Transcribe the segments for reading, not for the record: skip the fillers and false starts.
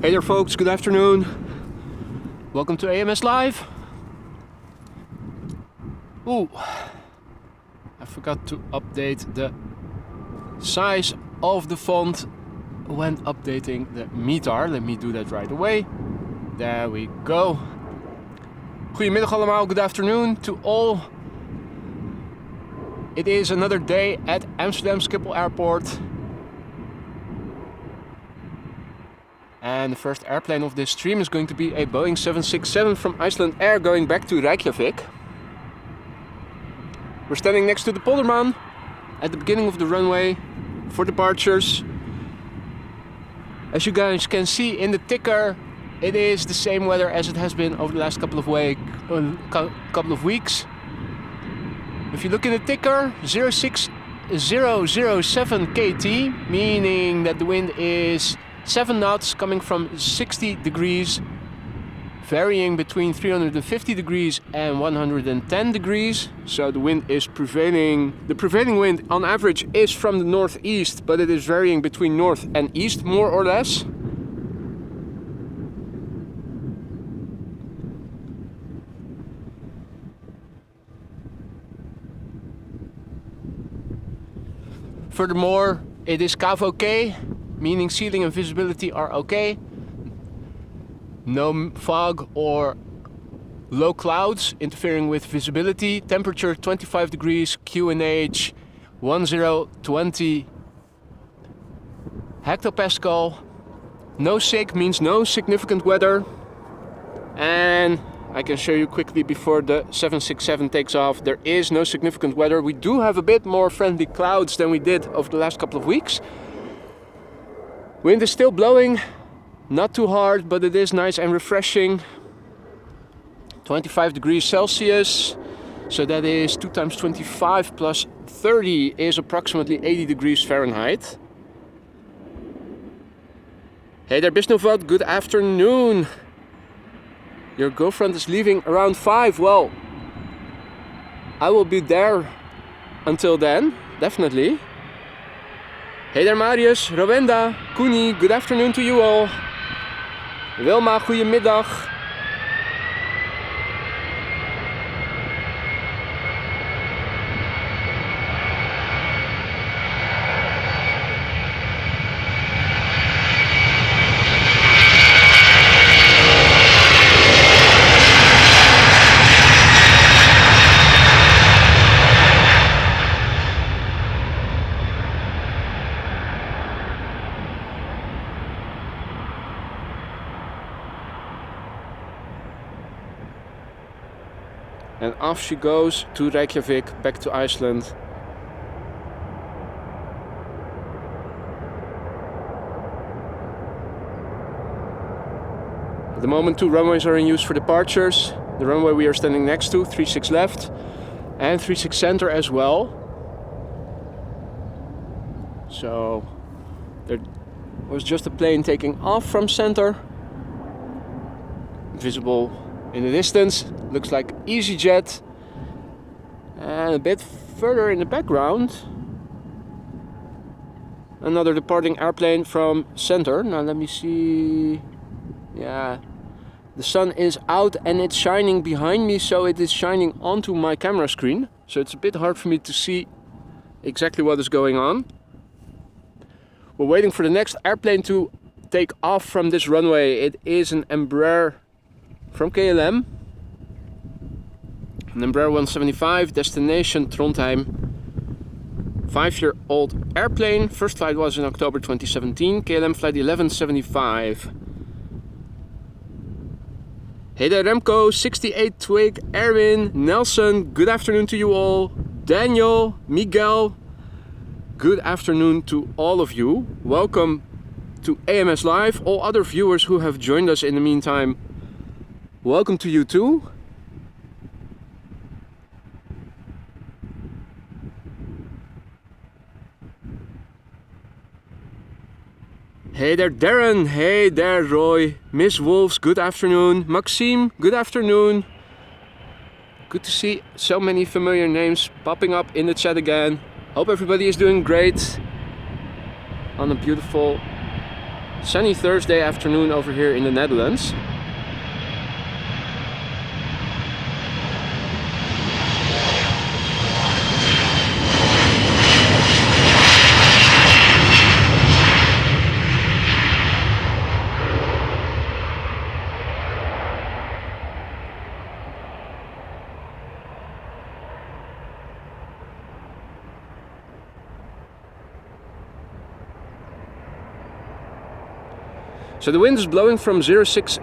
Hey there folks, good afternoon. Welcome to AMS Live. Ooh, I forgot to update the size of the font when updating the meter. Let me do that right away. There we go. Goedemiddag allemaal, good afternoon to all. It is another day at Amsterdam Schiphol Airport. And the first airplane of this stream is going to be a Boeing 767 from Icelandair going back to Reykjavik. We're standing next to the Polderman at the beginning of the runway for departures. As you guys can see in the ticker, it is the same weather as it has been over the last couple of weeks. If you look in the ticker, 06007 KT, meaning that the wind is 7 knots coming from 60 degrees, varying between 350 degrees and 110 degrees. So the wind is prevailing. The prevailing wind on average is from the northeast, but it is varying between north and east more or less. Furthermore, it is CAV okay, meaning ceiling and visibility are okay. No fog or low clouds interfering with visibility. Temperature 25 degrees, QNH 1020 hectopascal. No SIG means no significant weather. And I can show you quickly before the 767 takes off. There is no significant weather. We do have a bit more friendly clouds than we did over the last couple of weeks. Wind is still blowing, not too hard, but it is nice and refreshing. 25 degrees Celsius, so that is 2 times 25 plus 30 is approximately 80 degrees Fahrenheit. Hey there Bisnovat, good afternoon. Your girlfriend is leaving around 5. Well, I will be there until then, definitely. Hey there Marius, Rowenda, Koenie, good afternoon to you all. Wilma, goedemiddag. And off she goes to Reykjavik, back to Iceland. At the moment 2 runways are in use for departures. The runway we are standing next to, 36 left, and 36 center as well. So there was just a plane taking off from center. Visible in the distance, looks like EasyJet. And a bit further in the background, another departing airplane from center. Now let me see. Yeah, the sun is out and it's shining behind me, so it is shining onto my camera screen. So it's a bit hard for me to see exactly what is going on. We're waiting for the next airplane to take off from this runway. It is an Embraer from KLM. An Embraer 175, destination Trondheim. 5-year-old airplane. First flight was in October 2017. KLM flight 1175. Hey there Remco, 68 Twig, Erwin, Nelson, good afternoon to you all. Daniel, Miguel, good afternoon to all of you. Welcome to AMS Live. All other viewers who have joined us in the meantime, welcome to you too. Hey there Darren, hey there Roy, Miss Wolves, good afternoon. Maxime, good afternoon. Good to see so many familiar names popping up in the chat again. Hope everybody is doing great on a beautiful Sunny Thursday afternoon over here in the Netherlands. So the wind is blowing from 060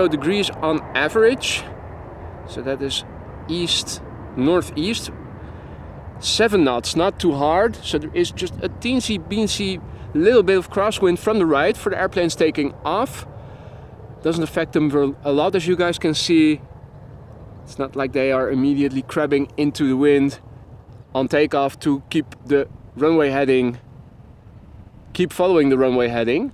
degrees on average. So that is east northeast. 7 knots, not too hard. So there is just a teensy beensy little bit of crosswind from the right for the airplanes taking off. Doesn't affect them a lot, as you guys can see. It's not like they are immediately crabbing into the wind on takeoff to keep the runway heading, keep following the runway heading.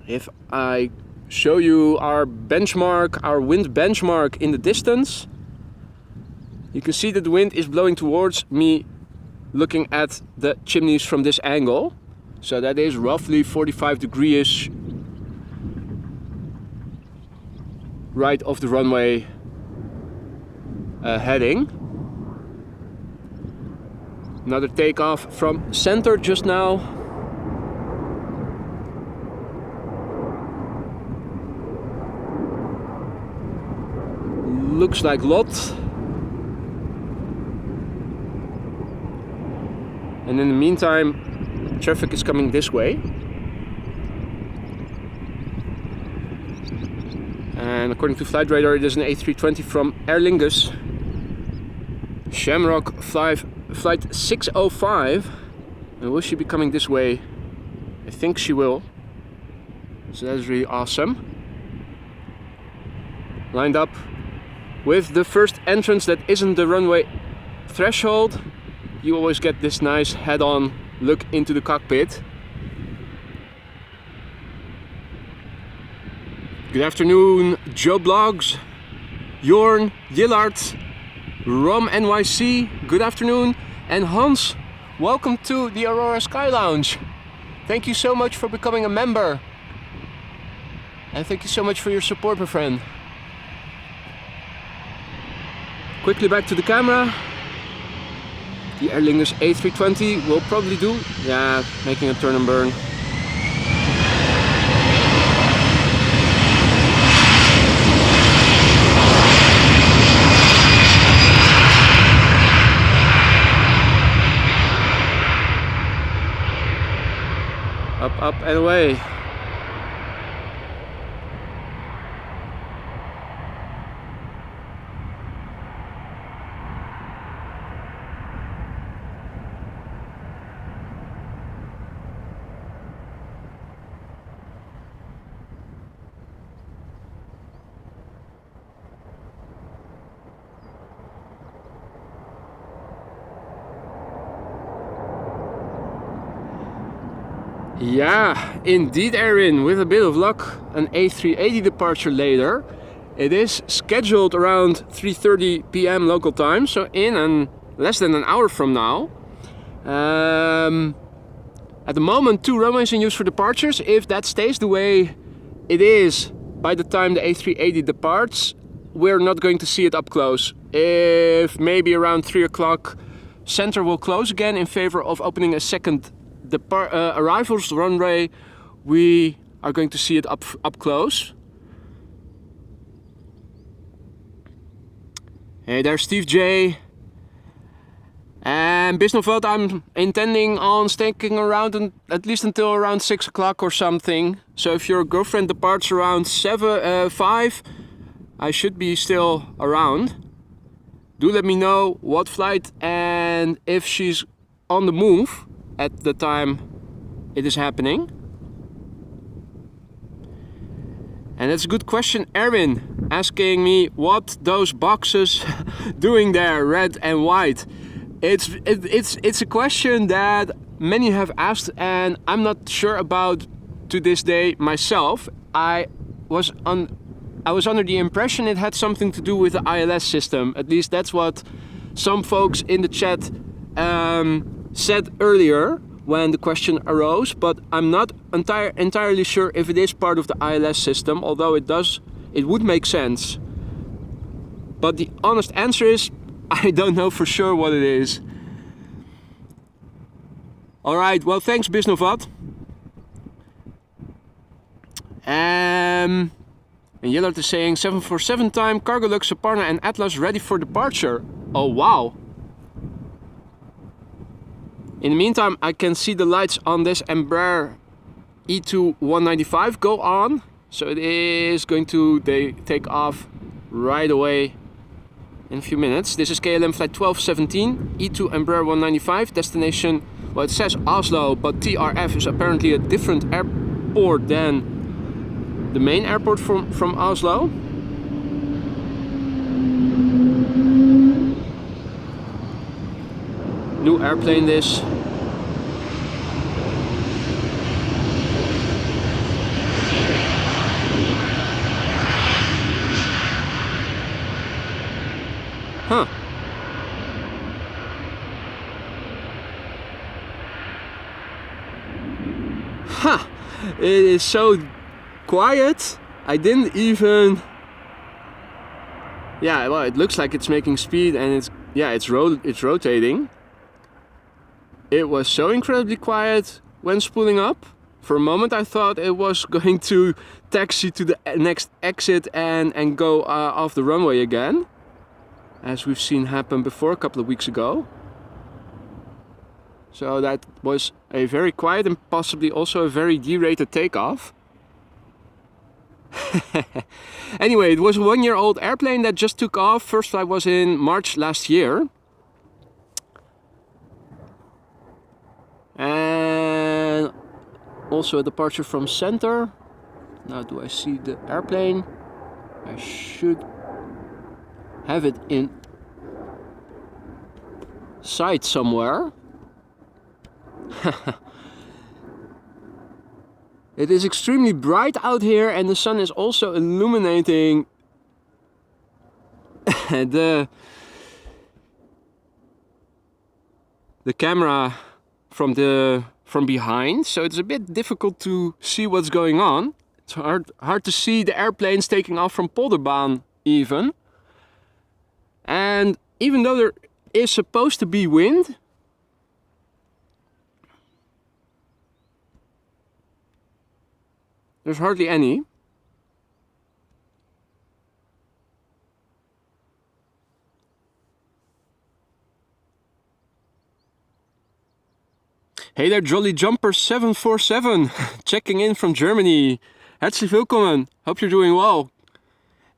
If I show you our benchmark, our wind benchmark in the distance, you can see that the wind is blowing towards me looking at the chimneys from this angle. So that is roughly 45 degrees right of the runway heading. Another takeoff from center just now. Looks like Lot. And in the meantime, traffic is coming this way. And according to flight radar, it is an A320 from Aer Lingus. Shamrock flight 605. And will she be coming this way? I think she will. So that is really awesome. Lined up with the first entrance that isn't the runway threshold. You always get this nice head-on look into the cockpit. Good afternoon, Joe Blogs, Jorn, Yillard, Rom NYC, good afternoon, and Hans, welcome to the Aurora Sky Lounge. Thank you so much for becoming a member. And thank you so much for your support, my friend. Quickly back to the camera. The Aer Lingus A320 will probably do. Yeah, making a turn and burn. Up and away. Yeah, indeed, Erin, with a bit of luck, an A380 departure later. It is scheduled around 3:30 p.m. local time, so in less than an hour from now. At the moment, 2 runways in use for departures. If that stays the way it is by the time the A380 departs, we're not going to see it up close. If maybe around 3 o'clock, center will close again in favor of opening a second arrivals runway, we are going to see it up close. Hey there, Steve J. And Bisnovat, I'm intending on sticking around at least until around 6 o'clock or something. So if your girlfriend departs around 5, I should be still around. Do let me know what flight and if she's on the move at the time it is happening. And that's a good question. Erwin asking me what those boxes doing there, red and white. It's a question that many have asked and I'm not sure about to this day myself. I was under the impression it had something to do with the ILS system. At least that's what some folks in the chat said earlier. when the question arose, but I'm not entirely sure if it is part of the ILS system, although it would make sense. But the honest answer is, I don't know for sure what it is. Alright, well, thanks Bisnovat. And Yellert is saying 747 time, Cargolux, Suparna and Atlas ready for departure. Oh wow. In the meantime, I can see the lights on this Embraer E295 go on. So it is going to take off right away in a few minutes. This is KLM flight 1217, E2 Embraer 195, destination, well, it says Oslo, but TRF is apparently a different airport than the main airport from Oslo. New airplane this. Huh. Ha! It is so quiet. I didn't even... Yeah, well, it looks like it's making speed and it's rotating. It was so incredibly quiet when spooling up. For a moment I thought it was going to taxi to the next exit and go off the runway again, as we've seen happen before a couple of weeks ago. So that was a very quiet and possibly also a very derated takeoff. Anyway, it was a 1-year-old airplane that just took off. First flight was in March last year. And also a departure from center. Now do I see the airplane? I should have it in sight somewhere. It is extremely bright out here and the sun is also illuminating the camera from behind, so it's a bit difficult to see what's going on. It's hard to see the airplanes taking off from Polderbaan even. And even though there is supposed to be wind, there's hardly any. Hey there, Jolly Jumper 747, checking in from Germany. Herzlich willkommen, hope you're doing well.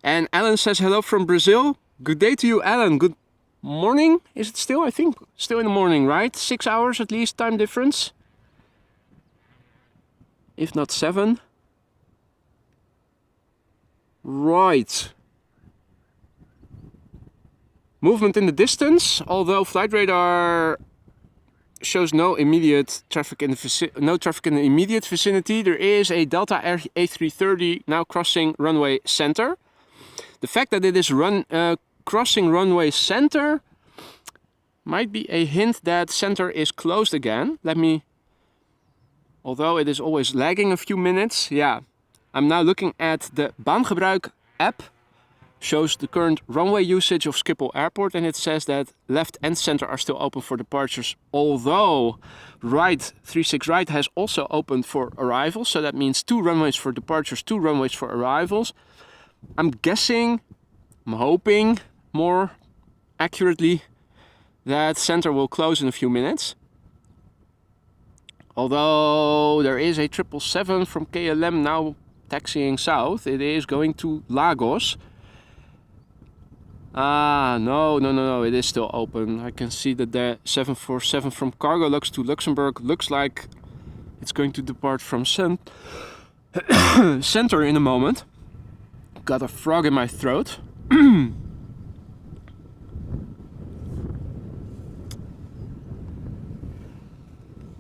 And Alan says hello from Brazil. Good day to you, Alan. Good morning, is it still? I think still in the morning, right? 6 hours at least time difference. If not 7. Right. Movement in the distance, although flight radar shows no immediate traffic in the immediate vicinity. There is a Delta A330 now crossing runway center. The fact that it is crossing runway center might be a hint that center is closed again. Although it is always lagging a few minutes, yeah. I'm now looking at the Baangebruik app, shows the current runway usage of Schiphol Airport, and it says that left and center are still open for departures, although right 36 right has also opened for arrivals, so that means 2 runways for departures, 2 runways for arrivals. I'm guessing, I'm hoping more accurately, that center will close in a few minutes. Although there is a 777 from KLM now taxiing south, it is going to Lagos. No, it is still open. I can see that the 747 from Cargolux to Luxembourg looks like it's going to depart from center in a moment. Got a frog in my throat.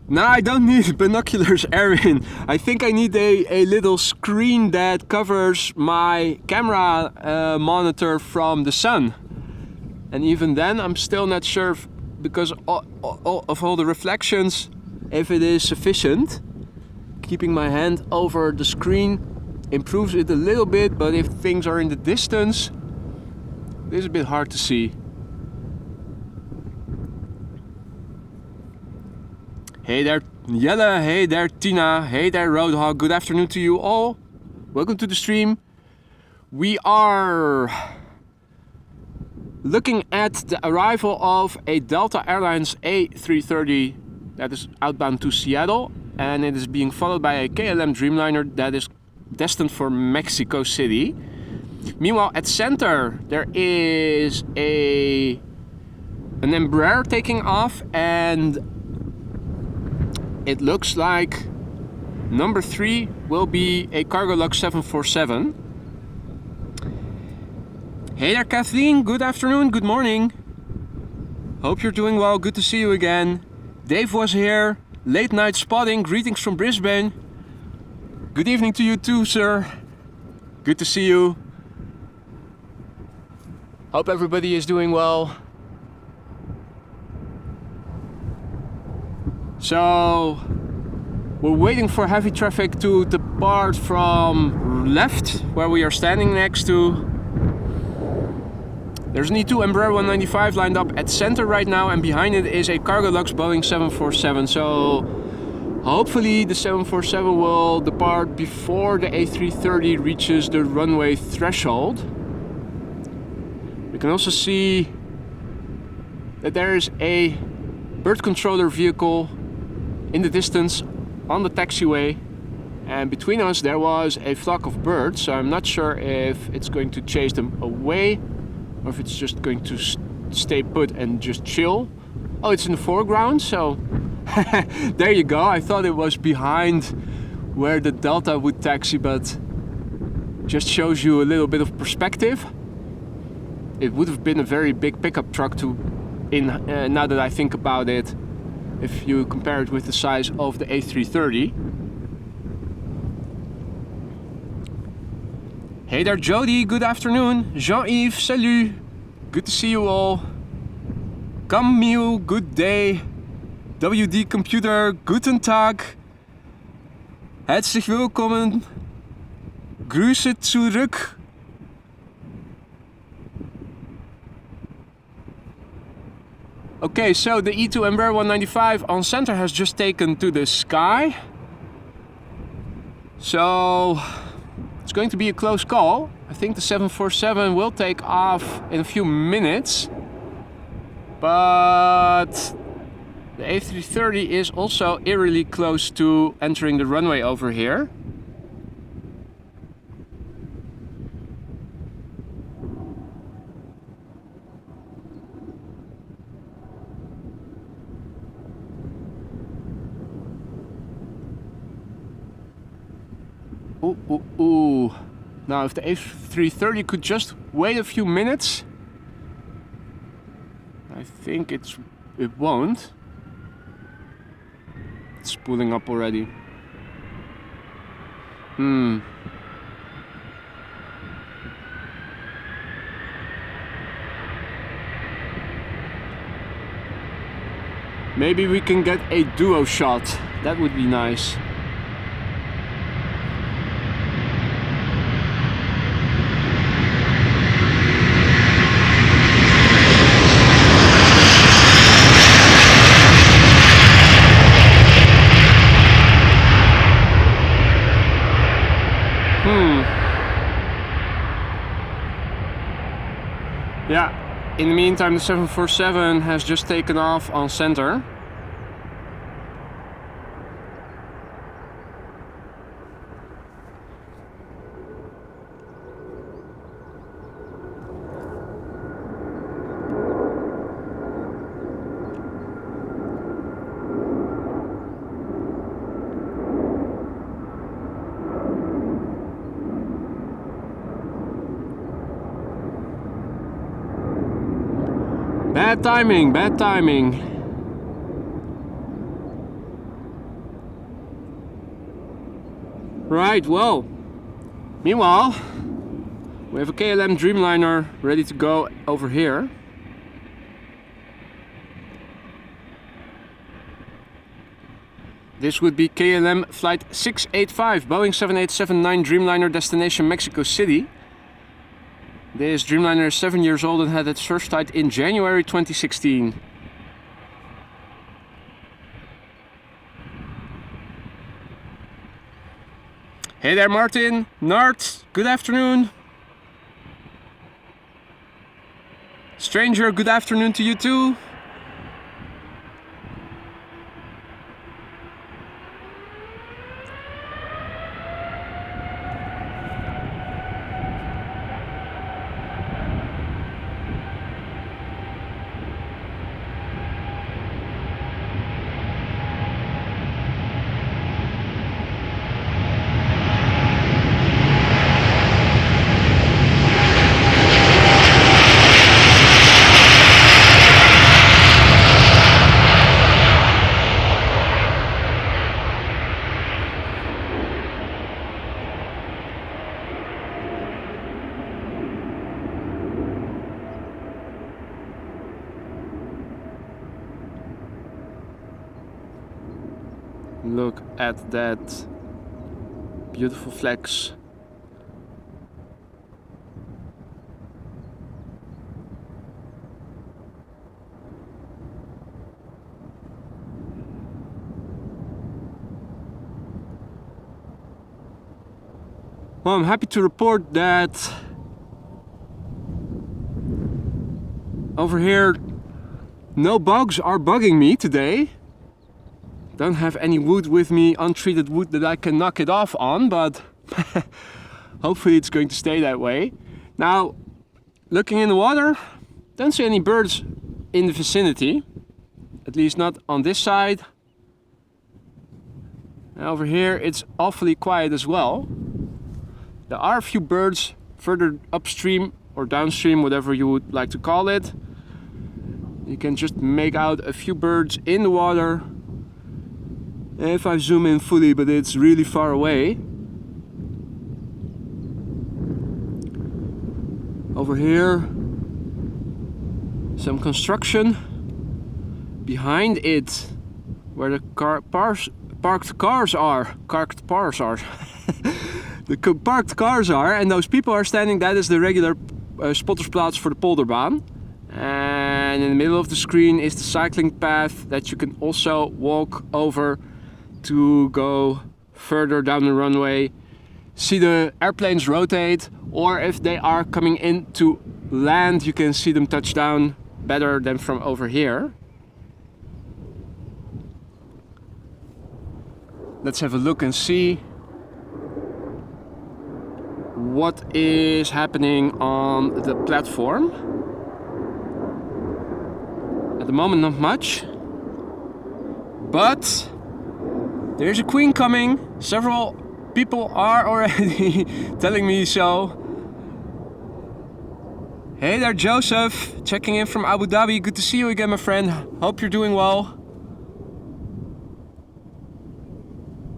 No, I don't need binoculars, Erin. I think I need a little screen that covers my camera monitor from the sun. And even then, I'm still not sure because of all the reflections, if it is sufficient. Keeping my hand over the screen improves it a little bit, but if things are in the distance, it is a bit hard to see. Hey there Jelle, hey there Tina, hey there Roadhog, good afternoon to you all. Welcome to the stream. We are looking at the arrival of a Delta Airlines A330 that is outbound to Seattle, and it is being followed by a KLM Dreamliner that is destined for Mexico City. Meanwhile, at center there is an Embraer taking off, and it looks like number 3 will be a Cargolux 747. Hey there Kathleen, good afternoon, good morning. Hope you're doing well, good to see you again. Dave was here, late night spotting, greetings from Brisbane. Good evening to you too, sir. Good to see you. Hope everybody is doing well. So, we're waiting for heavy traffic to depart from left, where we are standing next to. There's an E2 Embraer 195 lined up at center right now, and behind it is a Cargolux Boeing 747. So hopefully the 747 will depart before the A330 reaches the runway threshold. We can also see that there is a bird controller vehicle in the distance on the taxiway, and between us there was a flock of birds, so I'm not sure if it's going to chase them away or if it's just going to stay put and just chill. Oh, it's in the foreground, so there you go. I thought it was behind where the Delta would taxi, but just shows you a little bit of perspective. It would have been a very big pickup truck now that I think about it, if you compare it with the size of the A330. Hey there Jody, good afternoon. Jean-Yves, salut. Good to see you all. Camille, good day. WD Computer, guten Tag. Herzlich willkommen. Grüße zurück. Okay, so the E2 Embraer 195 on center has just taken to the sky. So it's going to be a close call. I think the 747 will take off in a few minutes, but the A330 is also eerily close to entering the runway over here. Ooh. Now if the A330 could just wait a few minutes. I think it won't. It's pulling up already. Maybe we can get a duo shot. That would be nice. Yeah, in the meantime the 747 has just taken off on center. Bad timing. Right, well, meanwhile, we have a KLM Dreamliner ready to go over here. This would be KLM flight 685, Boeing 7879 Dreamliner destination Mexico City. This Dreamliner is 7 years old and had its first flight in January 2016. Hey there Martin, Nart, good afternoon. Stranger, good afternoon to you too. Look at that beautiful flex. Well, I'm happy to report that over here no bugs are bugging me today. Don't have any wood with me, untreated wood that I can knock it off on, but hopefully it's going to stay that way. Now, looking in the water, don't see any birds in the vicinity, at least not on this side. And over here it's awfully quiet as well. There are a few birds further upstream or downstream, whatever you would like to call it. You can just make out a few birds in the water. If I zoom in fully, but it's really far away. Over here, some construction. Behind it, where the parked cars are. The parked cars are, and those people are standing. That is the regular spottersplaats for the polderbaan. And in the middle of the screen is the cycling path that you can also walk over to go further down the runway, see the airplanes rotate, or if they are coming in to land, you can see them touch down better than from over here. Let's have a look and see what is happening on the platform. At the moment, not much, but there's a queen coming. Several people are already telling me so. Hey there Joseph, checking in from Abu Dhabi. Good to see you again, my friend. Hope you're doing well.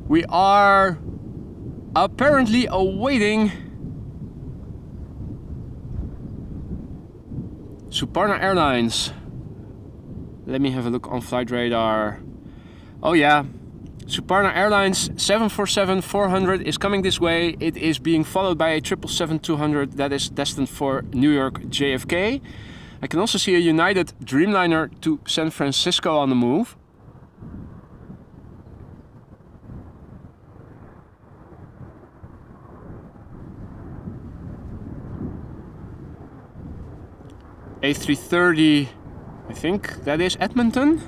We are apparently awaiting Suparna Airlines. Let me have a look on flight radar. Oh yeah, Suparna Airlines 747-400 is coming this way. It is being followed by a 777-200 that is destined for New York JFK. I can also see a United Dreamliner to San Francisco on the move. A330, I think that is Edmonton.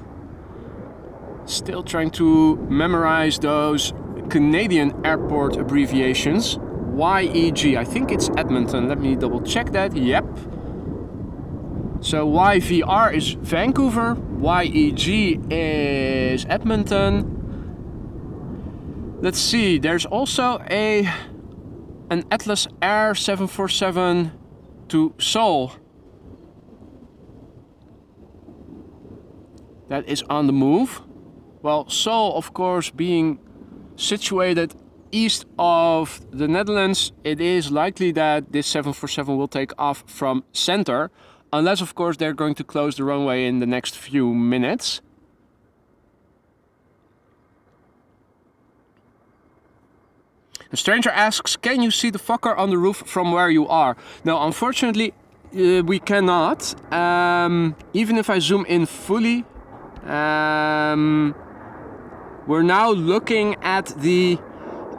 Still trying to memorize those Canadian airport abbreviations. YEG, I think it's Edmonton. Let me double check that. Yep. So YVR is Vancouver, YEG is Edmonton. Let's see, there's also an Atlas Air 747 to Seoul. That is on the move. Well, Seoul, of course, being situated east of the Netherlands, it is likely that this 747 will take off from center, unless, of course, they're going to close the runway in the next few minutes. The stranger asks, can you see the Fokker on the roof from where you are? No, unfortunately, we cannot. Even if I zoom in fully, we're now looking at the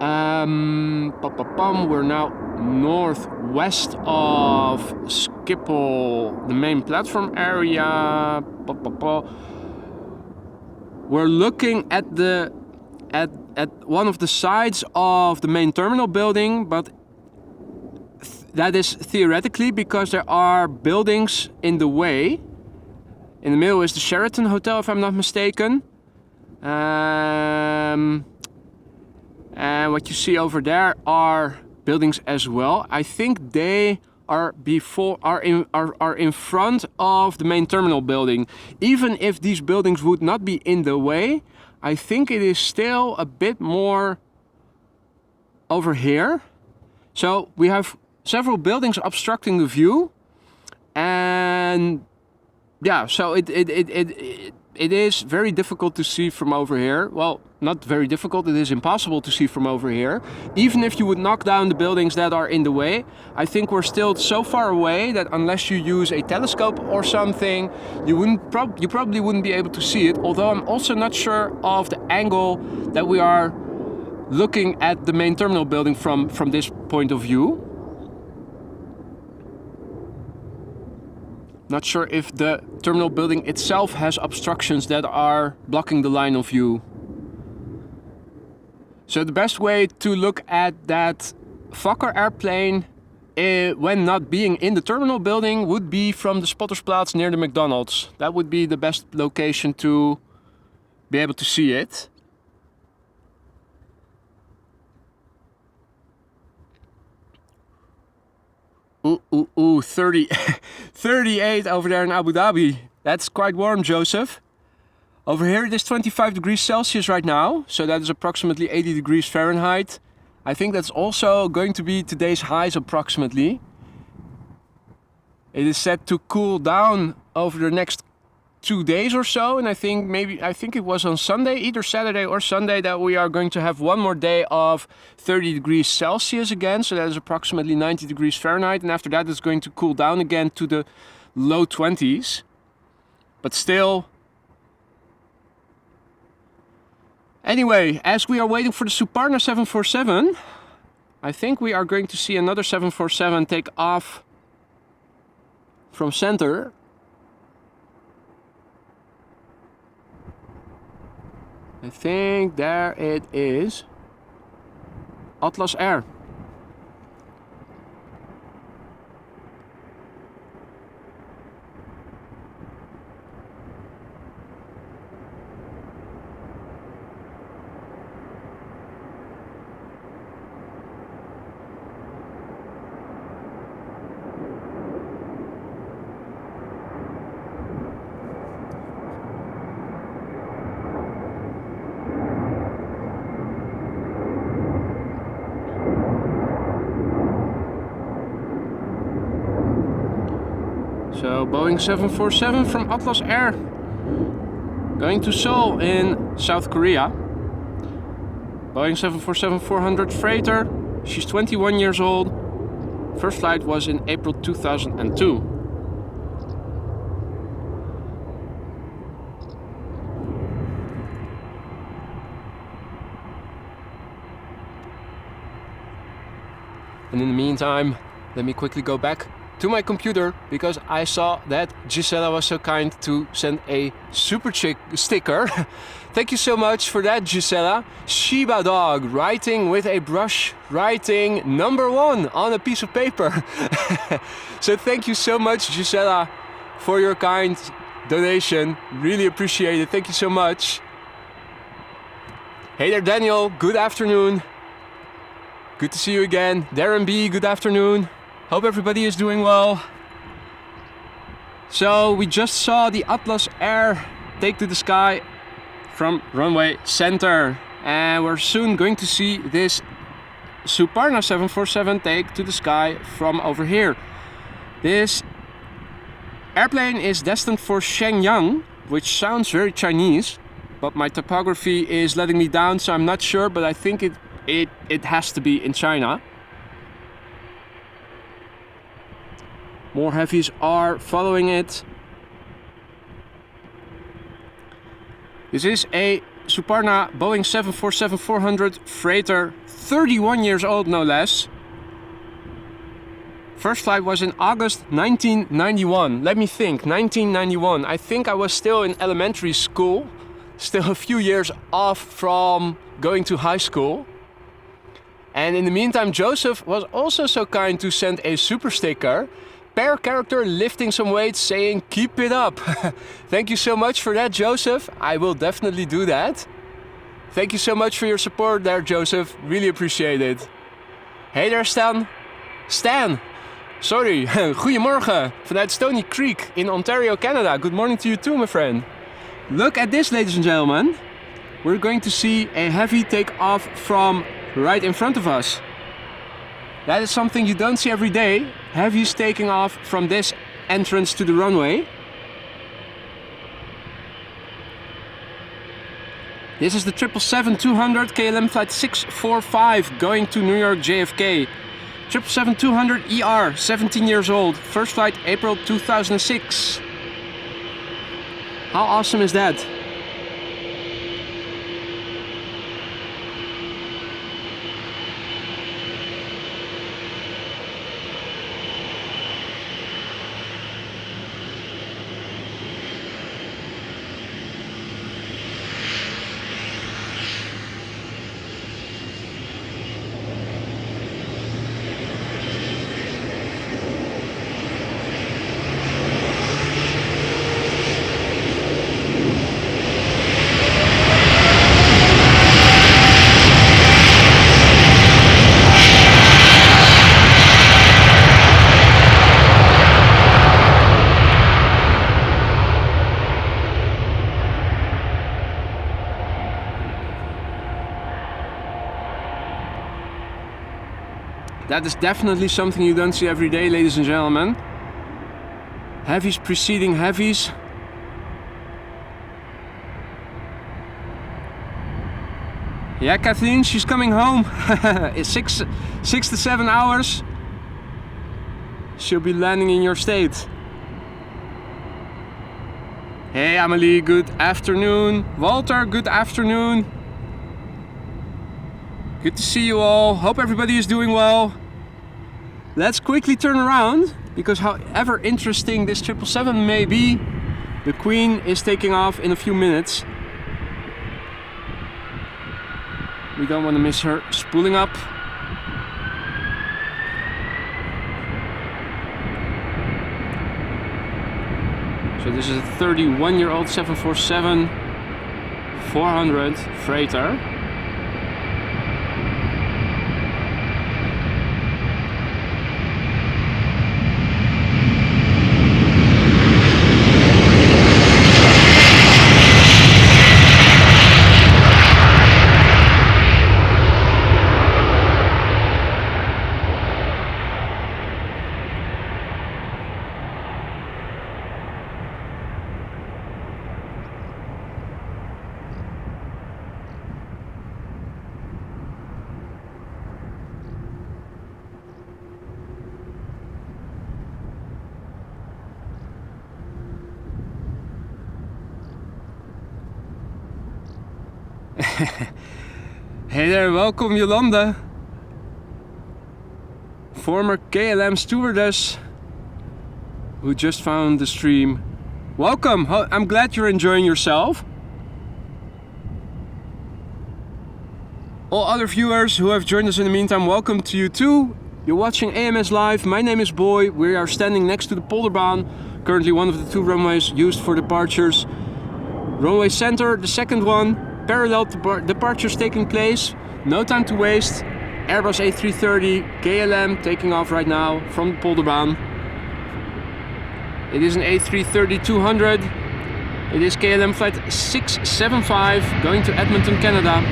we're now northwest of Schiphol, the main platform area. We're looking at the at one of the sides of the main terminal building, but that is theoretically because there are buildings in the way. In the middle is the Sheraton Hotel, if I'm not mistaken. And what you see over there are buildings as well. I think they are in front of the main terminal building. Even if these buildings would not be in the way, I think it is still a bit more over here. So we have several buildings obstructing the view, and yeah, so it is very difficult to see from over here. Well, not very difficult, it is impossible to see from over here. Even if you would knock down the buildings that are in the way, I think we're still so far away that unless you use a telescope or something, you probably wouldn't be able to see it. Although I'm also not sure of the angle that we are looking at the main terminal building from this point of view. Not sure if the terminal building itself has obstructions that are blocking the line of view. So the best way to look at that Fokker airplane when not being in the terminal building would be from the Spottersplatz near the McDonald's. That would be the best location to be able to see it. Ooh, 38 over there in Abu Dhabi. That's quite warm, Joseph. Over here it is 25 degrees Celsius right now, so that is approximately 80 degrees Fahrenheit. I think that's also going to be today's highs approximately. It is set to cool down over the next 2 days or so, and I think it was on Sunday, either Saturday or Sunday, that we are going to have one more day of 30 degrees Celsius again, so that is approximately 90 degrees Fahrenheit, and after that it's going to cool down again to the low 20s. But still, anyway, as we are waiting for the Suparna 747, I think we are going to see another 747 take off from center. I think there it is. Atlas Air. So Boeing 747 from Atlas Air going to Seoul in South Korea. Boeing 747-400 freighter. She's 21 years old. First flight was in April 2002. And in the meantime, let me quickly go back to my computer, because I saw that Gisela was so kind to send a super chick sticker. Thank you so much for that, Gisela. Shiba dog writing with a brush, writing #1 on a piece of paper. So thank you so much, Gisela, for your kind donation. Really appreciate it. Thank you so much. Hey there, Daniel. Good afternoon. Good to see you again. Darren B, good afternoon. Hope everybody is doing well. So we just saw the Atlas Air take to the sky from runway center, and we're soon going to see this Suparna 747 take to the sky from over here. This airplane is destined for Shenyang, which sounds very Chinese, but my topography is letting me down, so I'm not sure, but I think it it has to be in China. More heavies are following it. This is a Suparna Boeing 747-400 freighter, 31 years old no less. First flight was in August 1991. Let me think, 1991. I think I was still in elementary school, still a few years off from going to high school. And in the meantime, Joseph was also so kind to send a super sticker per character lifting some weights saying keep it up. Thank you so much for that, Joseph. I will definitely do that. Thank you so much for your support there, Joseph. Really appreciate it. Hey there, Stan. Stan! Sorry, goedemorgen vanuit Stony Creek in Ontario, Canada. Good morning to you too, my friend. Look at this, ladies and gentlemen. We're going to see a heavy take off from right in front of us. That is something you don't see every day. Heavies taking off from this entrance to the runway. This is the 777-200 KLM flight 645 going to New York JFK. 777-200 ER, 17 years old. First flight April 2006. How awesome is that? That is definitely something you don't see every day, ladies and gentlemen. Heavies preceding heavies. Yeah, Kathleen, she's coming home. It's 6 to 7 hours. She'll be landing in your state. Hey, Amelie, good afternoon. Walter, good afternoon. Good to see you all. Hope everybody is doing well. Let's quickly turn around, because however interesting this 777 may be, the Queen is taking off in a few minutes. We don't want to miss her spooling up. So this is a 31-year-old 747-400 freighter. Hey there, welcome Yolanda, former KLM stewardess who just found the stream. Welcome, I'm glad you're enjoying yourself. All other viewers who have joined us in the meantime, welcome to you too. You're watching AMS Live, my name is Boy. We are standing next to the Polderbaan, currently one of the two runways used for departures. Runway center, the second one. Parallel departures taking place, no time to waste. Airbus A330 KLM taking off right now from the Polderbaan. It is an A330-200. It is KLM flight 675 going to Edmonton, Canada.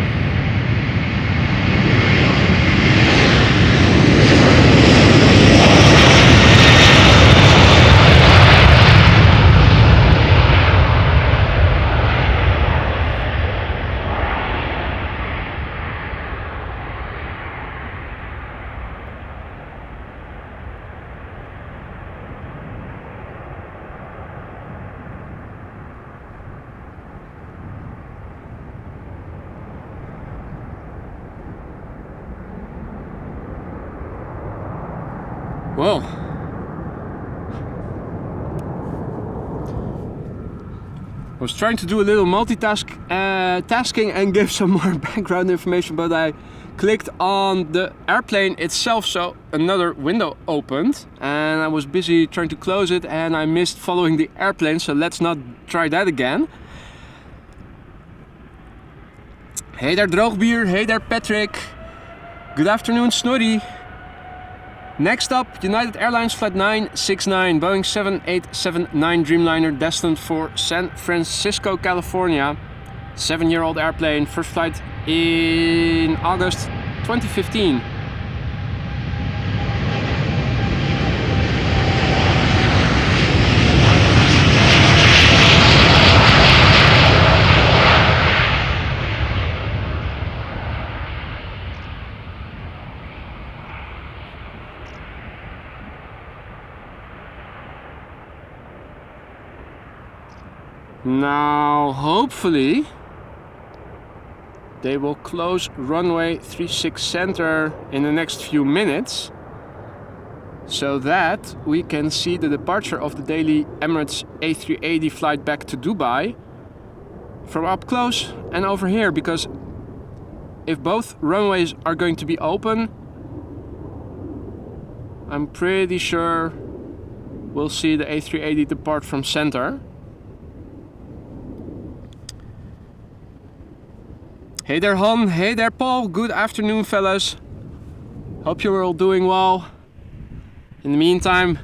Well, I was trying to do a little tasking and give some more background information, but I clicked on the airplane itself, so another window opened, and I was busy trying to close it and I missed following the airplane, so let's not try that again. Hey there Droogbier, hey there Patrick. Good afternoon Snorri. Next up, United Airlines Flight 969, Boeing 7879 Dreamliner destined for San Francisco, California. 7-year-old airplane, first flight in August 2015. Now, hopefully, they will close runway 36 center in the next few minutes, so that we can see the departure of the daily Emirates A380 flight back to Dubai from up close and over here, because if both runways are going to be open, I'm pretty sure we'll see the A380 depart from center. Hey there Han, hey there Paul, good afternoon fellas. Hope you're all doing well. In the meantime,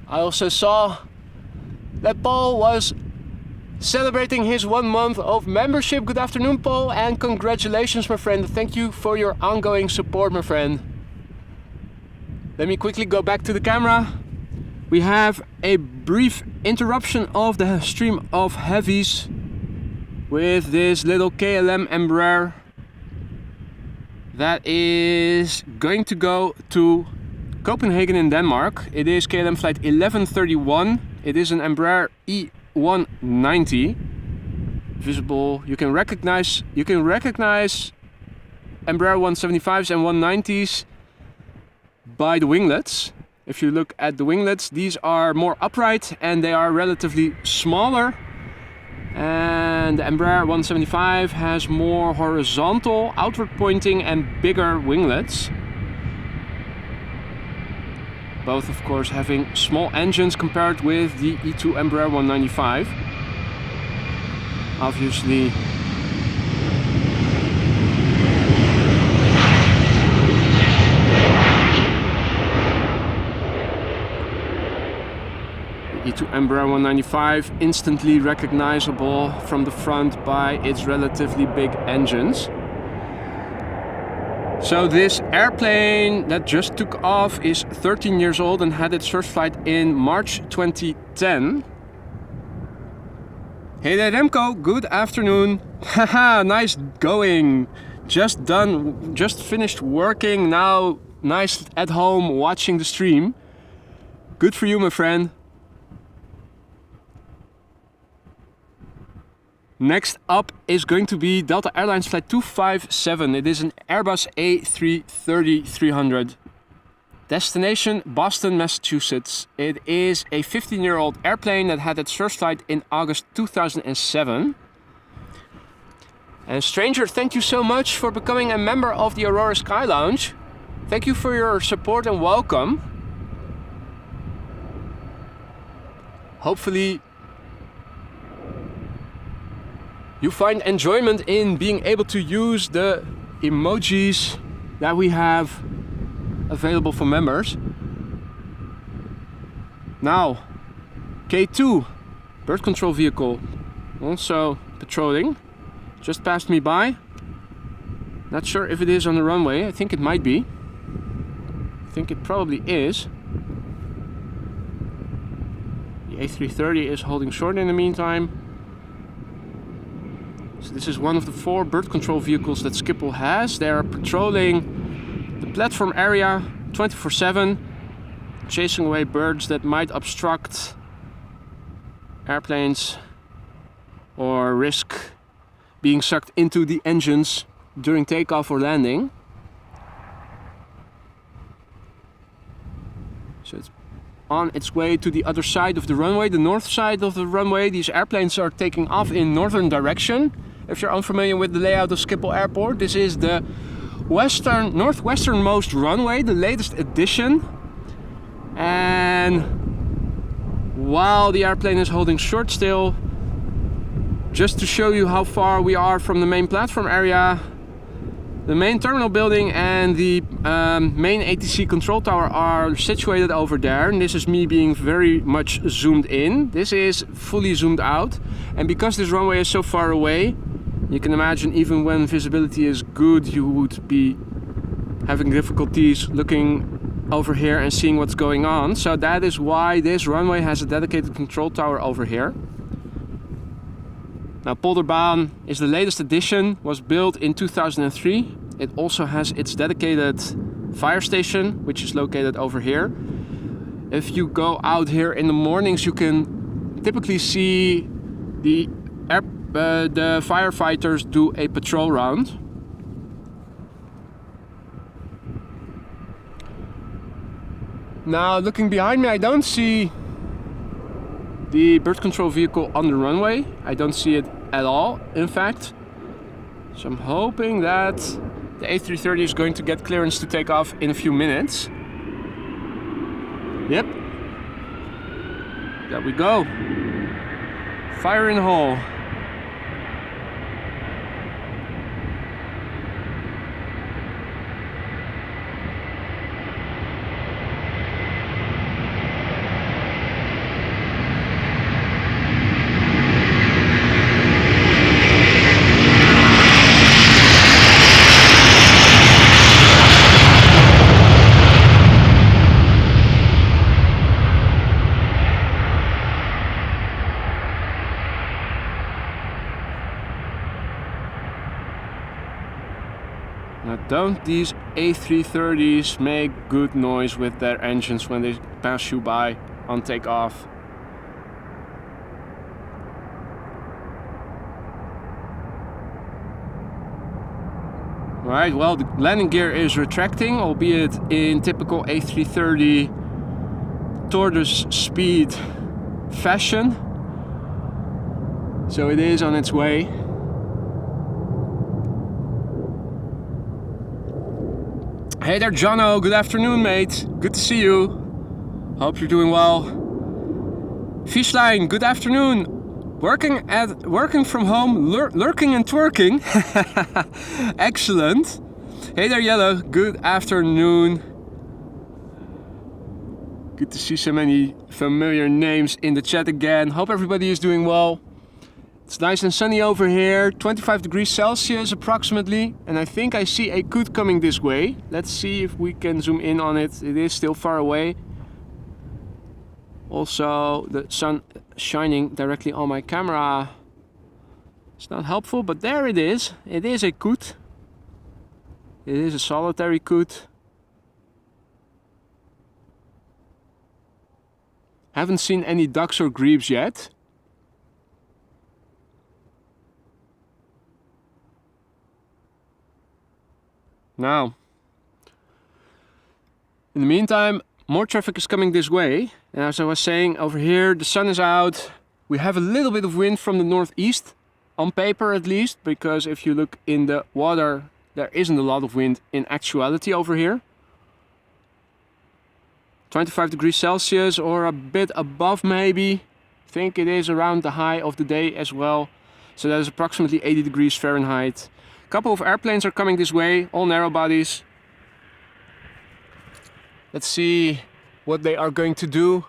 I also saw that Paul was celebrating his 1 month of membership. Good afternoon Paul, and congratulations my friend. Thank you for your ongoing support my friend. Let me quickly go back to the camera. We have a brief interruption of the stream of heavies with this little KLM Embraer that is going to go to Copenhagen in Denmark. It is KLM flight 1131. It is an Embraer E190. Visible, you can recognize Embraer 175s and 190s by the winglets. If you look at the winglets, these are more upright and they are relatively smaller. And the Embraer 175 has more horizontal, outward pointing and bigger winglets. Both of course having small engines compared with the E2 Embraer 195. Obviously E2 Embraer 195 instantly recognizable from the front by its relatively big engines. So this airplane that just took off is 13 years old and had its first flight in March 2010. Hey there Remco, good afternoon. Haha, nice going. Just done, just finished working, now nice at home watching the stream. Good for you my friend. Next up is going to be Delta Airlines Flight 257. It is an Airbus A330-300. Destination Boston, Massachusetts. It is a 15-year-old airplane that had its first flight in August 2007. And stranger, thank you so much for becoming a member of the Aurora Sky Lounge. Thank you for your support and welcome. Hopefully you find enjoyment in being able to use the emojis that we have available for members. Now, K2, bird control vehicle, also patrolling, just passed me by. Not sure if it is on the runway, I think it might be. I think it probably is. The A330 is holding short in the meantime. So this is one of the 4 bird control vehicles that Schiphol has. They are patrolling the platform area 24/7, chasing away birds that might obstruct airplanes or risk being sucked into the engines during takeoff or landing. So it's on its way to the other side of the runway, the north side of the runway. These airplanes are taking off in northern direction. If you're unfamiliar with the layout of Schiphol Airport, this is the northwesternmost runway, the latest addition. And while the airplane is holding short still, just to show you how far we are from the main platform area, the main terminal building and the main ATC control tower are situated over there, and this is me being very much zoomed in. This is fully zoomed out, and because this runway is so far away, you can imagine even when visibility is good, you would be having difficulties looking over here and seeing what's going on. So that is why this runway has a dedicated control tower over here. Now, Polderbaan is the latest addition, was built in 2003. It also has its dedicated fire station, which is located over here. If you go out here in the mornings, you can typically see the firefighters do a patrol round. Now, looking behind me, I don't see the bird control vehicle on the runway. I don't see it at all, in fact. So I'm hoping that the A330 is going to get clearance to take off in a few minutes. Yep. There we go. Fire in the hole. Now, don't these A330s make good noise with their engines when they pass you by on takeoff? Right, well, the landing gear is retracting, albeit in typical A330 tortoise speed fashion. So it is on its way. Hey there, Jono. Good afternoon, mate. Good to see you. Hope you're doing well. Fishline, good afternoon. Working from home, lurking and twerking. Excellent. Hey there, Yellow. Good afternoon. Good to see so many familiar names in the chat again. Hope everybody is doing well. It's nice and sunny over here, 25 degrees Celsius approximately, and I think I see a coot coming this way. Let's see if we can zoom in on it. It is still far away. Also, the sun shining directly on my camera. It's not helpful, but there it is. It is a coot. It is a solitary coot. Haven't seen any ducks or grebes yet. Now, in the meantime, more traffic is coming this way. And as I was saying, over here the sun is out. We have a little bit of wind from the northeast, on paper at least, because if you look in the water, there isn't a lot of wind in actuality over here. 25 degrees Celsius or a bit above maybe. I think it is around the high of the day as well. So that is approximately 80 degrees Fahrenheit. A couple of airplanes are coming this way, all narrow bodies. Let's see what they are going to do.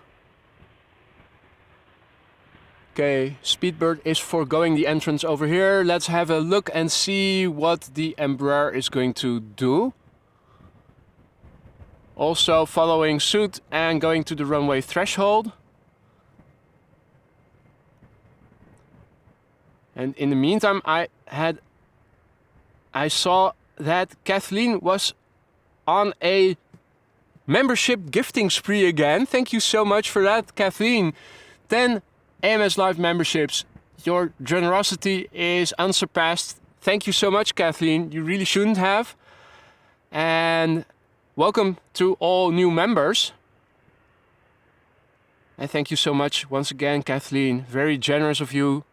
Okay, Speedbird is foregoing the entrance over here. Let's have a look and see what the Embraer is going to do. Also following suit and going to the runway threshold. And in the meantime, I saw that Kathleen was on a membership gifting spree again. Thank you so much for that, Kathleen. 10 AMS Live memberships. Your generosity is unsurpassed. Thank you so much, Kathleen. You really shouldn't have. And welcome to all new members. And thank you so much once again, Kathleen. Very generous of you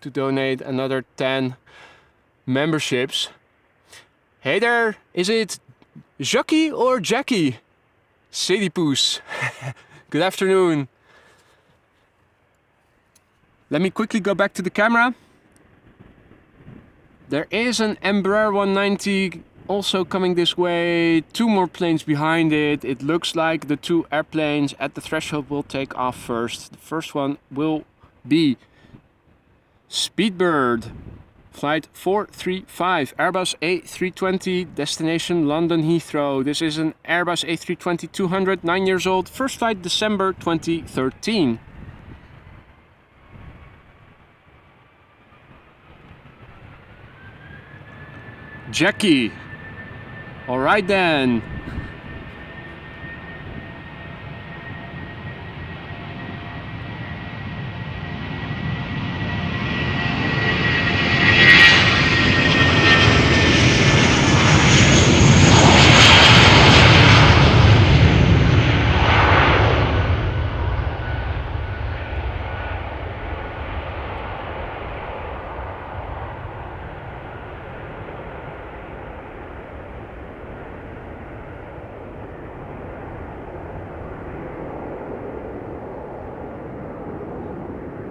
to donate another 10 memberships. Hey there, is it Jackie or Jackie? Sadiepoes. Good afternoon. Let me quickly go back to the camera. There is an Embraer 190 also coming this way. 2 more planes behind it. It looks like the 2 airplanes at the threshold will take off first. The first one will be Speedbird. Flight 435, Airbus A320, destination London Heathrow. This is an Airbus A320-200, 9 years old, first flight December 2013. Jackie. Alright then.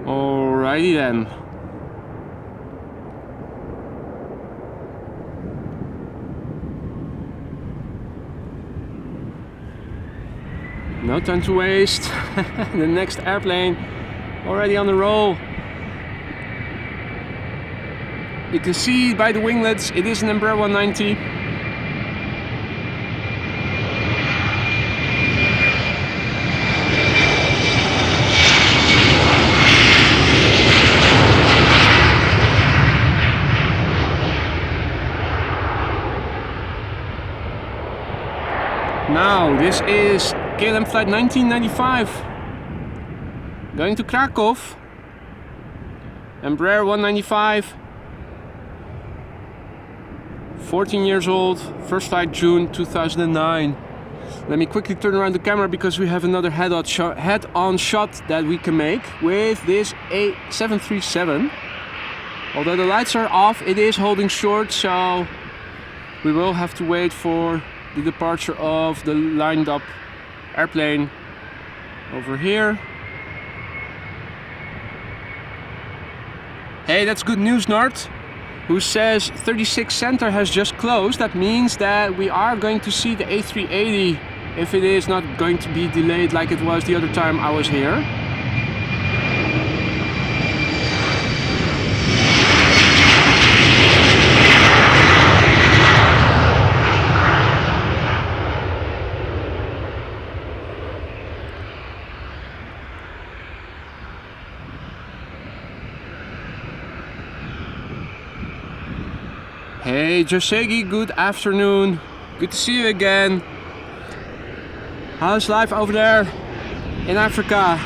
Alrighty then. No time to waste. The next airplane already on the roll. You can see by the winglets it is an Embraer 190. Now, this is KLM flight 1995 going to Krakow. Embraer 195, 14 years old, first flight June 2009. Let me quickly turn around the camera because we have another head-on shot that we can make with this A737. Although the lights are off, it is holding short, so we will have to wait for the departure of the lined up airplane over here. Hey, that's good news, Nart, who says 36 Center has just closed. That means that we are going to see the A380 if it is not going to be delayed like it was the other time I was here. Hey Josegi, good afternoon. Good to see you again. How's life over there in Africa?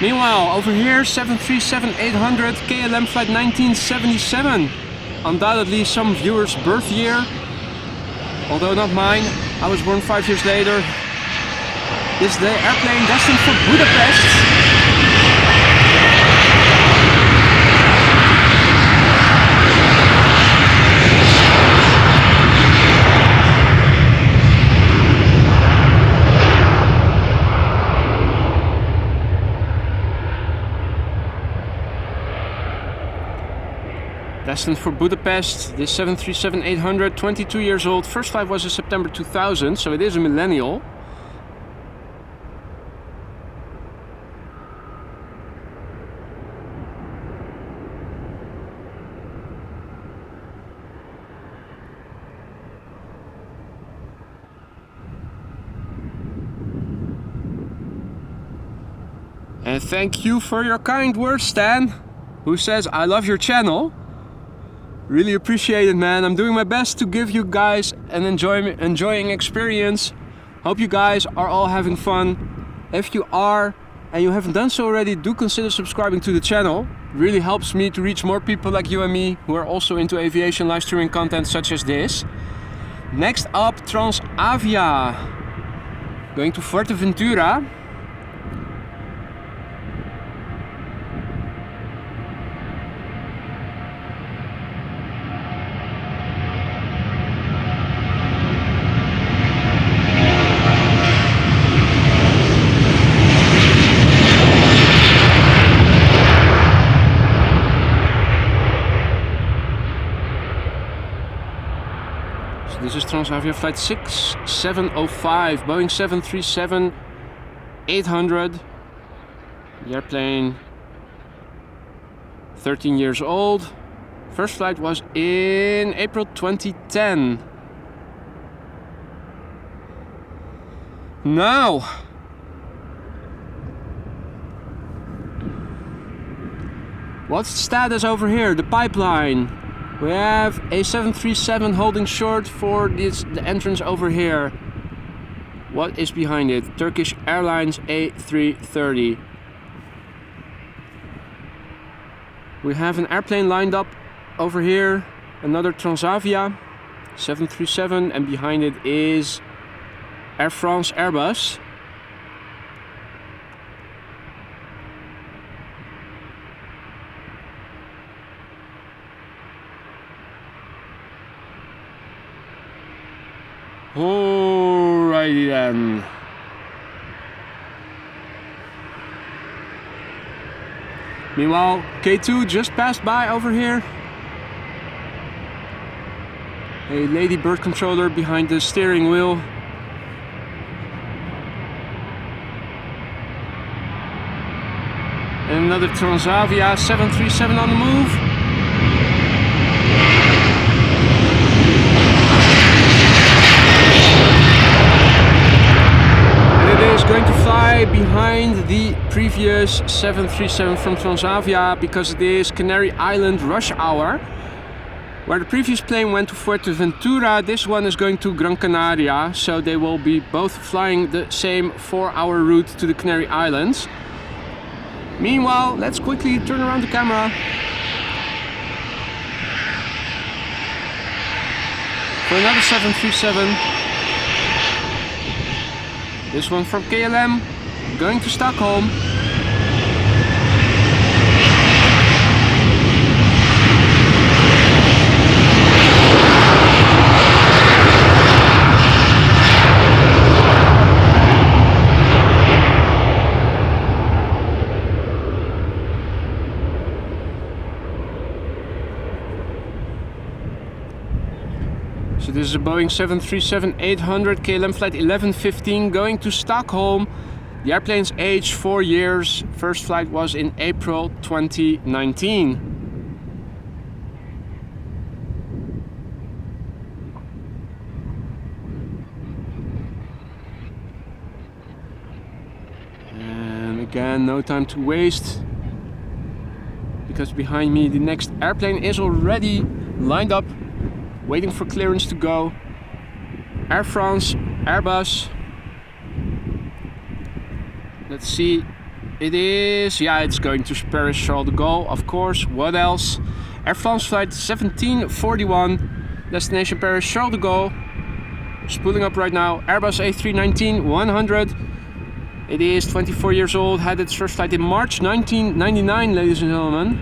Meanwhile, over here 737-800 KLM flight 1977. Undoubtedly some viewers' birth year. Although not mine, I was born 5 years later. This is the airplane destined for Budapest. Destined for Budapest, this 737-800, 22 years old, first flight was in September 2000, so it is a millennial. And thank you for your kind words, Stan, who says, I love your channel. Really appreciate it, man. I'm doing my best to give you guys an enjoying experience. Hope you guys are all having fun. If you are and you haven't done so already, do consider subscribing to the channel. It really helps me to reach more people like you and me who are also into aviation live streaming content such as this. Next up, Transavia. going to Fuerteventura. This is Transavia flight 6705, Boeing 737-800. The airplane 13 years old. First flight was in April 2010. Now, what's the status over here? The pipeline. We have a 737 holding short for the entrance over here. What is behind it? Turkish Airlines A330. We have an airplane lined up over here. Another Transavia 737, and behind it is Air France Airbus. Alrighty then. Meanwhile, K2 just passed by over here. A lady bird controller behind the steering wheel. And another Transavia 737 on the move. Going to fly behind the previous 737 from Transavia because it is Canary Island rush hour. Where the previous plane went to Fuerteventura, this one is going to Gran Canaria, so they will be both flying the same 4-hour route to the Canary Islands. Meanwhile, let's quickly turn around the camera for another 737. This one from KLM, going to Stockholm. So this is a Boeing 737-800 KLM flight 1115 going to Stockholm. The airplane's age 4 years. First flight was in April 2019. And again, no time to waste, because behind me the next airplane is already lined up, waiting for clearance to go. Air France, Airbus. Let's see. It is, yeah, it's going to Paris Charles de Gaulle, of course. What else? Air France flight 1741, destination Paris Charles de Gaulle. Spooling up right now. Airbus A319-100. It is 24 years old, had its first flight in March 1999, ladies and gentlemen.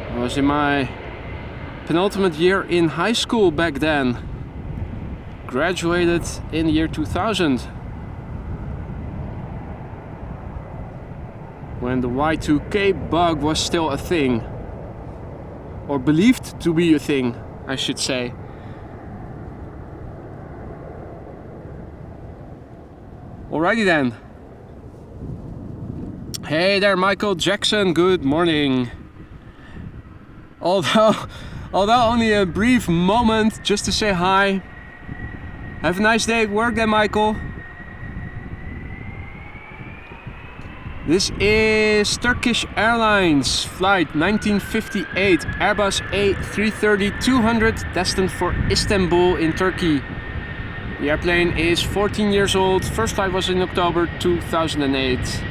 I was in my penultimate year in high school back then. Graduated in the year 2000. When the Y2K bug was still a thing. Or believed to be a thing, I should say. Alrighty then. Hey there, Michael Jackson, good morning. Although only a brief moment just to say hi. Have a nice day at work then, Michael. This is Turkish Airlines flight 1958 Airbus A330-200 destined for Istanbul in Turkey. The airplane is 14 years old. First flight was in October 2008.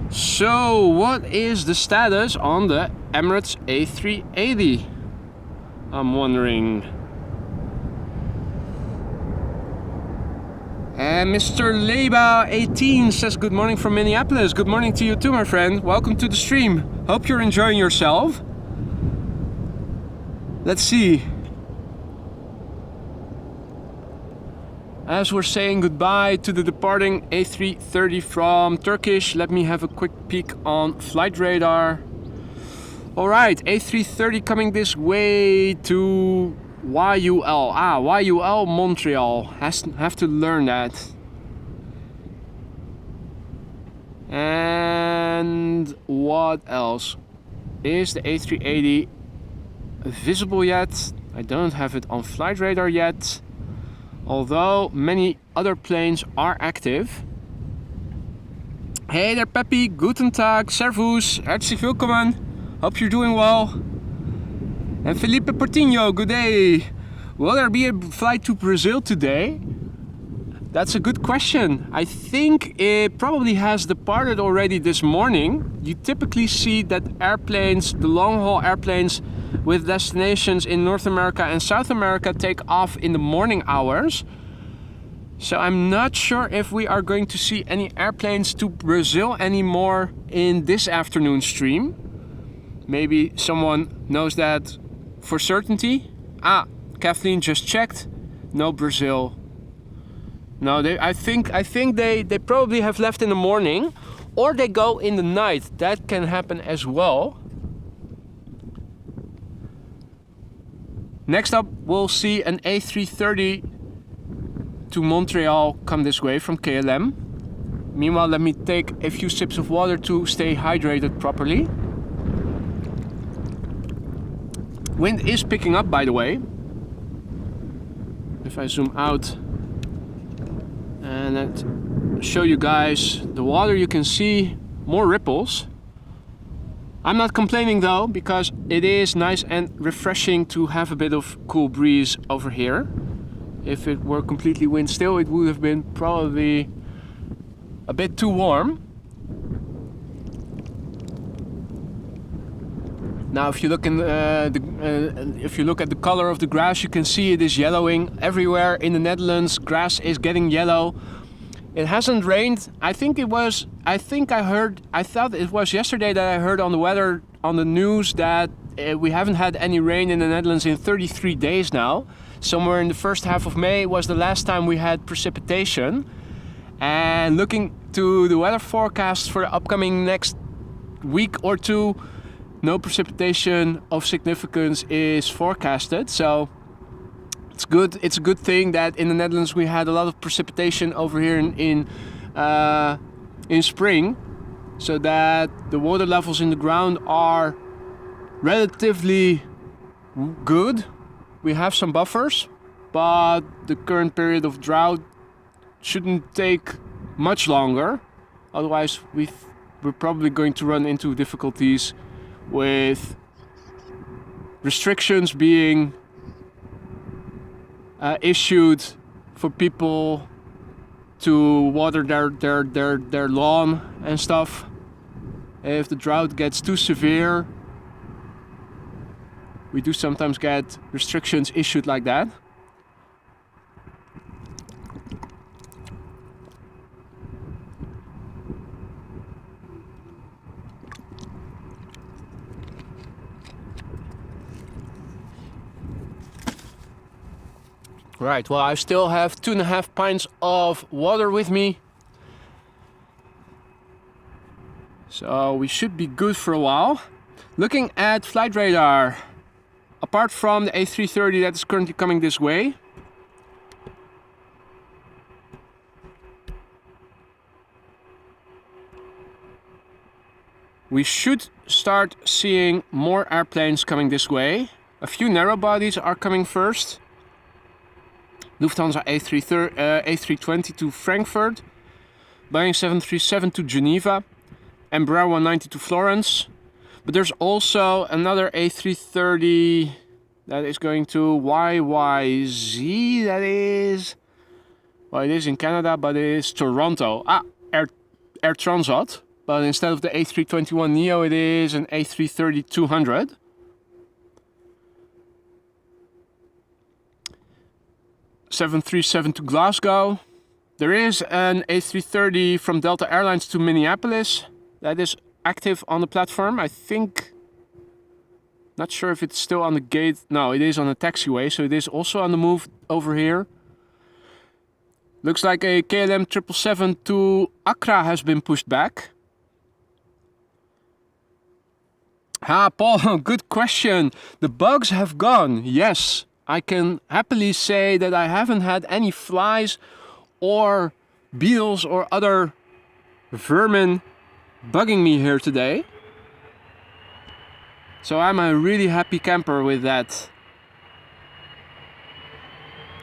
So, what is the status on the Emirates A380? I'm wondering. And Mr. Leba18 says good morning from Minneapolis. Good morning to you too, my friend. Welcome to the stream. Hope you're enjoying yourself. Let's see. As we're saying goodbye to the departing A330 from Turkish, let me have a quick peek on flight radar. Alright, A330 coming this way to YUL. YUL Montreal. Have to learn that. And what else? Is the A380 visible yet? I don't have it on flight radar yet. Although many other planes are active. Hey there Peppy, guten Tag, servus, herzlich willkommen. Hope you're doing well. And Felipe Portinho, good day. Will there be a flight to Brazil today? That's a good question. I think it probably has departed already this morning. You typically see that airplanes, the long-haul airplanes with destinations in North America and South America, take off in the morning hours. So I'm not sure if we are going to see any airplanes to Brazil anymore in this afternoon stream. Maybe someone knows that for certainty. Kathleen just checked. No Brazil. No, I think they probably have left in the morning, or they go in the night. That can happen as well. Next up, we'll see an A330 to Montreal come this way from KLM. Meanwhile, let me take a few sips of water to stay hydrated properly. Wind is picking up, by the way. If I zoom out and show you guys the water, you can see more ripples. I'm not complaining though, because it is nice and refreshing to have a bit of cool breeze over here. If it were completely wind still, it would have been probably a bit too warm. Now, if you look in if you look at the color of the grass, you can see it is yellowing everywhere in the Netherlands. Grass is getting yellow. It hasn't rained. I thought it was yesterday that I heard on the weather, on the news, that we haven't had any rain in the Netherlands in 33 days now. Somewhere in the first half of May was the last time we had precipitation. And looking to the weather forecast for the upcoming next week or two, no precipitation of significance is forecasted. So it's good. It's a good thing that in the Netherlands we had a lot of precipitation over here in spring, so that the water levels in the ground are relatively good. We have some buffers, but the current period of drought shouldn't take much longer. Otherwise, we're probably going to run into difficulties with restrictions being issued for people to water their lawn and stuff. If the drought gets too severe, we do sometimes get restrictions issued like that. Right, well, I still have 2.5 pints of water with me. So we should be good for a while. Looking at flight radar, apart from the A330 that is currently coming this way, we should start seeing more airplanes coming this way. A few narrow bodies are coming first. Lufthansa A320 to Frankfurt, Boeing 737 to Geneva, Embraer 190 to Florence. But there's also another A330 that is going to YYZ, that is... Well, it is in Canada, but it is Toronto. Air Transat. But instead of the A321neo, it is an A330-200. ...737 to Glasgow. There is an A330 from Delta Airlines to Minneapolis. That is active on the platform, I think. Not sure if it's still on the gate. No, it is on the taxiway, so it is also on the move over here. Looks like a KLM 777 to Accra has been pushed back. Paul, good question. The bugs have gone. Yes, I can happily say that I haven't had any flies or beetles or other vermin bugging me here today. So I'm a really happy camper with that.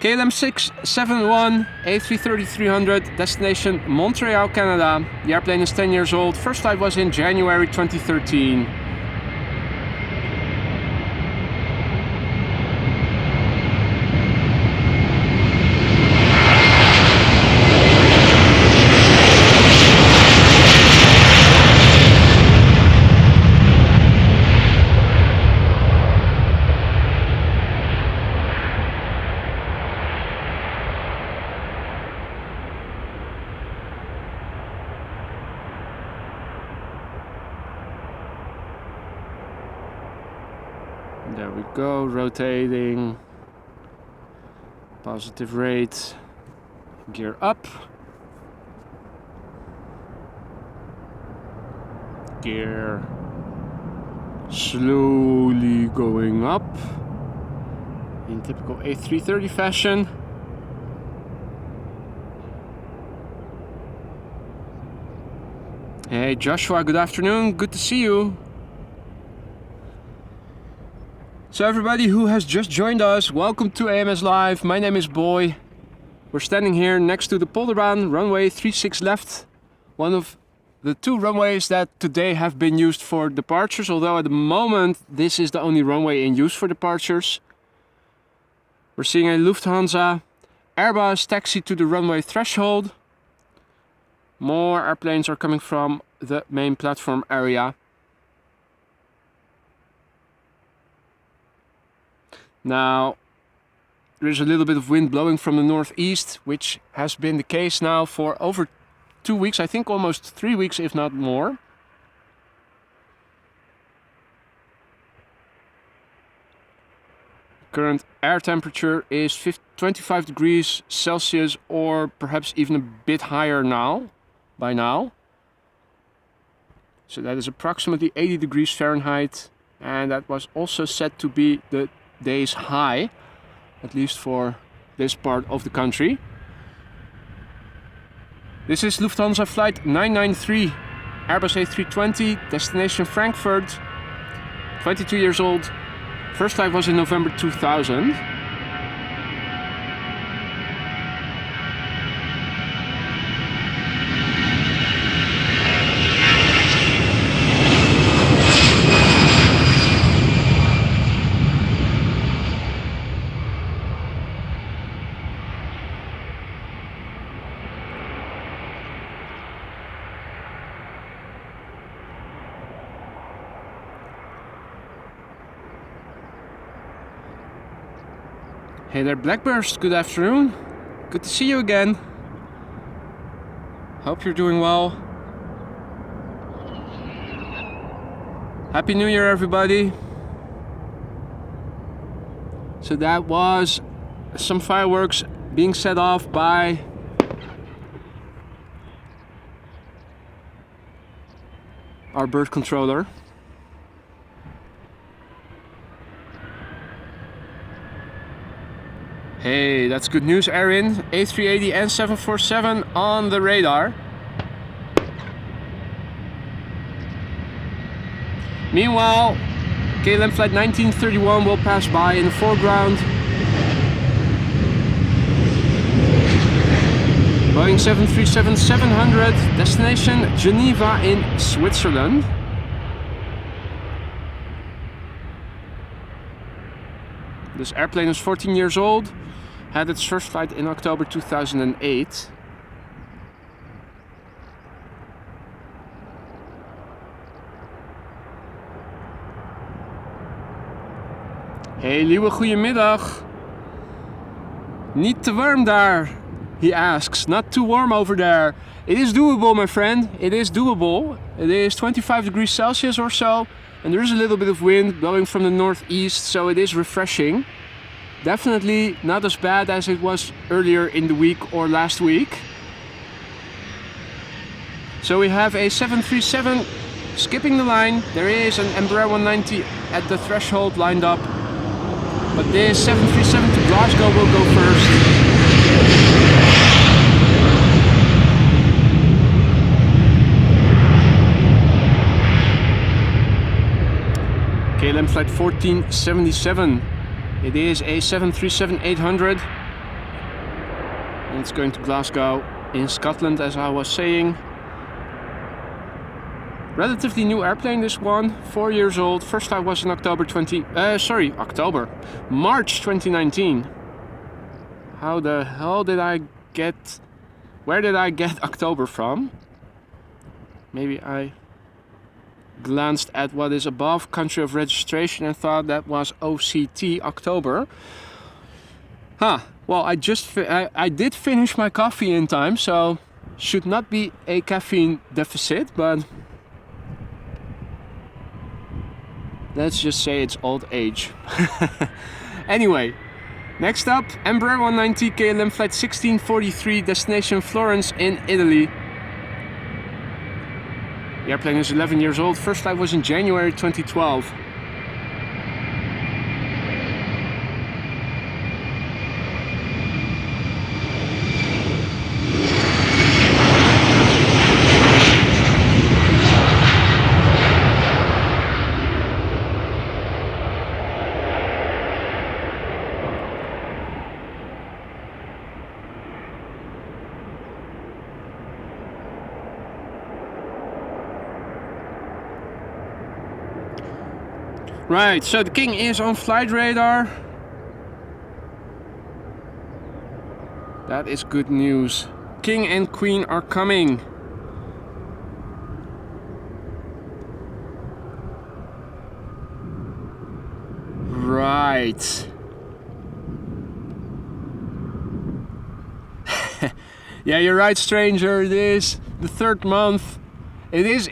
KLM 671 A330-300, destination Montreal, Canada. The airplane is 10 years old. First flight was in January 2013. There we go, rotating, positive rate, gear up, gear slowly going up in typical A330 fashion. Hey Joshua, good afternoon, good to see you. So everybody who has just joined us, welcome to AMS Live. My name is Boy. We're standing here next to the Polderbaan, runway 36 left. One of the two runways that today have been used for departures, although at the moment this is the only runway in use for departures. We're seeing a Lufthansa Airbus taxi to the runway threshold. More airplanes are coming from the main platform area. Now, there is a little bit of wind blowing from the northeast, which has been the case now for over 2 weeks, I think almost 3 weeks, if not more. Current air temperature is 25 degrees Celsius, or perhaps even a bit higher now, by now. So that is approximately 80 degrees Fahrenheit, and that was also said to be the day's high, at least for this part of the country. This is Lufthansa flight 993, Airbus A320, destination Frankfurt, 22 years old. First flight was in November 2000. Hey there Blackburst, good afternoon. Good to see you again. Hope you're doing well. Happy New Year everybody. So that was some fireworks being set off by our bird controller. Hey, that's good news, Erin. A380 and 747 on the radar. Meanwhile, KLM flight 1931 will pass by in the foreground. Boeing 737-700, destination Geneva in Switzerland. This airplane is 14 years old. Had its first flight in October 2008. Hey Liewe, goedemiddag. Niet te warm daar, he asks. Not too warm over there. It is doable, my friend. It is doable. It is 25 degrees Celsius or so. And there is a little bit of wind blowing from the northeast, so it is refreshing. Definitely not as bad as it was earlier in the week or last week. So we have a 737 skipping the line. There is an Embraer 190 at the threshold lined up. But this 737 to Glasgow will go first. KLM flight 1477. It is a 737-800 and it's going to Glasgow in Scotland, as I was saying. Relatively new airplane, this one, 4 years old. First flight was in March 2019. How the hell did I get, where did I get October from? Maybe I glanced at what is above country of registration and thought that was OCT, October. Well, I did finish my coffee in time, so should not be a caffeine deficit, but let's just say it's old age. Anyway, next up, Embraer 190 KLM flight 1643, destination Florence in Italy. The airplane is 11 years old. First flight was in January 2012. Right, so the King is on flight radar. That is good news. King and Queen are coming. Right. Yeah, you're right, stranger. It is the third month. It is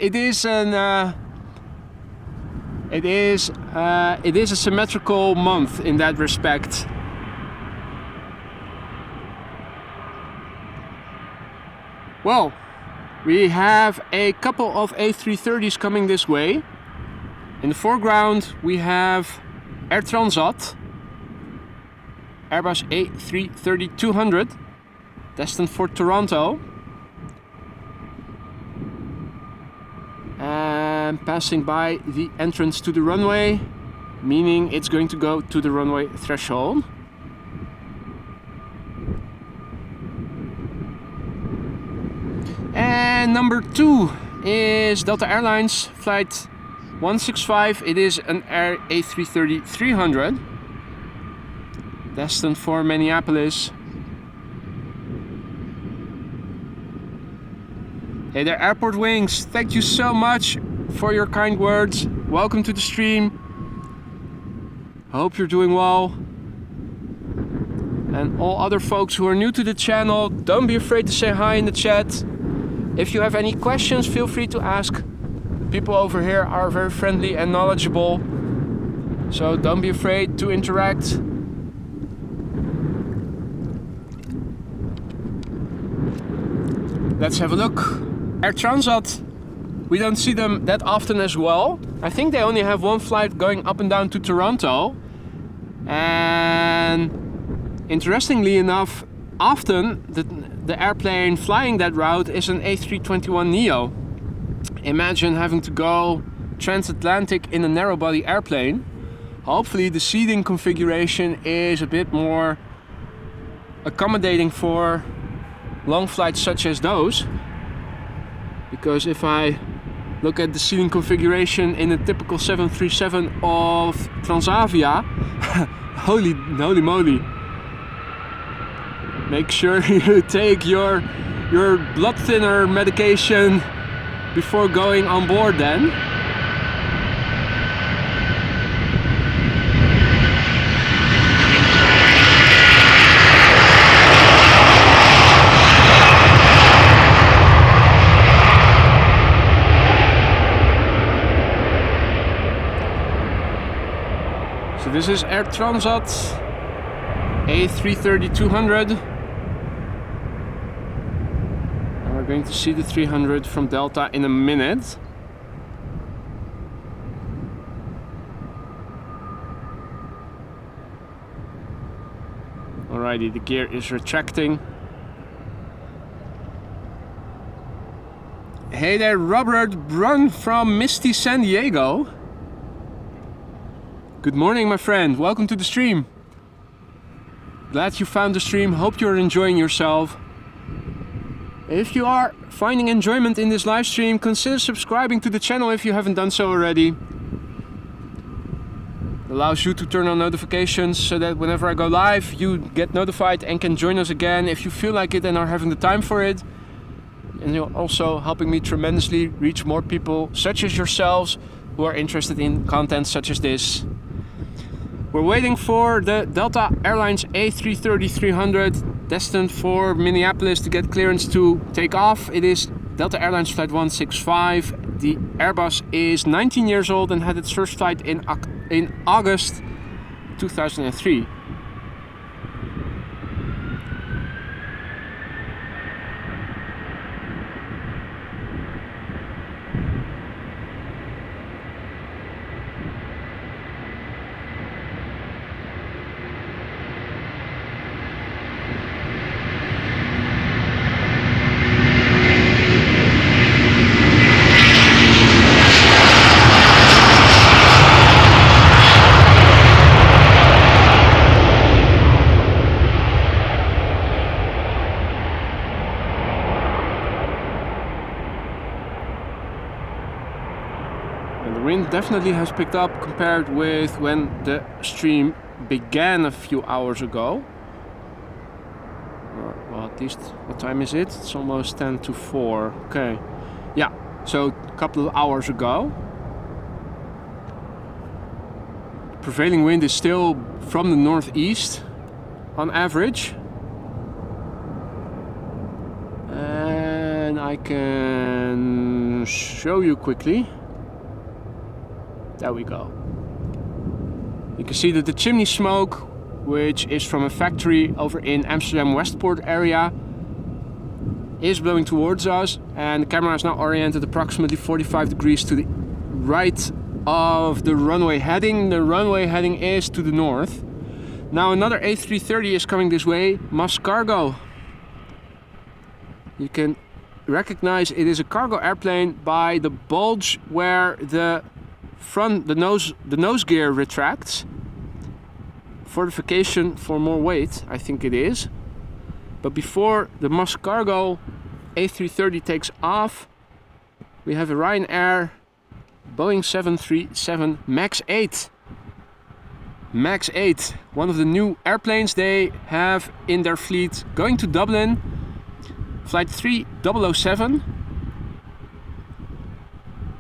a symmetrical month in that respect. Well, we have a couple of A330s coming this way. In the foreground we have Air Transat, Airbus A330-200, destined for Toronto. And passing by the entrance to the runway, meaning it's going to go to the runway threshold. And number 2 is Delta Airlines flight 165. It is an Air A330-300, destined for Minneapolis. Hey there, Airport Wings, thank you so much for your kind words. Welcome to the stream. I hope you're doing well. And all other folks who are new to the channel, don't be afraid to say hi in the chat. If you have any questions, feel free to ask. People over here are very friendly and knowledgeable, so don't be afraid to interact. Let's have a look. Air Transat we don't see them that often as well. I think they only have one flight going up and down to Toronto. And interestingly enough, often the airplane flying that route is an A321neo. Imagine having to go transatlantic in a narrow body airplane. Hopefully the seating configuration is a bit more accommodating for long flights such as those. Because if I look at the seating configuration in a typical 737 of Transavia, holy moly. Make sure you take your blood thinner medication before going on board then. So this is Air Transat A330-200. And we're going to see the 300 from Delta in a minute. Alrighty, the gear is retracting. Hey there, Robert Brun from misty San Diego. Good morning, my friend. Welcome to the stream. Glad you found the stream. Hope you're enjoying yourself. If you are finding enjoyment in this live stream, consider subscribing to the channel if you haven't done so already. It allows you to turn on notifications so that whenever I go live, you get notified and can join us again if you feel like it and are having the time for it. And you're also helping me tremendously reach more people such as yourselves who are interested in content such as this. We're waiting for the Delta Airlines A330-300 destined for Minneapolis to get clearance to take off. It is Delta Airlines Flight 165. The Airbus is 19 years old and had its first flight in August 2003. Definitely has picked up compared with when the stream began a few hours ago. Well, at least, what time is it? It's almost 10 to 4. Okay. Yeah, so a couple of hours ago. Prevailing wind is still from the northeast on average. And I can show you quickly. There we go. You can see that the chimney smoke, which is from a factory over in Amsterdam Westport area, is blowing towards us, and the camera is now oriented approximately 45 degrees to the right of the runway heading. The runway heading is to the north. Now another A330 is coming this way, Musk Cargo. You can recognize it is a cargo airplane by the bulge where the nose gear retracts. Fortification for more weight, I think it is. But before the Musk Cargo A330 takes off, we have a Ryanair Boeing 737 MAX 8. MAX 8, one of the new airplanes they have in their fleet, going to Dublin, flight 3007.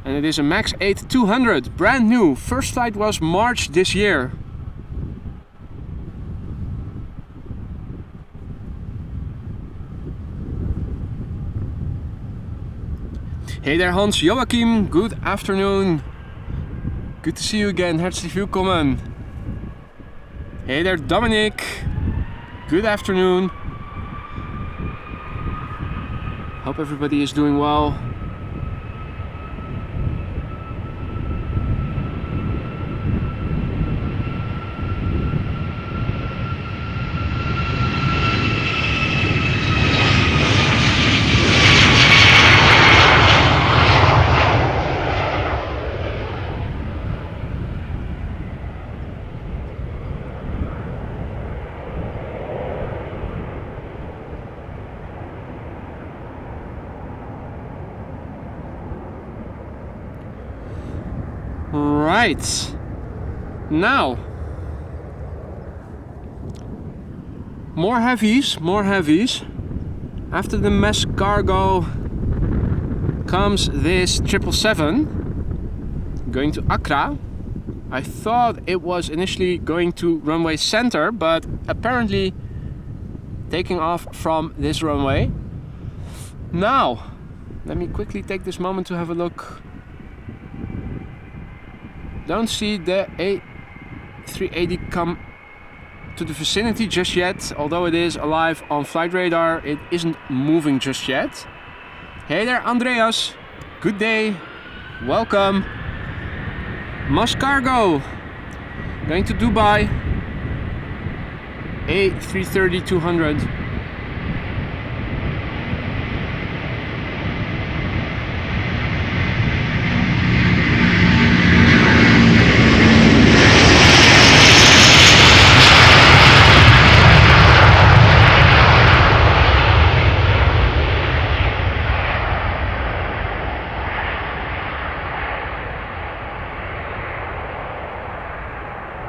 And it is a MAX 8-200, brand new. First flight was March this year. Hey there Hans Joachim, good afternoon. Good to see you again, herzlich willkommen. Hey there Dominic, good afternoon. Hope everybody is doing well. right, now more heavies. After the mesh cargo comes this 777 going to Accra. I thought it was initially going to runway center, but apparently taking off from this runway. Now, let me quickly take this moment to have a look. Don't see the A380 come to the vicinity just yet, although it is alive on flight radar. It isn't moving just yet. Hey there, Andreas. Good day. Welcome. Mesh cargo going to Dubai. A330-200.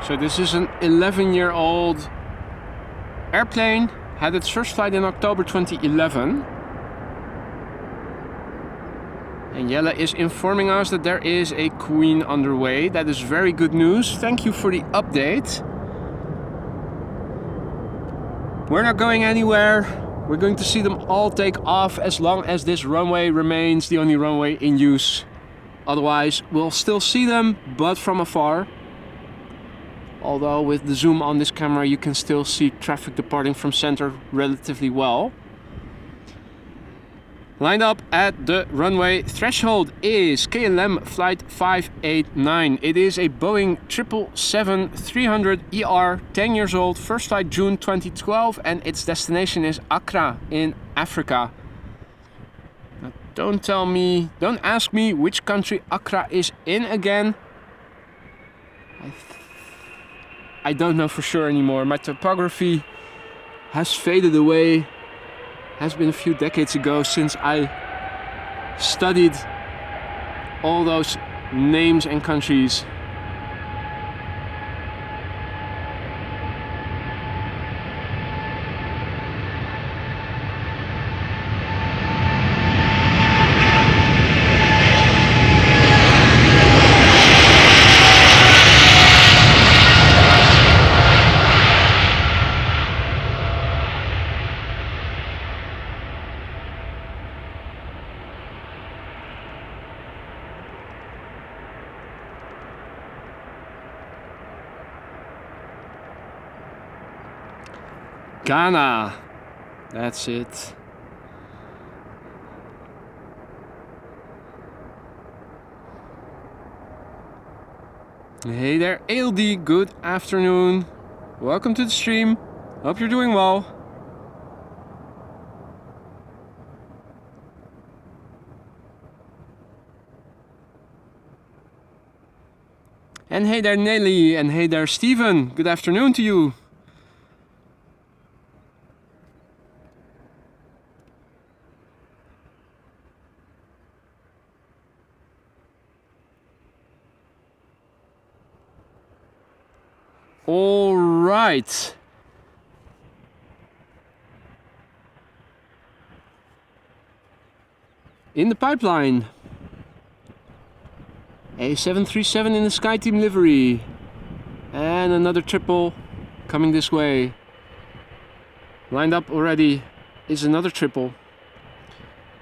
So this is an 11-year-old airplane, had its first flight in October 2011. And Jelle is informing us that there is a queen underway. That is very good news. Thank you for the update. We're not going anywhere. We're going to see them all take off as long as this runway remains the only runway in use. Otherwise, we'll still see them, but from afar. Although with the zoom on this camera you can still see traffic departing from center relatively well. Lined up at the runway threshold is KLM flight 589. It is a Boeing 777-300ER, 10 years old, first flight June 2012, and its destination is Accra in Africa. Now, don't ask me which country Accra is in again. I don't know for sure anymore. My topography has faded away. Has been a few decades ago since I studied all those names and countries. Ghana, that's it. Hey there, ALD, good afternoon. Welcome to the stream. Hope you're doing well. And hey there, Nelly, and hey there, Steven. Good afternoon to you. All right. In the pipeline, a 737 in the SkyTeam livery, and another triple coming this way. Lined up already is another triple,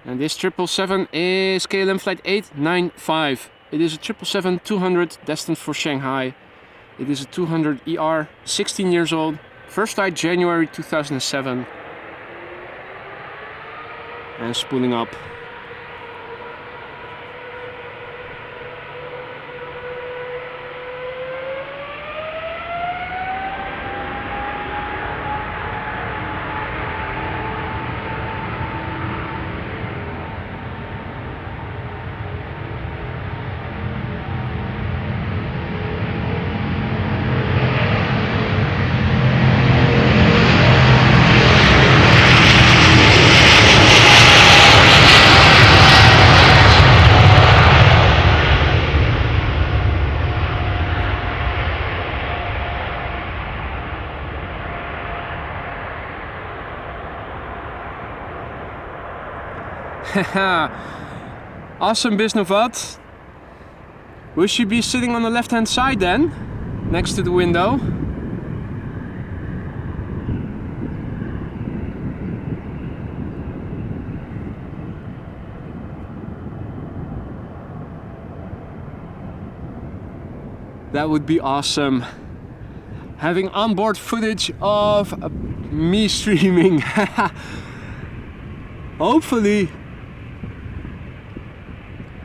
and this 777 is KLM flight 895. It is a 777-200 destined for Shanghai. It is a 200ER, 16 years old, first flight January 2007, and spooling up. Awesome, Bisnovat. Will she be sitting on the left hand side then, next to the window? That would be awesome. Having onboard footage of me streaming. Hopefully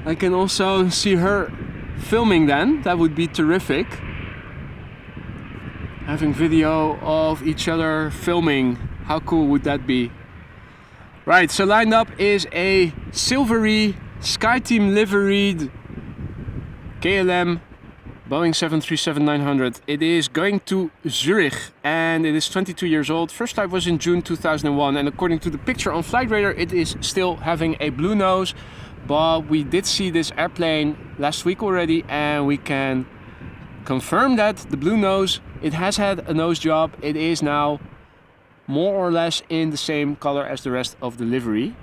I can also see her filming then. That would be terrific. Having video of each other filming. How cool would that be? Right, so lined up is a silvery SkyTeam liveried KLM Boeing 737-900. It is going to Zurich and it is 22 years old. First flight was in June 2001 and according to the picture on Flight Radar it is still having a blue nose, but we did see this airplane last week already and we can confirm that the blue nose, it has had a nose job. It is now more or less in the same color as the rest of the livery.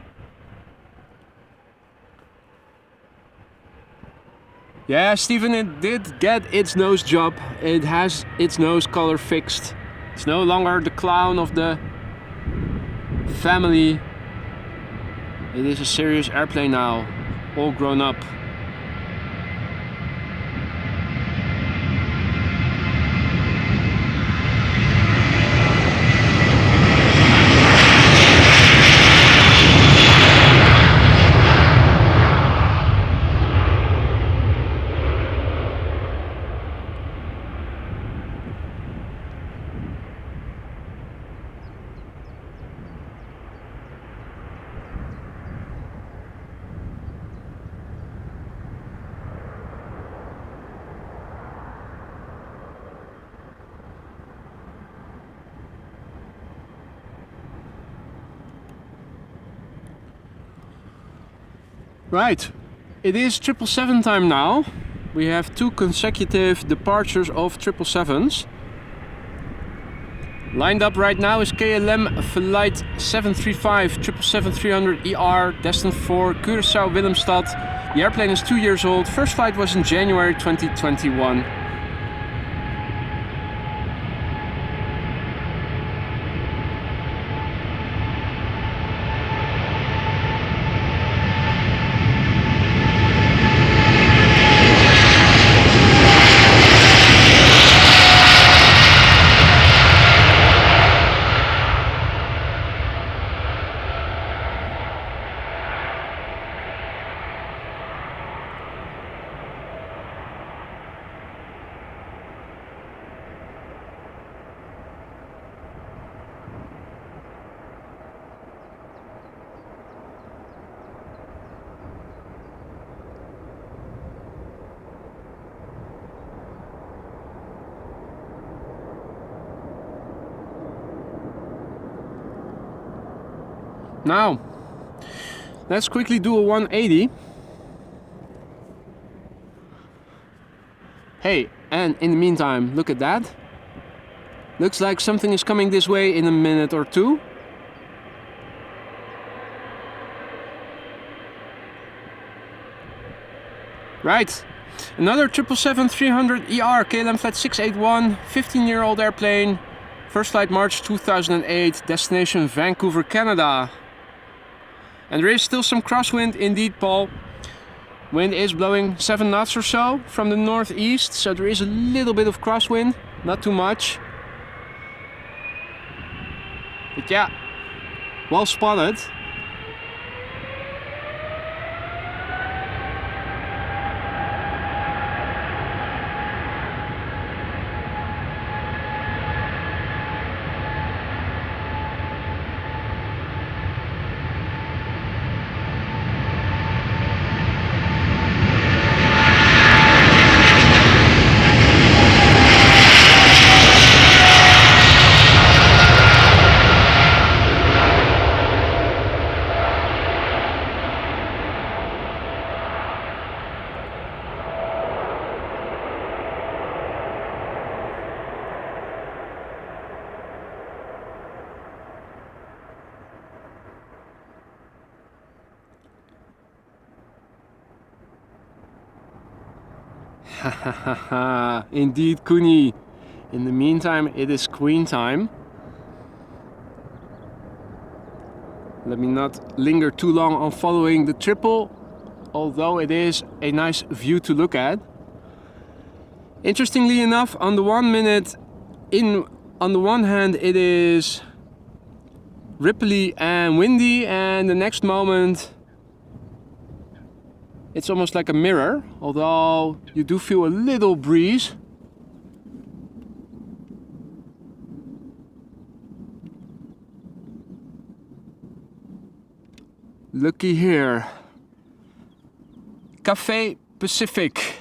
Yeah, Stephen, it did get its nose job. It has its nose color fixed. It's no longer the clown of the family. It is a serious airplane now, all grown up. Right, it is 777 time now. We have 2 consecutive departures of 777s. Lined up right now is KLM Flight 735 777-300ER, destined for Curaçao Willemstad. The airplane is 2 years old. First flight was in January 2021. Now, let's quickly do a 180. Hey, and in the meantime, look at that. Looks like something is coming this way in a minute or two. Right, another 777-300ER KLM Flight 681, 15-year-old airplane. First flight March 2008, destination Vancouver, Canada. And there is still some crosswind indeed, Paul. Wind is blowing 7 knots or so from the northeast, so there is a little bit of crosswind, not too much. But yeah, well spotted. Indeed, Kuni. In the meantime, it is Queen time. Let me not linger too long on following the triple, although it is a nice view to look at. Interestingly enough, on the 1 minute on the one hand it is ripply and windy, and the next moment it's almost like a mirror, although you do feel a little breeze. Looky here, Cathay Pacific.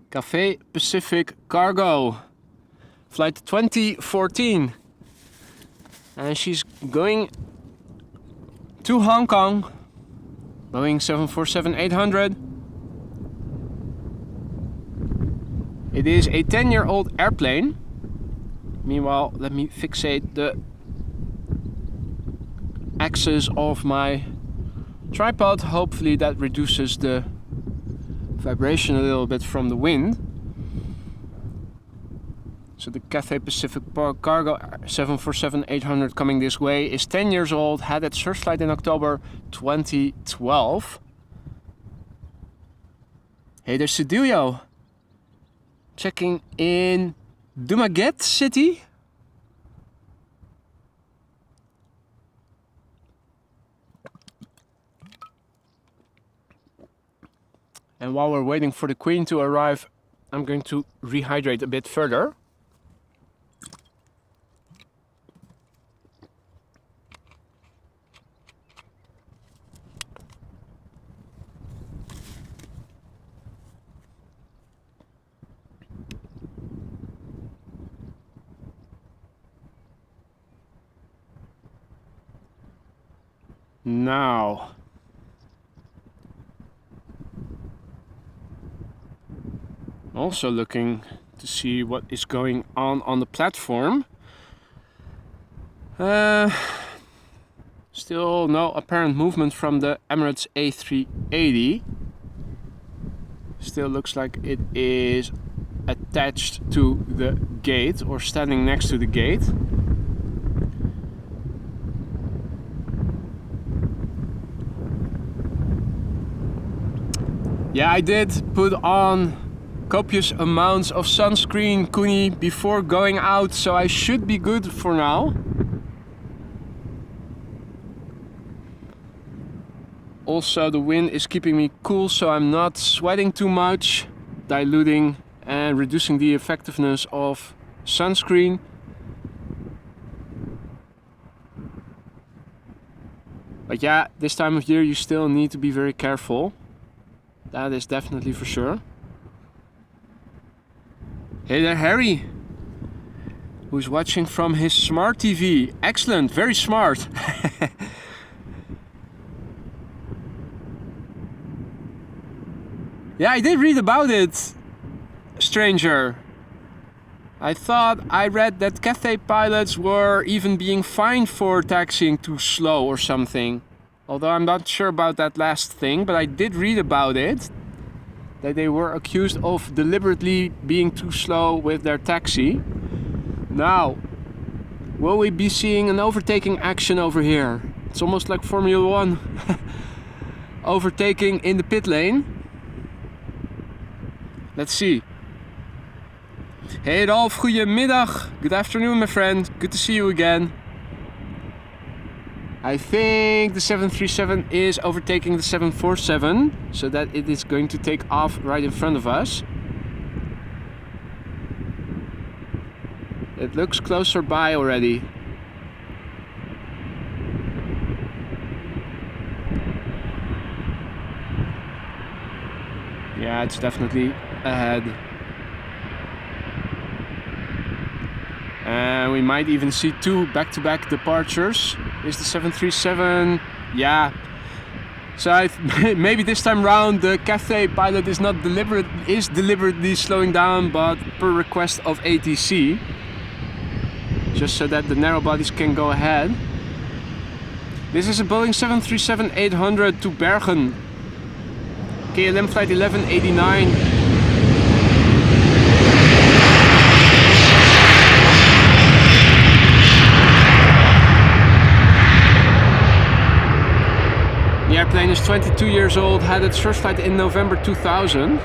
Cathay Pacific Cargo, flight 2014. And she's going to Hong Kong, Boeing 747-800. It is a 10-year-old airplane. Meanwhile, let me fixate the axis of my tripod. Hopefully that reduces the vibration a little bit from the wind. So the Cathay Pacific Cargo 747-800 coming this way is 10 years old, had its first flight in October 2012. Hey, there's Studio. Checking in Dumaguete City. And while we're waiting for the Queen to arrive, I'm going to rehydrate a bit further. Now, also looking to see what is going on the platform. Still no apparent movement from the Emirates A380. Still looks like it is attached to the gate or standing next to the gate. Yeah, I did put on copious amounts of sunscreen, Kuni, before going out, so I should be good for now. Also, the wind is keeping me cool, so I'm not sweating too much, diluting and reducing the effectiveness of sunscreen. But yeah, this time of year you still need to be very careful. That is definitely for sure. Hey there, Harry, who's watching from his smart TV. Excellent, very smart. Yeah, I did read about it, stranger. I thought I read that Cathay pilots were even being fined for taxiing too slow or something. Although I'm not sure about that last thing, but I did read about it. That they were accused of deliberately being too slow with their taxi. Now, will we be seeing an overtaking action over here? It's almost like Formula 1. Overtaking in the pit lane. Let's see. Hey Rolf, goedemiddag. Good afternoon, my friend. Good to see you again. I think the 737 is overtaking the 747, so that it is going to take off right in front of us. It looks closer by already. Yeah, it's definitely ahead. And we might even see two back-to-back departures. Is the 737? Yeah. So maybe this time round the Cathay pilot is not deliberately slowing down, but per request of ATC, just so that the narrow bodies can go ahead. This is a Boeing 737-800 to Bergen. KLM flight 1189. The airplane is 22 years old, had its first flight in November 2000.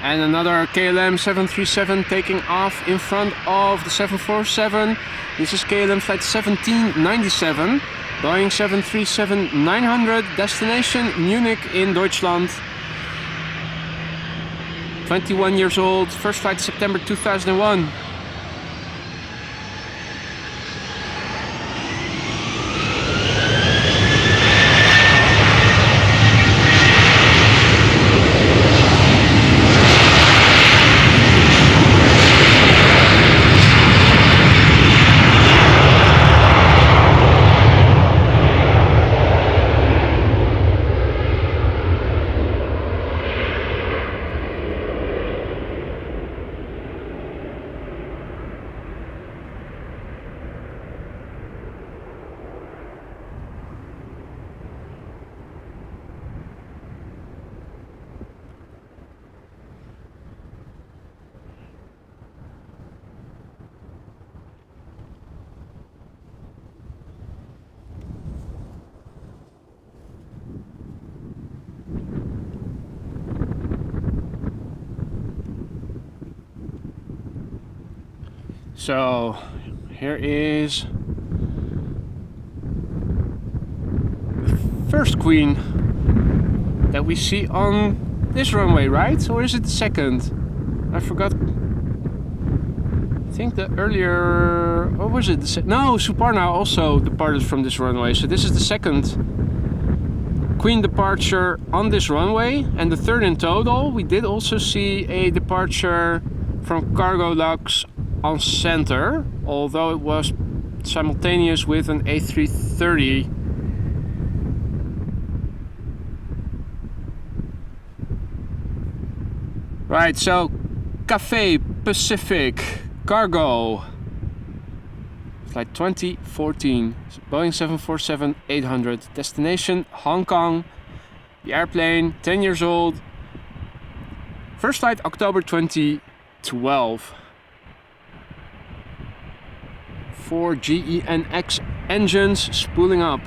And another KLM 737 taking off in front of the 747. This is KLM flight 1797, Boeing 737-900, destination Munich in Deutschland. 21 years old, first flight September 2001. So here is the first queen that we see on this runway, right? Or is it the second? I forgot. I think the earlier, or was it the no, Suparna also departed from this runway. So this is the second queen departure on this runway and the third in total. We did also see a departure from Cargolux on center, although it was simultaneous with an A330. Right, so Cathay Pacific Cargo flight 2014, Boeing 747-800, destination Hong Kong. The airplane 10 years old, first flight October 2012. 4 GEnx engines spooling up.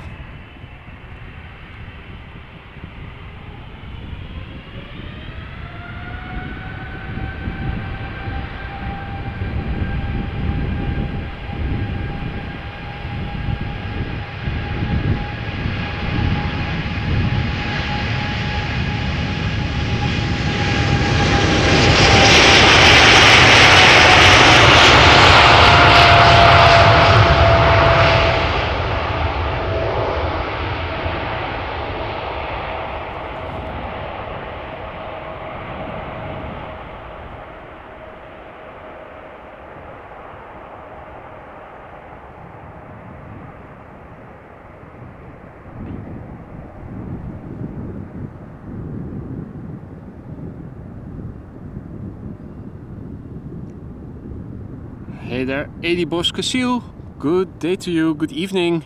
Hey there, Edi Bos Kasil. Good day to you, good evening.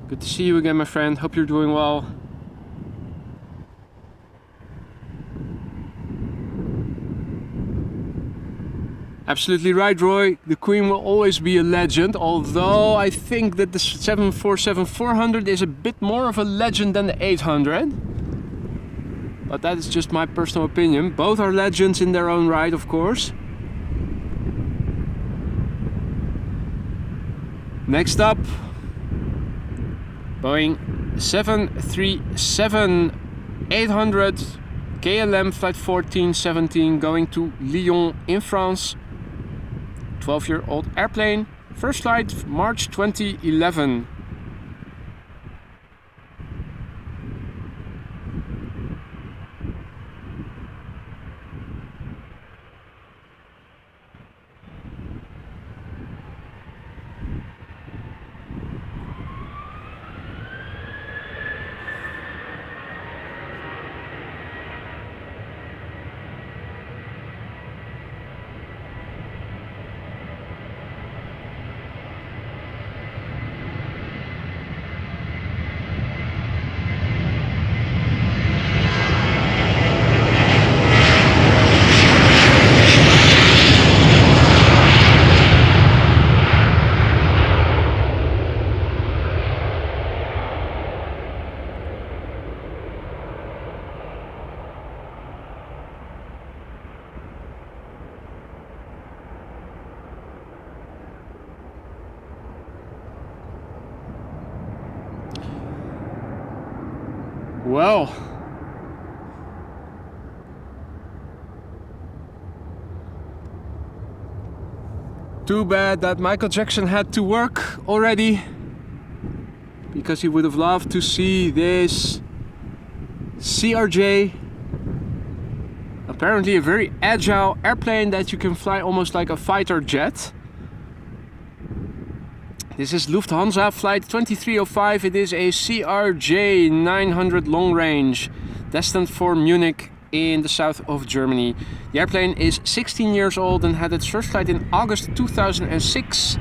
Good to see you again, my friend. Hope you're doing well. Absolutely right, Roy. The Queen will always be a legend, although I think that the 747-400 is a bit more of a legend than the 800. But that is just my personal opinion. Both are legends in their own right, of course. Next up, Boeing 737-800 KLM flight 1417 going to Lyon in France. 12-year-old airplane, first flight March 2011. Well, too bad that Michael Jackson had to work already, because he would have loved to see this CRJ. Apparently a very agile airplane that you can fly almost like a fighter jet. This is Lufthansa flight 2305. It is a CRJ 900 long range, destined for Munich in the south of Germany. The airplane is 16 years old and had its first flight in August 2006.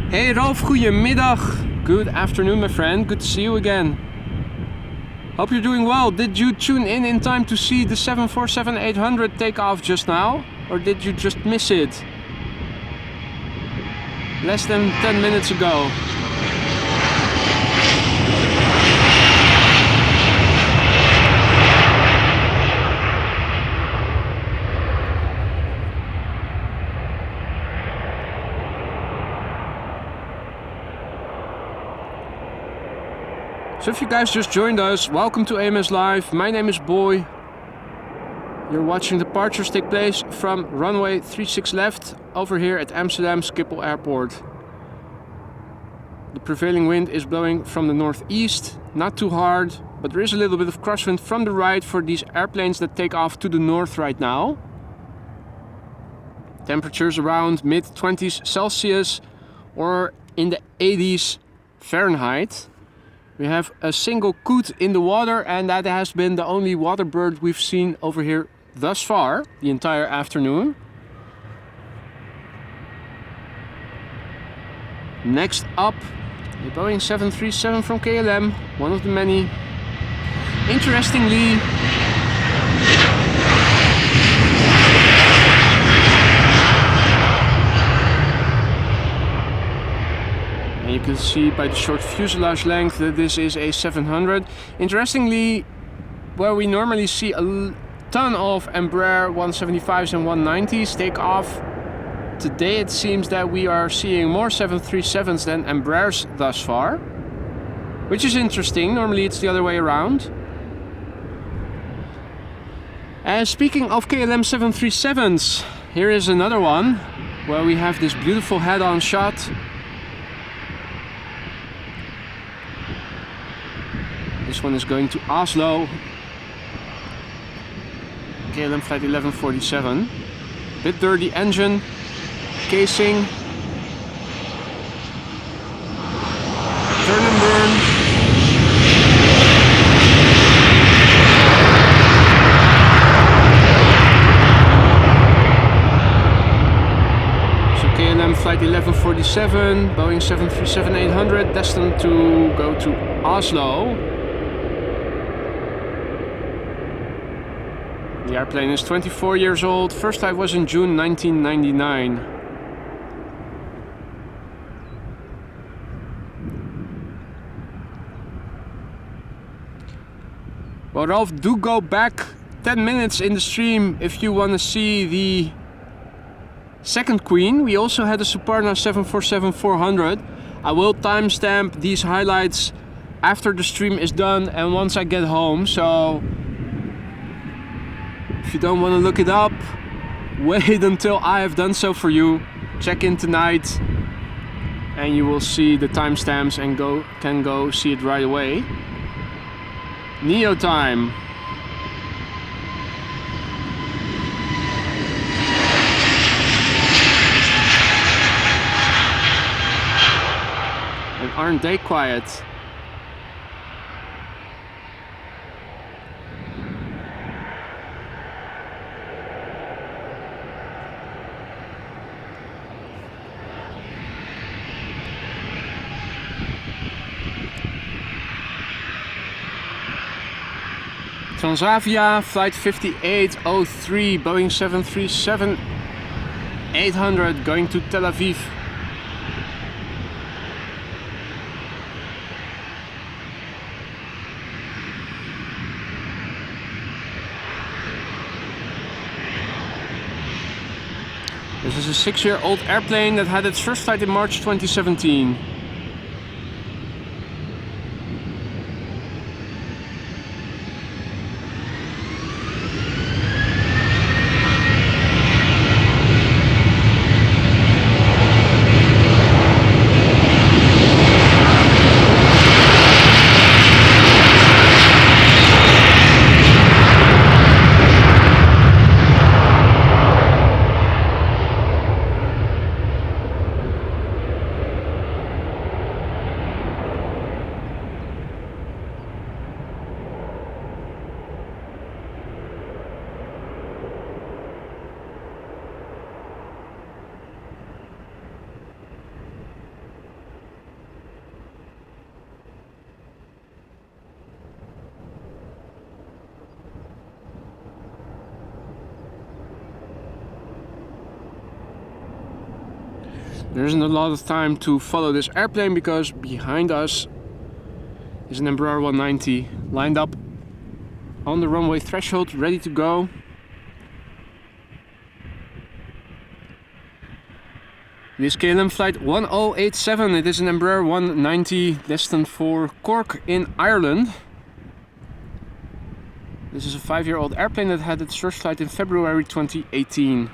Hey Rolf, goedemiddag. Good afternoon, my friend. Good to see you again. Hope you're doing well. Did you tune in time to see the 747-800 take off just now? Or did you just miss it? Less than 10 minutes ago. So if you guys just joined us, welcome to AMS Live. My name is Boy. You're watching departures take place from runway 36 left over here at Amsterdam Schiphol Airport. The prevailing wind is blowing from the northeast, not too hard, but there is a little bit of crosswind from the right for these airplanes that take off to the north right now. Temperatures around mid-20s Celsius or in the 80s Fahrenheit. We have a single coot in the water, and that has been the only water bird we've seen over here thus far, the entire afternoon. Next up, the Boeing 737 from KLM, one of the many. Interestingly, you can see by the short fuselage length that this is a 700. Interestingly, where we normally see a ton of Embraer 175s and 190s take off, today it seems that we are seeing more 737s than Embraers thus far, which is interesting. Normally it's the other way around. And speaking of KLM 737s, here is another one where we have this beautiful head-on shot. This one is going to Oslo. KLM flight 1147. Bit dirty engine, casing, turn and burn. So KLM flight 1147, Boeing 737-800, destined to go to Oslo. The airplane is 24 years old. First flight was in June 1999. Well, Ralph, do go back 10 minutes in the stream if you want to see the second Queen. We also had a Suparna 747-400. I will timestamp these highlights after the stream is done and once I get home. So if you don't want to look it up, wait until I have done so for you. Check in tonight and you will see the timestamps and can go see it right away. Neo time. And aren't they quiet? Transavia flight 5803, Boeing 737-800 going to Tel Aviv. This is a 6-year-old airplane that had its first flight in March 2017. There isn't a lot of time to follow this airplane because behind us is an Embraer 190 lined up on the runway threshold, ready to go. It is KLM flight 1087. It is an Embraer 190 destined for Cork in Ireland. This is a 5-year-old airplane that had its first flight in February 2018.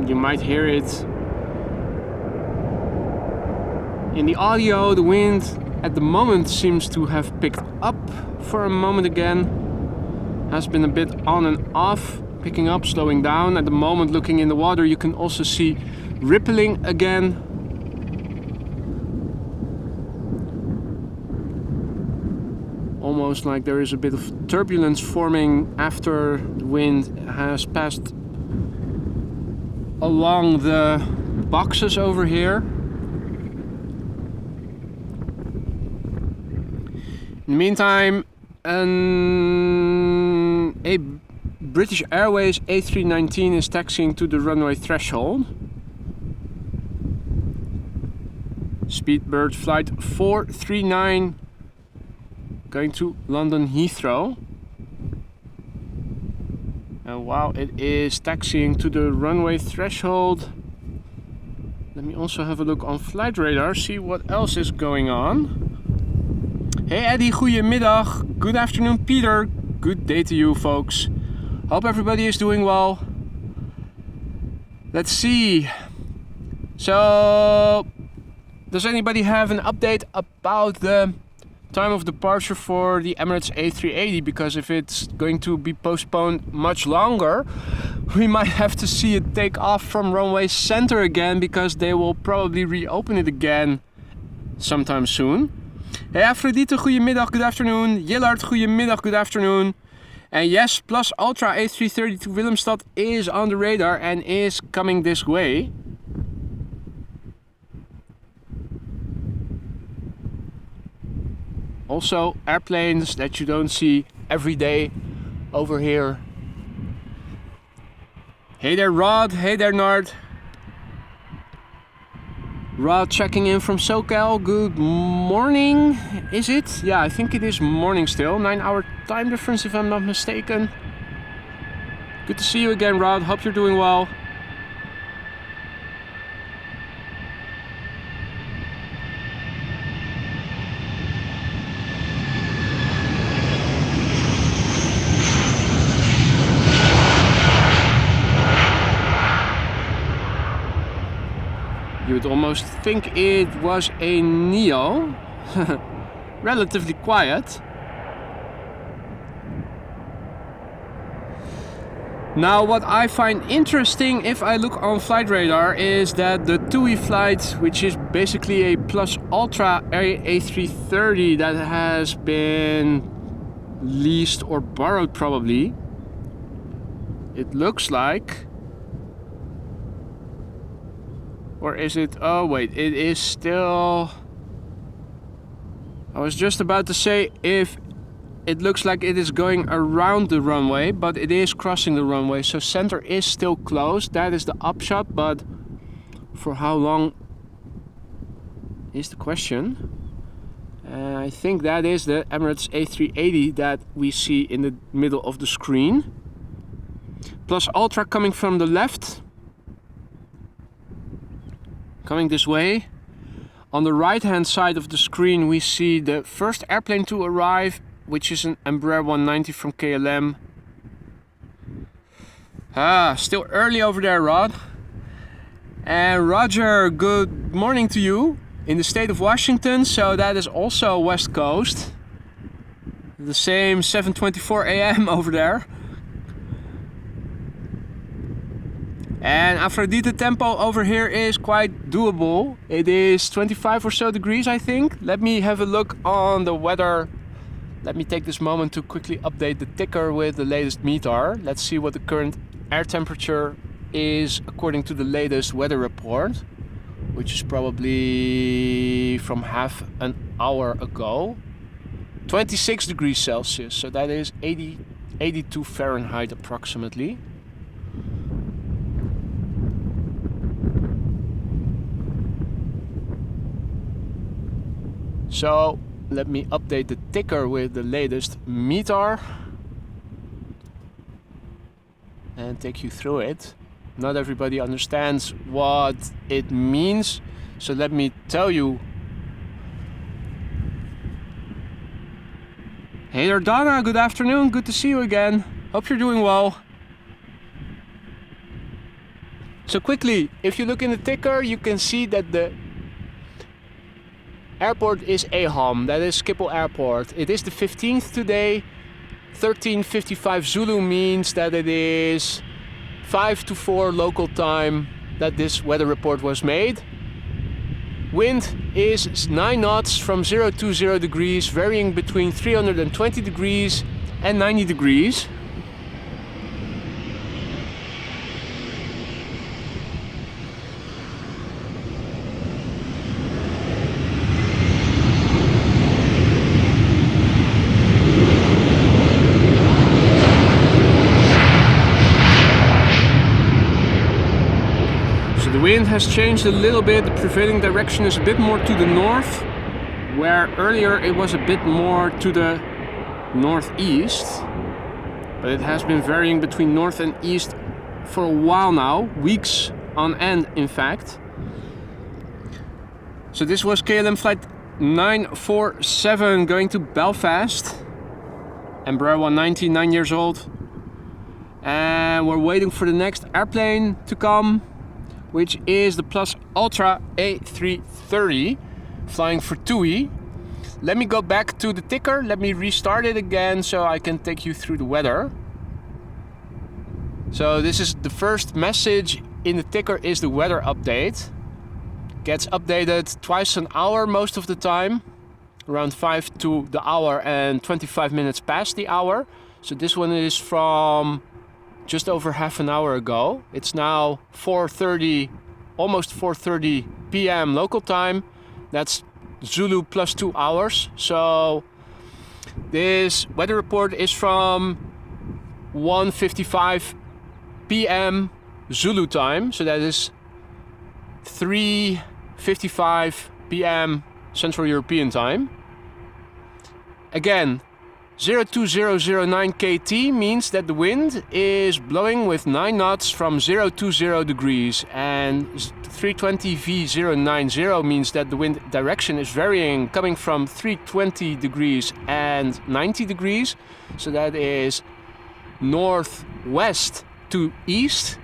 You might hear it in the audio. The wind at the moment seems to have picked up for a moment again. Has been a bit on and off, picking up, slowing down. At the moment, looking in the water, you can also see rippling again. Almost like there is a bit of turbulence forming after the wind has passed along the boxes over here. In the meantime, a British Airways A319 is taxiing to the runway threshold. Speedbird flight 439 going to London Heathrow. And while it is taxiing to the runway threshold, let me also have a look on flight radar, see what else is going on. Hey Eddie, goedemiddag. Good afternoon Peter. Good day to you folks. Hope everybody is doing well. Let's see. So, does anybody have an update about the time of departure for the Emirates A380? Because if it's going to be postponed much longer, we might have to see it take off from runway center again, because they will probably reopen it again sometime soon. Hey Afrodite, goedemiddag, good afternoon. Jillard, goedemiddag, good afternoon. And yes, plus Ultra A333 to Willemstad is on the radar and is coming this way. Also airplanes that you don't see every day over here. Hey there Rod, hey there Nard. Rod checking in from SoCal, good morning, is it? Yeah, I think it is morning still, 9-hour time difference if I'm not mistaken. Good to see you again Rod, hope you're doing well. You would almost think it was a Neo. Relatively quiet. Now what I find interesting if I look on flight radar is that the TUI flight, which is basically a plus Ultra A330 that has been leased or borrowed probably, it looks like. Or is it? Oh wait, it is still. I was just about to say if it looks like it is going around the runway, but it is crossing the runway, so center is still closed. That is the upshot, but for how long is the question. I think that is the Emirates A380 that we see in the middle of the screen. Plus Ultra coming from the left. Coming this way. On the right hand side of the screen we see the first airplane to arrive, which is an Embraer 190 from KLM. Still early over there Rod. And Roger, good morning to you in the state of Washington, so that is also West Coast. the same 7:24 a.m. over there. And Aphrodite tempo over here is quite doable. It is 25 or so degrees, I think. Let me have a look on the weather. Let me take this moment to quickly update the ticker with the latest METAR. Let's see what the current air temperature is according to the latest weather report, which is probably from half an hour ago. 26 degrees Celsius, so that is 82 Fahrenheit approximately. So let me update the ticker with the latest METAR and take you through it. Not everybody understands what it means, so let me tell you. Hey there, Donna, good afternoon, good to see you again. Hope you're doing well. So quickly, if you look in the ticker, you can see that the airport is Ahom, that is Schiphol Airport. It is the 15th today. 13:55 Zulu means that it is 5 to 4 local time that this weather report was made. Wind is 9 knots from 0 to 0 degrees, varying between 320 degrees and 90 degrees. The wind has changed a little bit. The prevailing direction is a bit more to the north, where earlier it was a bit more to the northeast. But it has been varying between north and east for a while now, weeks on end in fact. So this was KLM flight 947 going to Belfast. Embraer 190, 9 years old. And we're waiting for the next airplane to come, which is the Plus Ultra A333 flying for TUI. Let me go back to the ticker. Let me restart it again so I can take you through the weather. So this is the first message in the ticker is the weather update. Gets updated twice an hour most of the time, around 5 to the hour and 25 minutes past the hour. So this one is from just over half an hour ago. It's now 4:30, almost 4:30 p.m. local time. That's Zulu plus 2 hours. So this weather report is from 1:55 p.m. Zulu time. So that is 3:55 p.m. Central European time. Again, 02009 KT means that the wind is blowing with 9 knots from 0 to 0 degrees, and 320 V090 means that the wind direction is varying, coming from 320 degrees and 90 degrees, so that is northwest to east.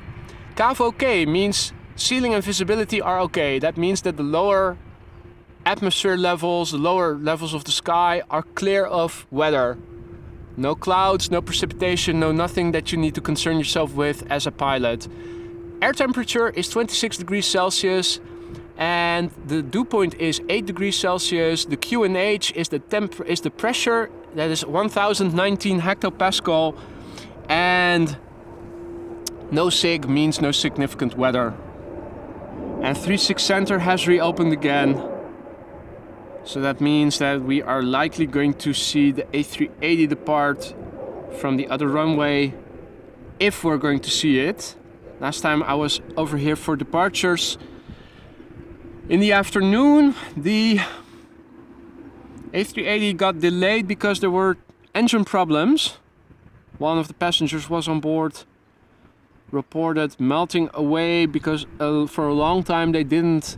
CAV OK means ceiling and visibility are okay. That means that the lower atmosphere levels, the lower levels of the sky are clear of weather. No clouds, no precipitation, no nothing that you need to concern yourself with as a pilot. Air temperature is 26 degrees Celsius and the dew point is 8 degrees Celsius. The QNH is the pressure, that is 1019 hectopascal, and no SIG means no significant weather. And 36 Center has reopened again. So that means that we are likely going to see the A380 depart from the other runway, if we're going to see it. Last time I was over here for departures in the afternoon, the A380 got delayed because there were engine problems. One of the passengers was on board, reported melting away because for a long time they didn't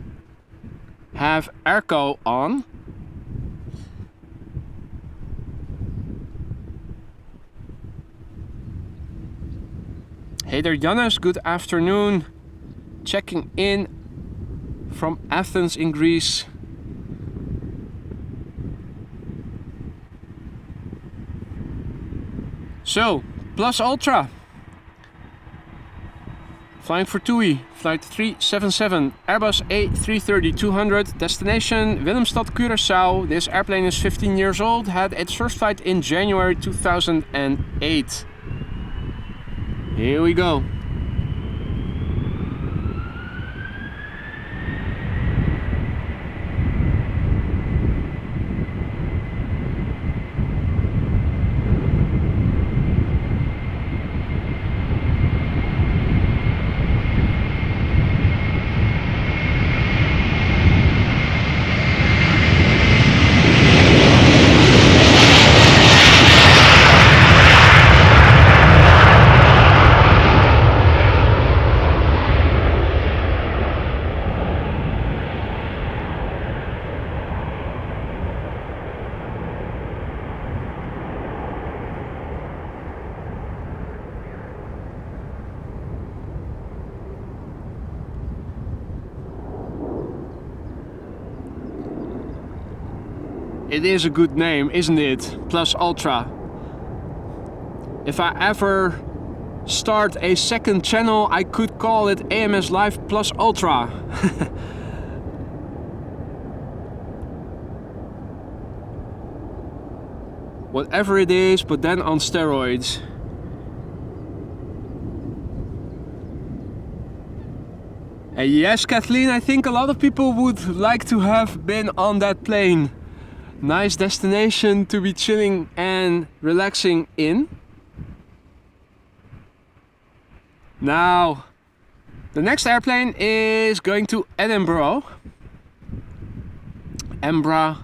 have airco on. Hey there, Janus, good afternoon. Checking in from Athens in Greece. So, Plus Ultra. Flying for TUI, flight 377, Airbus A330-200, destination Willemstad, Curaçao. This airplane is 15 years old, had its first flight in January 2008. Here we go. It is a good name, isn't it? Plus Ultra. If I ever start a second channel, I could call it AMS Live Plus Ultra. Whatever it is, but then on steroids. Yes, Kathleen, I think a lot of people would like to have been on that plane. Nice destination to be chilling and relaxing in. Now, the next airplane is going to Edinburgh. Edinburgh,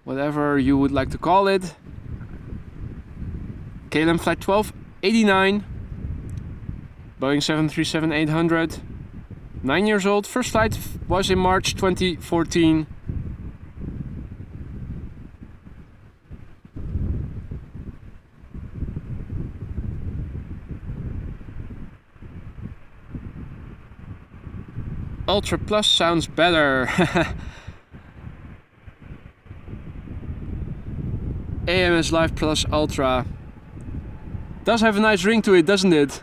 whatever you would like to call it. KLM flight 1289, Boeing 737-800, 9 years old. First flight was in March 2014. Ultra Plus sounds better. AMS Live Plus Ultra. Does have a nice ring to it, doesn't it?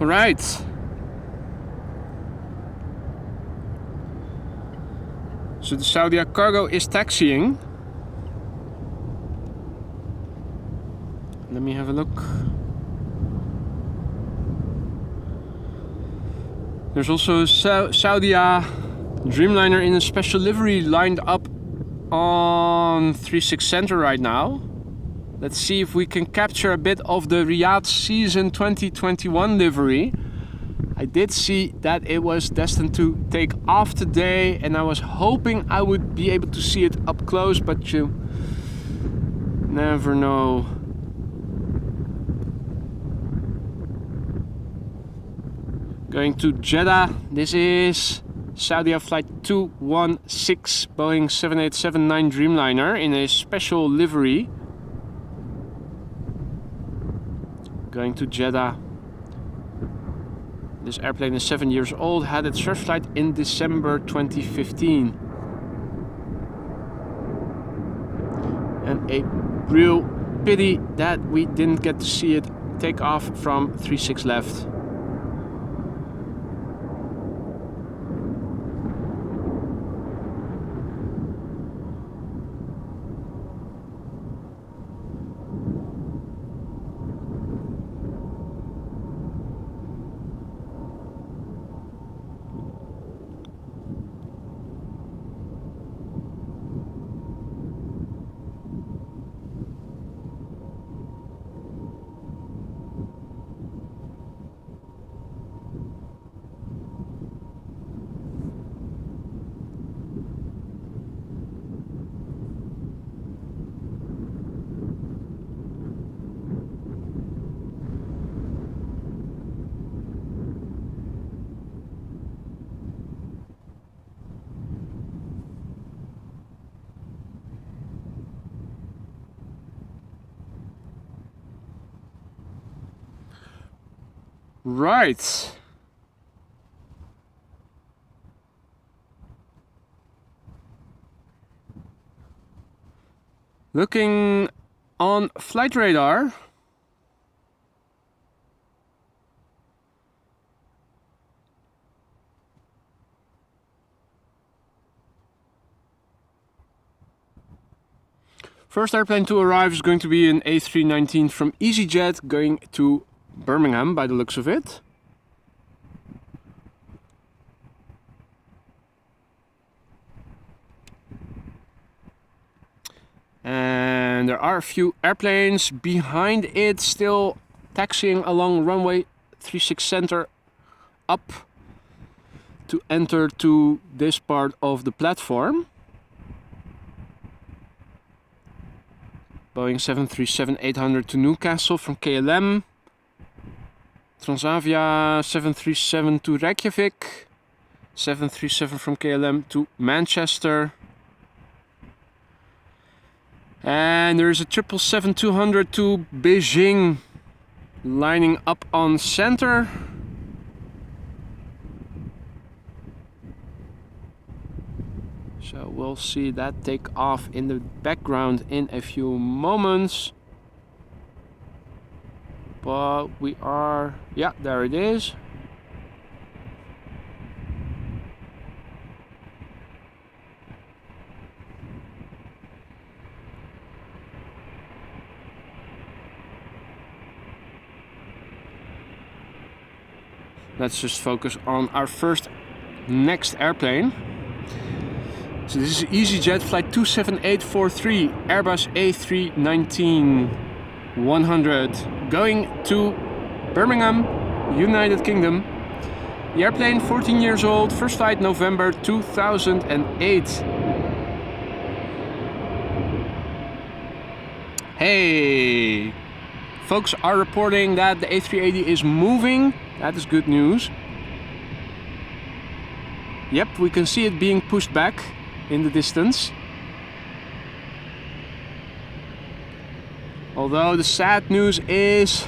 Right. So the Saudia Cargo is taxiing. Let me have a look. There's also a Saudia Dreamliner in a special livery lined up on 36 Center right now. Let's see if we can capture a bit of the Riyadh season 2021 livery. I did see that it was destined to take off today, and I was hoping I would be able to see it up close, but you never know. Going to Jeddah. This is Saudia flight 216, Boeing 7879 Dreamliner in a special livery. Going to Jeddah. This airplane is 7 years old, had its first flight in December 2015. And a real pity that we didn't get to see it take off from 36 left. Right. Looking on flight radar. First airplane to arrive is going to be an A319 from EasyJet going to Birmingham by the looks of it. And there are a few airplanes behind it still taxiing along runway 36 center up to enter to this part of the platform. Boeing 737-800 to Newcastle from KLM. Transavia 737 to Reykjavik. 737 from KLM to Manchester. And there is a 777-200 to Beijing lining up on center. So we'll see that take off in the background in a few moments. But we are, yeah, there it is. Let's just focus on our next airplane. So this is EasyJet flight 27843, Airbus A319-100, going to Birmingham, United Kingdom. The airplane 14 years old, first flight November 2008. Hey! Folks are reporting that the A380 is moving. That is good news. Yep, we can see it being pushed back in the distance. Although the sad news is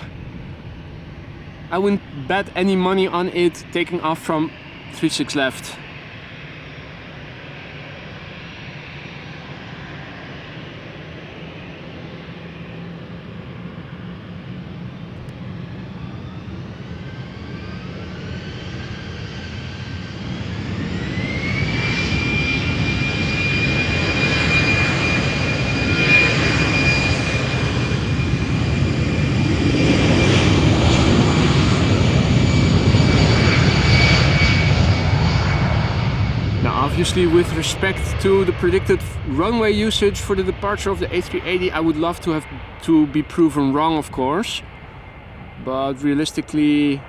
I wouldn't bet any money on it taking off from 36 left. Obviously, with respect to the predicted runway usage for the departure of the A380, I would love to be proven wrong, of course. But realistically,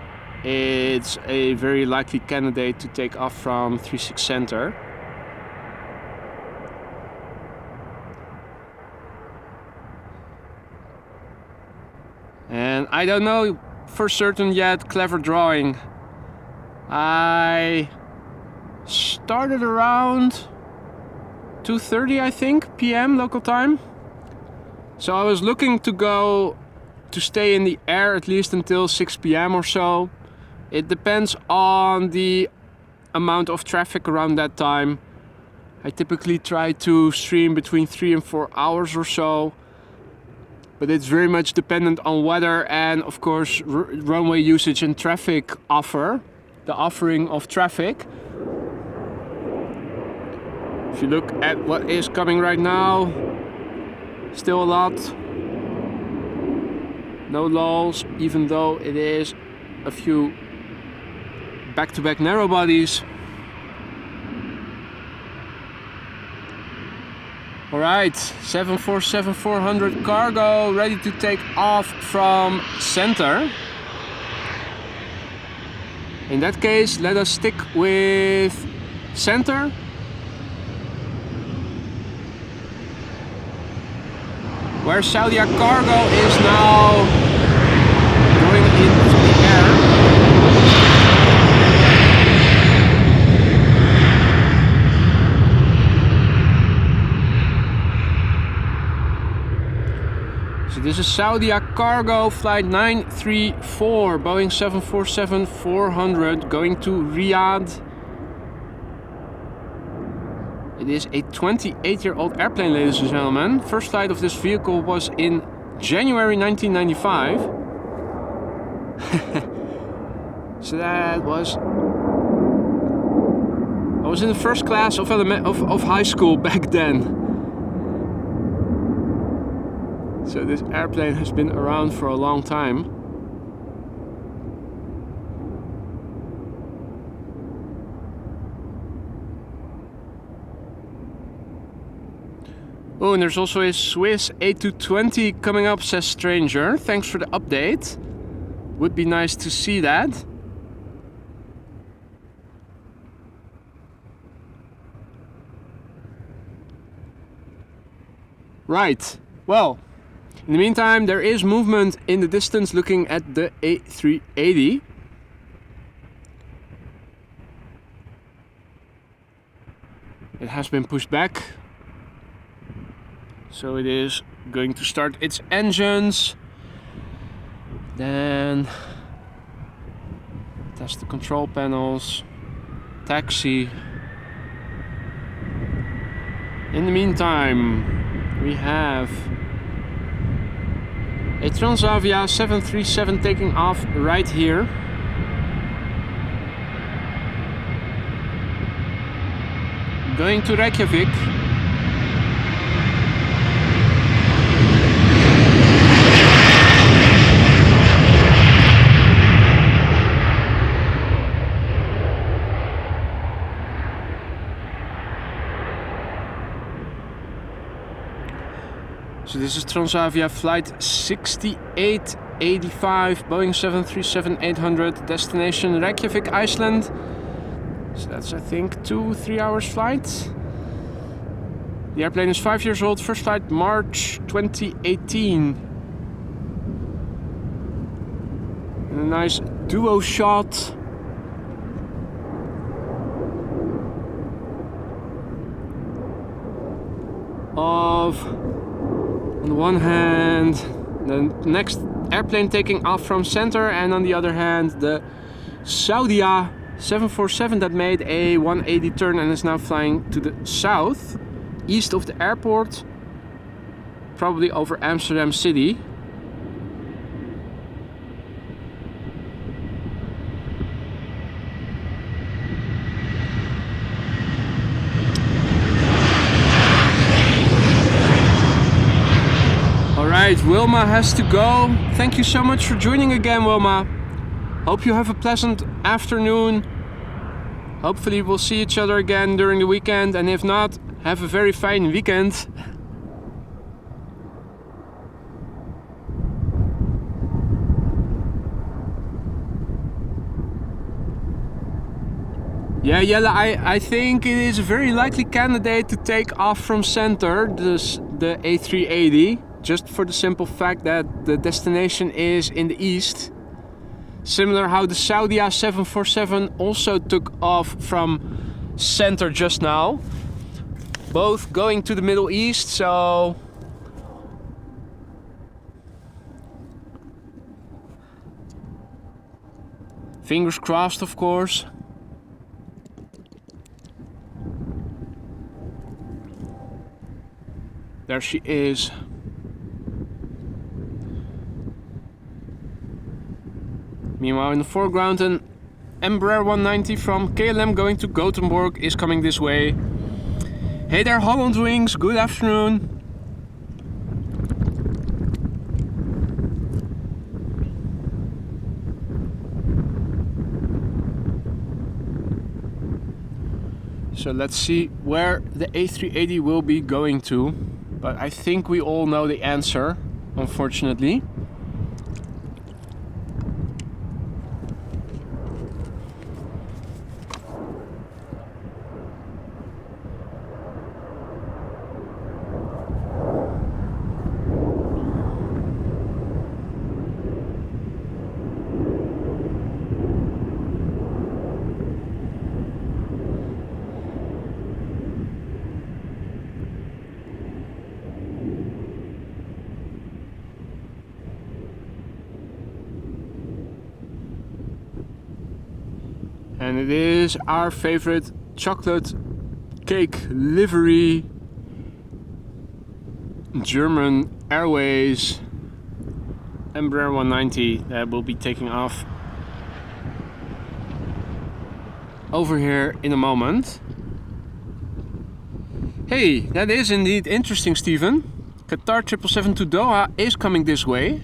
it's a very likely candidate to take off from 36 center. And I don't know for certain yet. Clever drawing. I started around 2:30, I think, p.m. local time. So I was looking to stay in the air at least until 6 p.m. or so. It depends on the amount of traffic around that time. I typically try to stream between 3 and 4 hours or so. But it's very much dependent on weather and, of course, runway usage and traffic the offering of traffic. If you look at what is coming right now, still a lot. No lulls, even though it is a few back-to-back narrow bodies. Alright, 747-400 cargo ready to take off from center. In that case, let us stick with center. Where Saudia Cargo is now going into the air. So this is Saudia Cargo flight 934, Boeing 747-400 going to Riyadh. It is a 28-year-old airplane, ladies and gentlemen. First flight of this vehicle was in January 1995. So that was... I was in the first class of high school back then. So this airplane has been around for a long time. Oh, and there's also a Swiss A220 coming up, says Stranger. Thanks for the update. Would be nice to see that. Right, well, in the meantime, there is movement in the distance looking at the A380. It has been pushed back. So it is going to start its engines. Then test the control panels. Taxi. In the meantime, we have a Transavia 737 taking off right here. Going to Reykjavik. So this is Transavia flight 6885, Boeing 737-800, destination Reykjavik, Iceland. So that's, I think, 2-3 hours flight. The airplane is 5 years old, first flight March 2018. And a nice duo shot. Of, on the one hand, the next airplane taking off from center, and on the other hand, the Saudia 747 that made a 180 turn and is now flying to the south, east of the airport, probably over Amsterdam city. Alright, Wilma has to go. Thank you so much for joining again, Wilma. Hope you have a pleasant afternoon. Hopefully we'll see each other again during the weekend, and if not, have a very fine weekend. Yeah, Jelle, I think it is a very likely candidate to take off from center, the A380, just for the simple fact that the destination is in the east. Similar how the Saudia 747 also took off from center just now. Both going to the Middle East, so... fingers crossed, of course. There she is. Meanwhile, in the foreground, an Embraer 190 from KLM going to Gothenburg is coming this way. Hey there, Holland Wings, good afternoon. So let's see where the A380 will be going to. But I think we all know the answer, unfortunately. And it is our favorite chocolate cake livery German Airways Embraer 190 that will be taking off over here in a moment. Hey, that is indeed interesting, Steven. Qatar 777 to Doha is coming this way.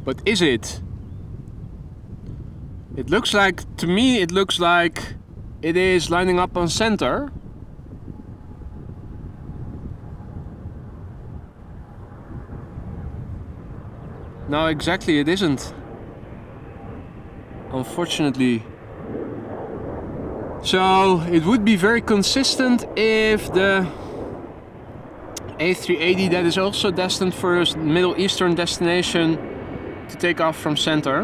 But is it? It looks like, to me, it looks like it is lining up on center. No, exactly, it isn't. Unfortunately. So, it would be very consistent if the A380 that is also destined for a Middle Eastern destination to take off from center.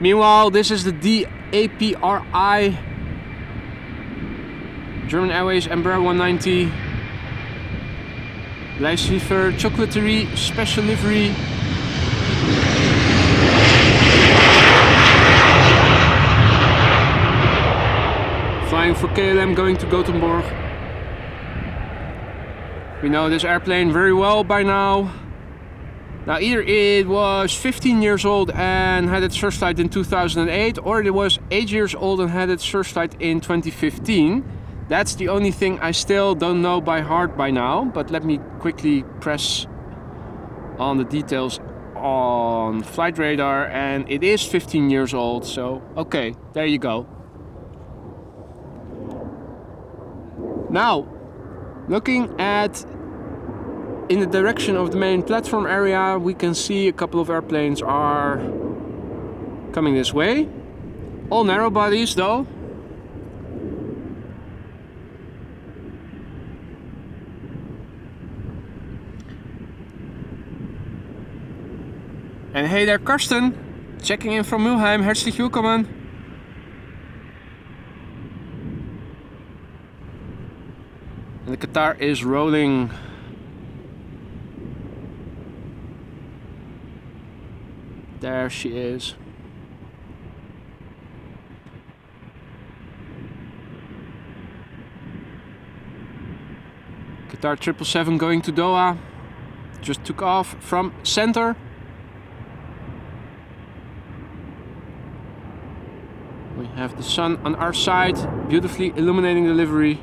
Meanwhile, this is the DAPRI German Airways Embraer 190 Leysieffer Chocolaterie special livery. Flying for KLM, going to Gothenburg. We know this airplane very well by now. Now, either it was 15 years old and had its first flight in 2008, or it was 8 years old and had its first flight in 2015. That's the only thing I still don't know by heart by now, but let me quickly press on the details on flight radar, and it is 15 years old, so okay, there you go. Now, looking at in the direction of the main platform area, we can see a couple of airplanes are coming this way. All narrow bodies though. And hey there, Karsten, checking in from Mülheim, herzlich willkommen. And the Qatar is rolling. There she is. Qatar 777 going to Doha. Just took off from center. We have the sun on our side, beautifully illuminating the livery.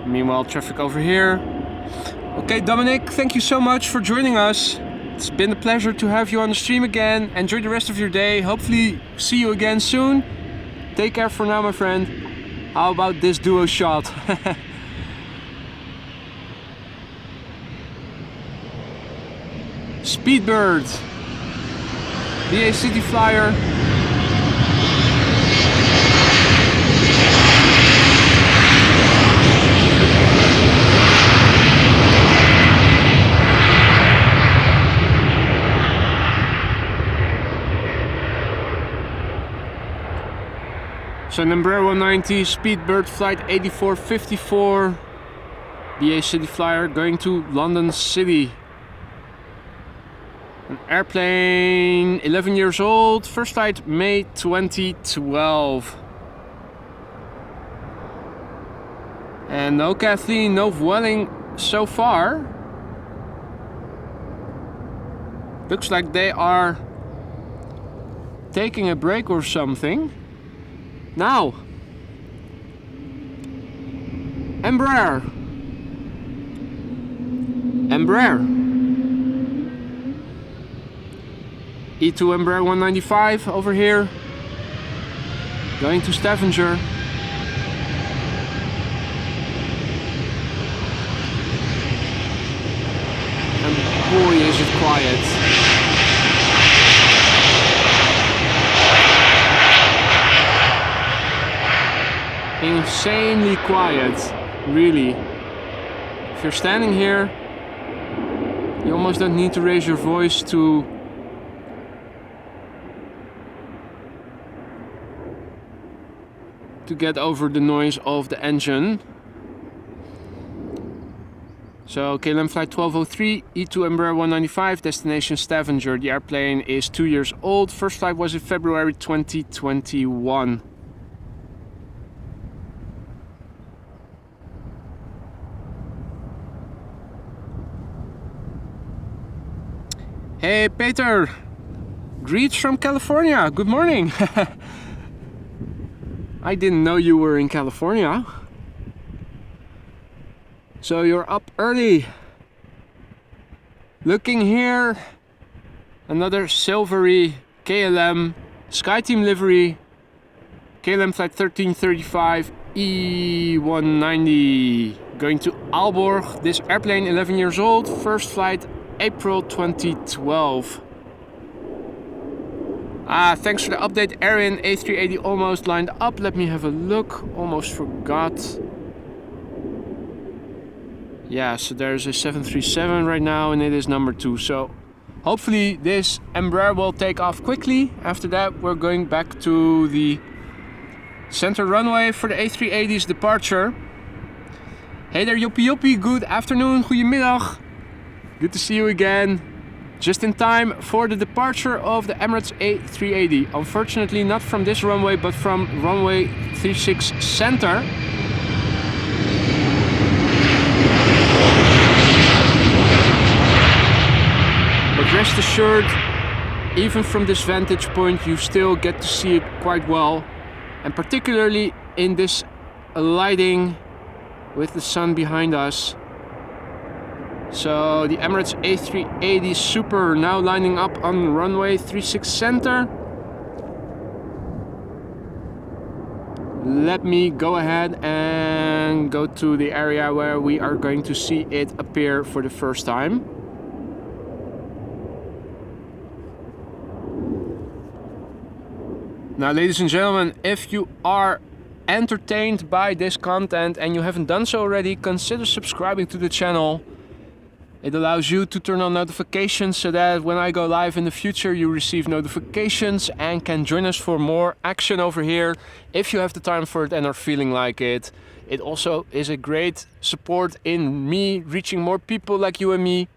Meanwhile, traffic over here. Okay, Dominic, thank you so much for joining us. It's been a pleasure to have you on the stream again. Enjoy the rest of your day. Hopefully see you again soon. Take care for now, my friend. How about this duo shot? Speedbird. BA City Flyer. So Embraer 190, Speedbird flight 8454, BA City Flyer going to London City. An airplane 11 years old, first flight May 2012. And no Kathleen, no Vueling so far. Looks like they are taking a break or something. Now, Embraer. E2 Embraer 195 over here, going to Stavanger. And boy, is it quiet. insanely quiet, really. If you're standing here, you almost don't need to raise your voice to get over the noise of the engine. So KLM flight 1203, E2 Embraer 195, destination Stavanger. The airplane is 2 years old. First flight was in February 2021. Hey Peter, greets from California. Good morning. I didn't know you were in California. So you're up early. Looking here, another silvery KLM SkyTeam livery, KLM flight 1335 E190, going to Aalborg. This airplane 11 years old, first flight April 2012. Thanks for the update, Aaron. A380 almost lined up. Let me have a look. Almost forgot. Yeah, so there's a 737 right now and it is number 2. So hopefully this Embraer will take off quickly. After that we're going back to the center runway for the A380's departure. Hey there Joppie Joppie, good afternoon, goedemiddag. Good to see you again. Just in time for the departure of the Emirates A380. Unfortunately not from this runway but from runway 36 center. But rest assured, even from this vantage point you still get to see it quite well, and particularly in this lighting with the sun behind us. So the Emirates A380 Super now lining up on runway 36 center. Let me go ahead and go to the area where we are going to see it appear for the first time. Now, ladies and gentlemen, if you are entertained by this content and you haven't done so already, consider subscribing to the channel. It allows you to turn on notifications so that when I go live in the future you receive notifications and can join us for more action over here if you have the time for it and are feeling like it. It also is a great support in me reaching more people like you and me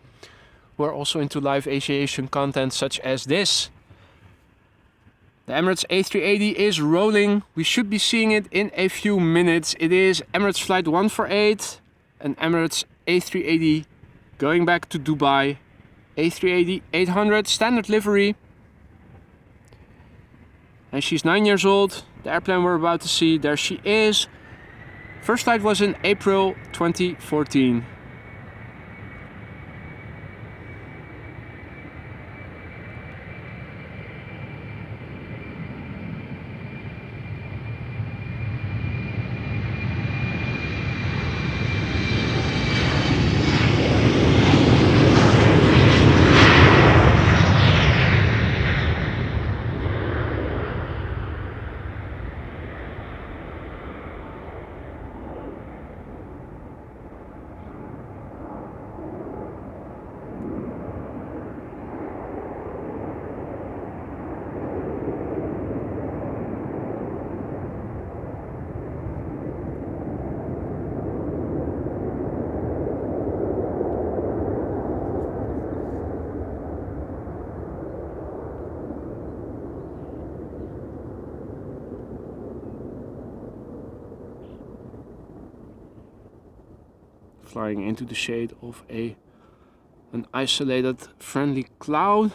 who are also into live aviation content such as this. The Emirates A380 is rolling. We should be seeing it in a few minutes. It is Emirates flight 148, an Emirates A380 going back to Dubai. A380 800 standard livery. And she's 9 years old. The airplane we're about to see, there she is. First flight was in April 2014. Flying into the shade of an isolated friendly cloud.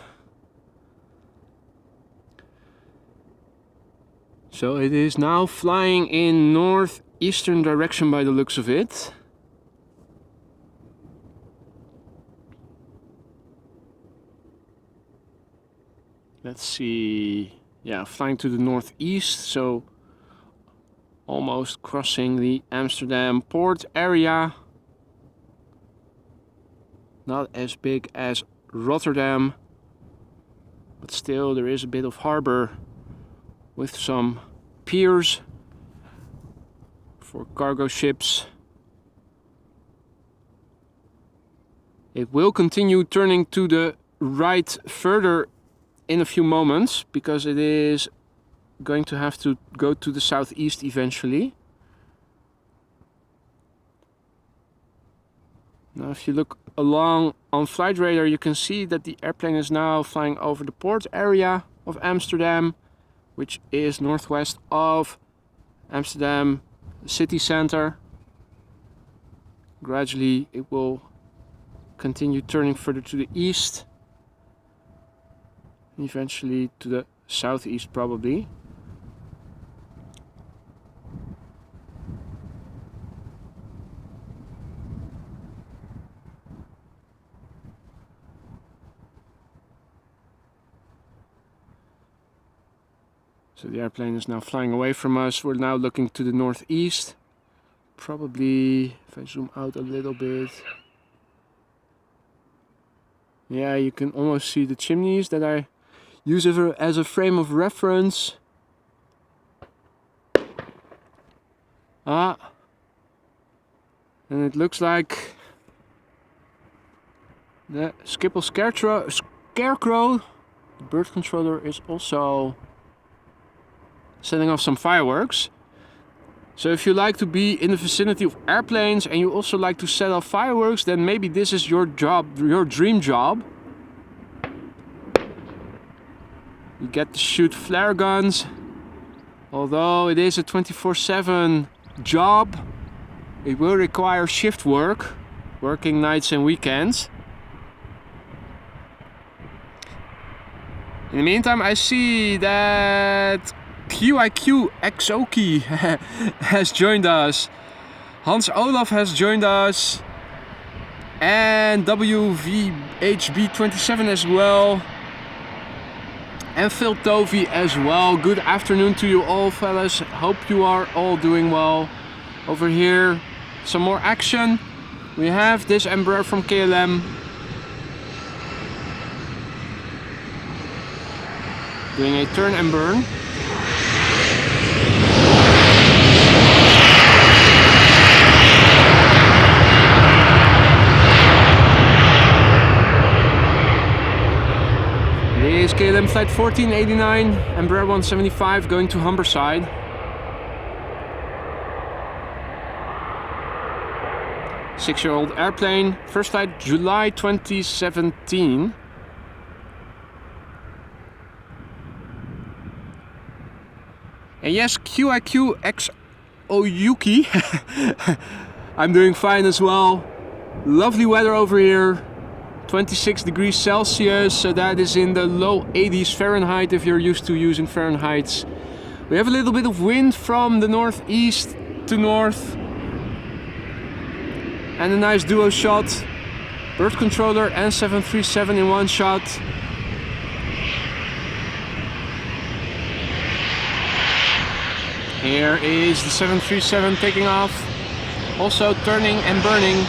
So it is now flying in northeastern direction by the looks of it. Let's see, yeah, flying to the northeast, so almost crossing the Amsterdam port area. Not as big as Rotterdam, but still there is a bit of harbor with some piers for cargo ships. It will continue turning to the right further in a few moments because it is going to have to go to the southeast eventually. Now if you look along on flight radar, you can see that the airplane is now flying over the port area of Amsterdam, which is northwest of Amsterdam city center. Gradually it will continue turning further to the east, and eventually to the southeast probably. So the airplane is now flying away from us. We're now looking to the northeast. Probably, if I zoom out a little bit, yeah, you can almost see the chimneys that I use as a frame of reference. And it looks like the Schiphol Scarecrow, the bird controller, is also setting off some fireworks. So if you like to be in the vicinity of airplanes and you also like to set off fireworks, then maybe this is your job, your dream job. You get to shoot flare guns. Although it is a 24/7 job, it will require shift work, working nights and weekends. In the meantime, I see that QIQ Xoki has joined us. Hans Olaf has joined us. And WVHB27 as well. And Phil Tovey as well. Good afternoon to you all, fellas. Hope you are all doing well. Over here, some more action. We have this Embraer from KLM. Doing a turn and burn. Is KLM flight 1489, Embraer 175 going to Humberside. Six-year-old airplane, first flight July 2017. And yes, QIQ X Oyuki. I'm doing fine as well. Lovely weather over here. 26 degrees Celsius, so that is in the low 80s Fahrenheit if you're used to using Fahrenheits. We have a little bit of wind from the northeast to north. And a nice duo shot. Bird controller and 737 in one shot. Here is the 737 taking off. Also turning and burning.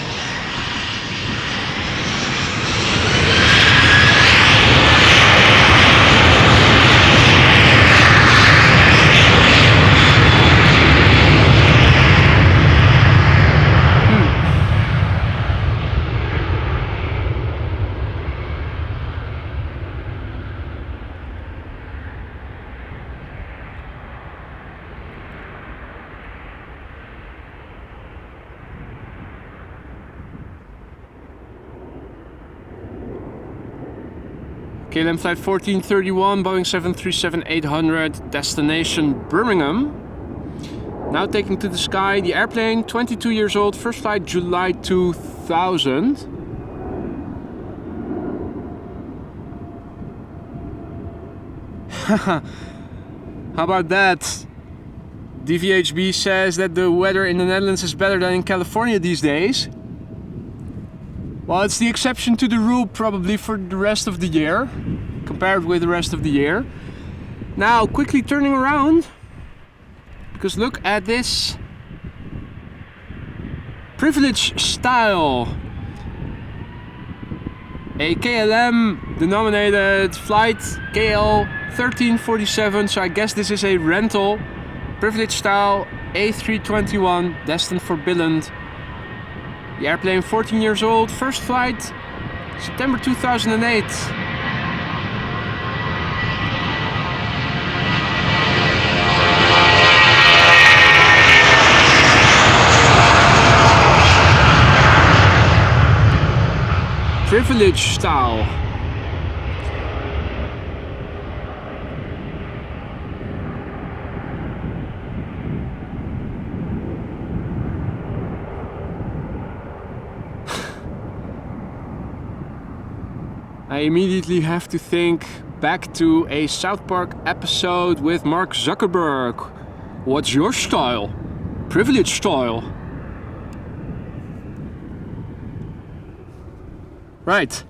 KLM flight 1431, Boeing 737-800, destination Birmingham. Now taking to the sky, the airplane, 22 years old, first flight July 2000. How about that? DVHB says that the weather in the Netherlands is better than in California these days. Well, it's the exception to the rule probably for the rest of the year, compared with the rest of the year. Now, quickly turning around, because look at this privilege style. A KLM denominated flight KL 1347, so I guess this is a rental privilege style A321 destined for Billund. The airplane 14 years old, first flight September 2008. Privilege style. I immediately have to think back to a South Park episode with Mark Zuckerberg. What's your style? Privilege style. Right.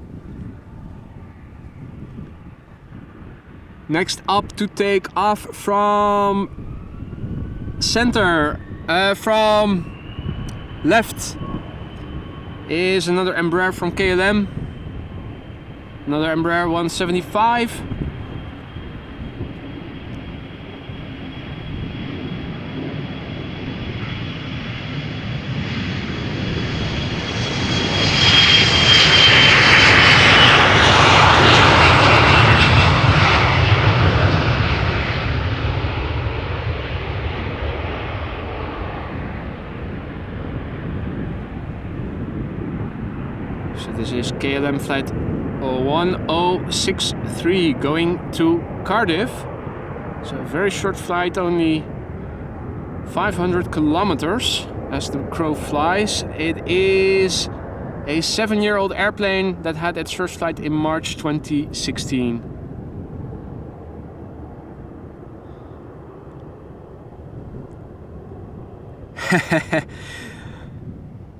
Next up to take off from center, from left, is another Embraer from KLM. Another Embraer 175. So this is KLM flight 1063 going to Cardiff. So a very short flight, only 500 kilometers as the crow flies. It is a 7-year-old airplane that had its first flight in March 2016.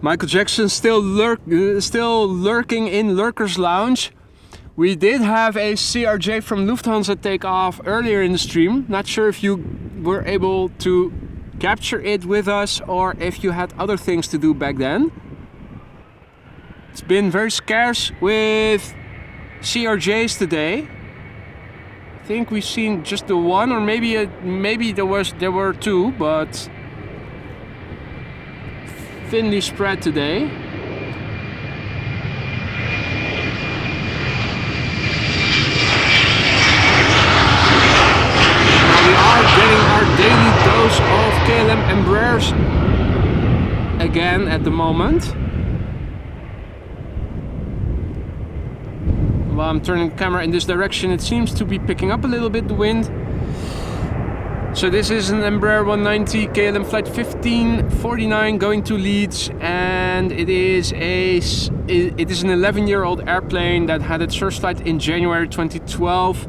Michael Jackson still lurking in Lurker's Lounge. We did have a CRJ from Lufthansa take off earlier in the stream. Not sure if you were able to capture it with us or if you had other things to do back then. It's been very scarce with CRJs today. I think we've seen just the one, or maybe there were two, but thinly spread today. We are getting our daily dose of KLM Embraers again at the moment. While I'm turning the camera in this direction, it seems to be picking up a little bit, the wind. So this is an Embraer 190 KLM flight 1549 going to Leeds, and it is an 11-year-old airplane that had its first flight in January 2012.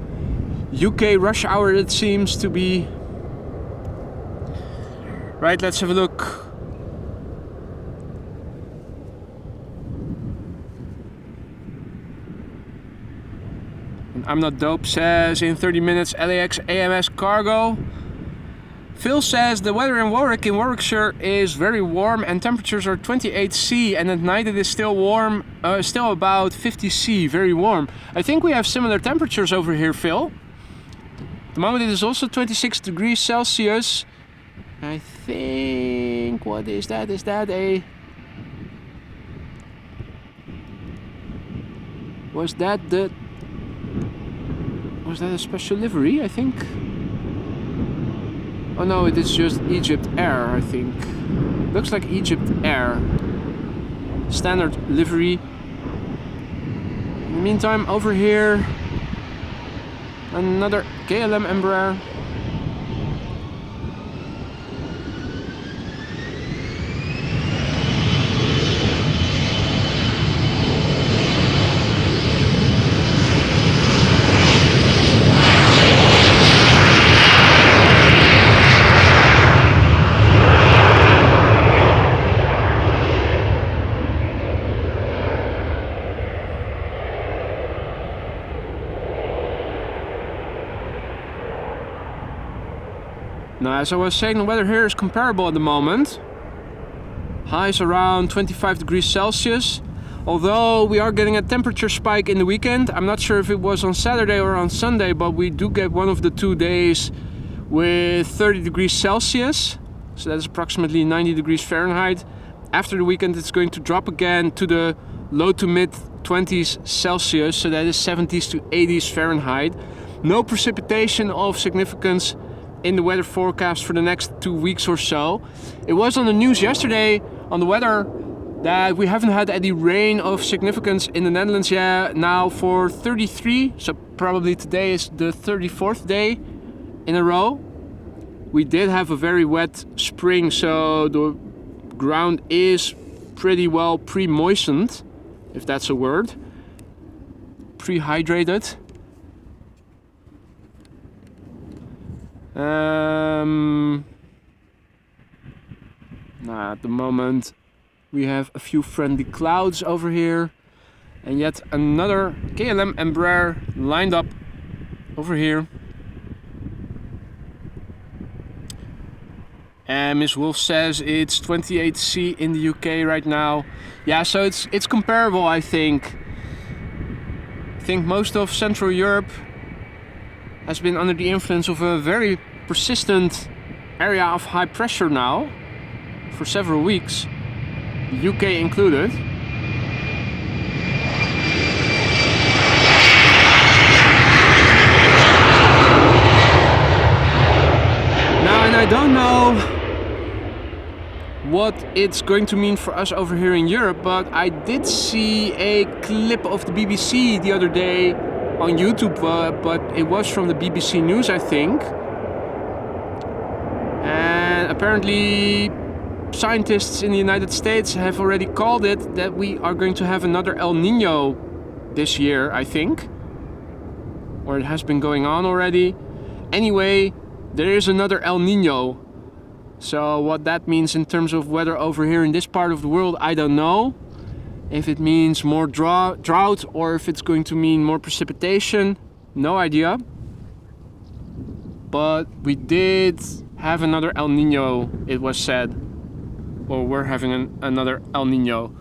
UK rush hour, it seems to be. Right, let's have a look. I'm not dope says in 30 minutes LAX AMS cargo. Phil says the weather in Warwickshire is very warm and temperatures are 28 C, and at night it is still warm, still about 50 C, very warm. I think we have similar temperatures over here, Phil. At the moment it is also 26 degrees Celsius. I think, what is that? Is that a... Was that a special livery, I think? Oh no, it is just Egypt Air, I think. Looks like Egypt Air. Standard livery. In the meantime, over here, another KLM Embraer. Now, as I was saying, the weather here is comparable at the moment. Highs around 25 degrees Celsius. Although we are getting a temperature spike in the weekend. I'm not sure if it was on Saturday or on Sunday, but we do get one of the 2 days with 30 degrees Celsius. so that is approximately 90 degrees Fahrenheit. After the weekend it's going to drop again to the low to mid 20s Celsius, so that is 70s to 80s Fahrenheit. No precipitation of significance in the weather forecast for the next 2 weeks or so. It was on the news yesterday on the weather that we haven't had any rain of significance in the Netherlands yet now for 33, so probably today is the 34th day in a row. We did have a very wet spring, so the ground is pretty well pre-moistened, if that's a word. Pre-hydrated. At the moment we have a few friendly clouds over here, and yet another KLM Embraer lined up over here. And Miss Wolf says it's 28C in the UK right now. Yeah, so it's comparable, I think. I think most of Central Europe has been under the influence of a very persistent area of high pressure now for several weeks, the UK included. Now, and I don't know what it's going to mean for us over here in Europe, but I did see a clip of the BBC the other day on YouTube, but it was from the BBC News, I think. And apparently scientists in the United States have already called it that we are going to have another El Nino this year, I think. Or it has been going on already. Anyway, there is another El Nino. So what that means in terms of weather over here in this part of the world, I don't know. If it means more drought or if it's going to mean more precipitation, no idea. But we did have another El Nino, it was said. Or we're having another El Nino.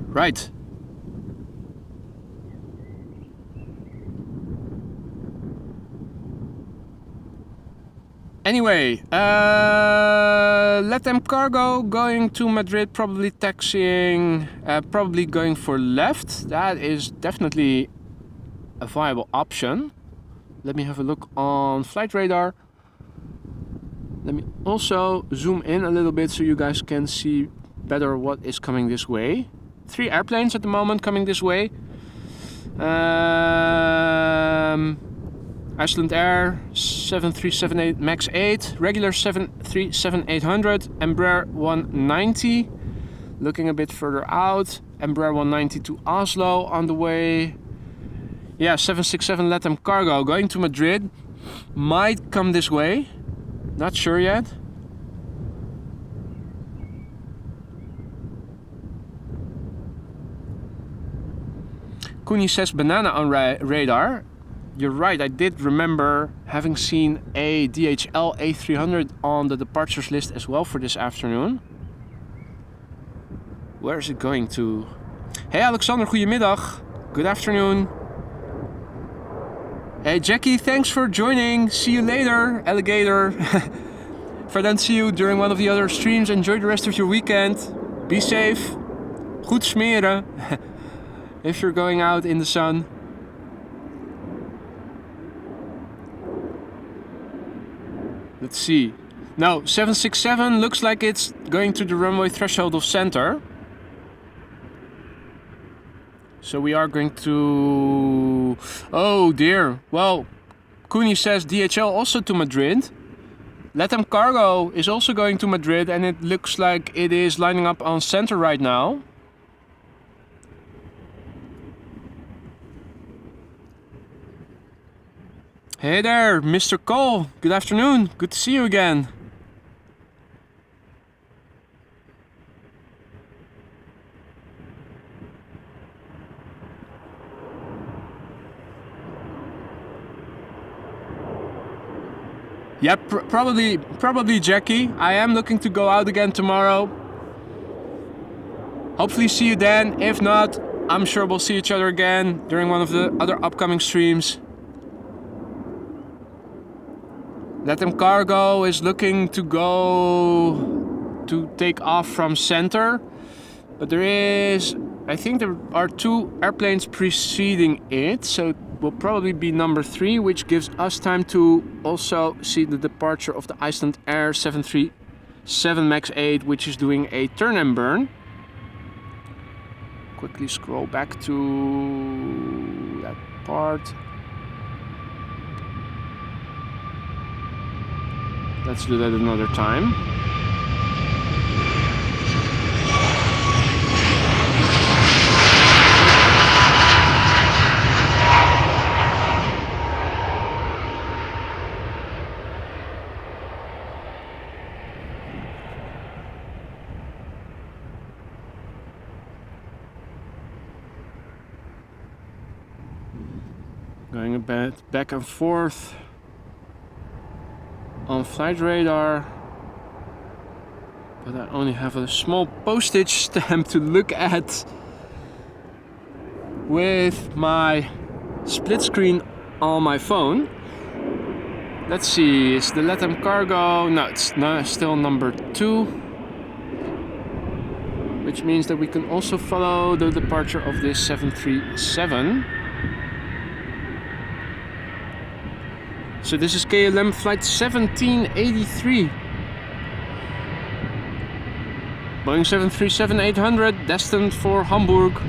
Right. Anyway, Latam Cargo going to Madrid, probably taxiing, probably going for left. That is definitely a viable option. Let me have a look on flight radar. Let me also zoom in a little bit so you guys can see better what is coming this way. 3 airplanes at the moment coming this way. Icelandair 7378 MAX 8, regular 737-800, Embraer 190, looking a bit further out, Embraer 190 to Oslo on the way. Yeah, 767 Latam Cargo going to Madrid, might come this way, not sure yet. Kuni says banana on radar. You're right, I did remember having seen a DHL A300 on the departures list as well for this afternoon. Where is it going to? Hey Alexander, goedemiddag. Good afternoon. Hey Jackie, thanks for joining. See you later, alligator. If I don't see you during one of the other streams, enjoy the rest of your weekend. Be safe. Goed smeren. If you're going out in the sun. Let's see. No, 767 looks like it's going to the runway threshold of center. So we are going to... Oh dear. Well, Kuni says DHL also to Madrid. Latam Cargo is also going to Madrid and it looks like it is lining up on center right now. Hey there, Mr. Cole. Good afternoon. Good to see you again. Yeah, probably Jackie. I am looking to go out again tomorrow. Hopefully see you then. If not, I'm sure we'll see each other again during one of the other upcoming streams. Latam Cargo is looking to take off from center, but I think there are 2 airplanes preceding it, so it will probably be number 3, which gives us time to also see the departure of the Icelandair 737 MAX 8, which is doing a turn and burn. Quickly scroll back to that part. Let's do that another time. Going a bit back and forth on flight radar, but I only have a small postage stamp to look at with my split screen on my phone. Let's see, is the Latam Cargo? No, it's still number 2, which means that we can also follow the departure of this 737. So this is KLM flight 1783. Boeing 737-800 destined for Hamburg.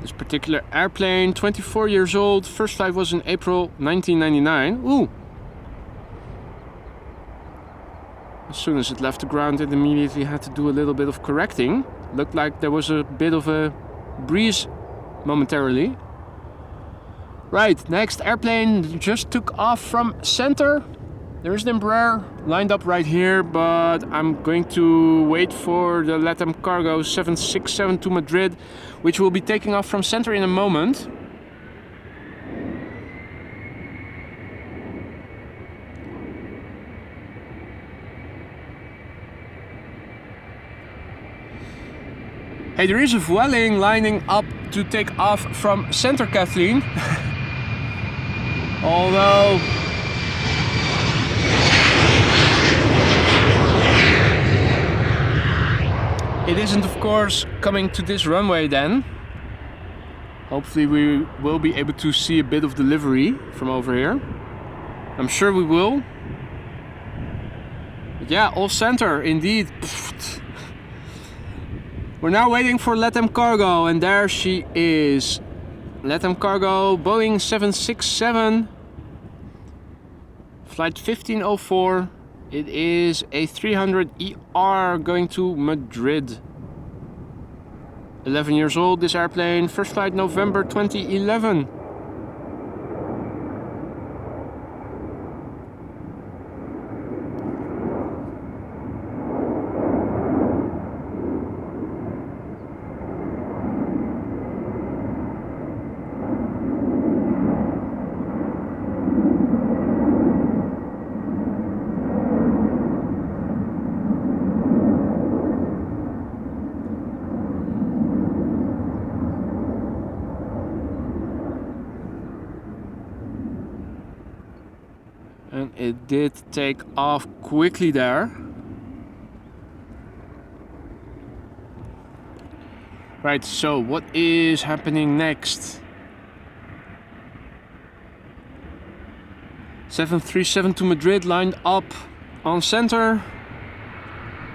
This particular airplane, 24 years old, first flight was in April 1999. Ooh! As soon as it left the ground, it immediately had to do a little bit of correcting. Looked like there was a bit of a breeze momentarily. Right, next airplane just took off from center. There's the Embraer lined up right here, but I'm going to wait for the Latam Cargo 767 to Madrid, which will be taking off from center in a moment. Hey, there is a Vueling lining up to take off from center, Kathleen. Although it isn't, of course, coming to this runway then. Hopefully we will be able to see a bit of the livery from over here. I'm sure we will. But yeah, all center indeed. We're now waiting for Latam Cargo, and there she is. Latam Cargo, Boeing 767, flight 1504. It is a 300ER going to Madrid. 11 years old, this airplane. First flight November 2011. And it did take off quickly there. Right, so what is happening next? 737 to Madrid lined up on center.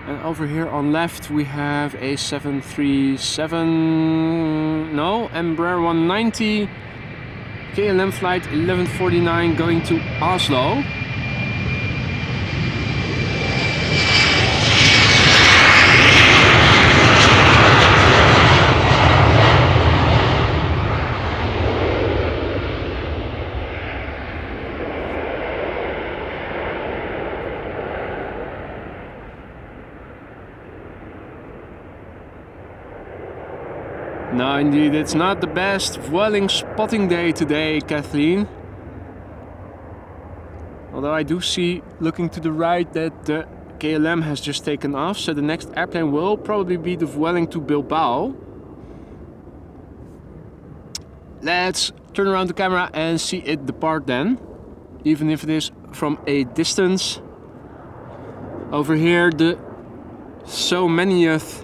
And over here on left we have a 737, no, Embraer 190. KLM flight 1149 going to Oslo. No, indeed, it's not the best Vueling spotting day today, Kathleen. Although I do see, looking to the right, that the KLM has just taken off, so the next airplane will probably be the Vueling to Bilbao. Let's turn around the camera and see it depart then, even if it is from a distance. Over here, the so manyth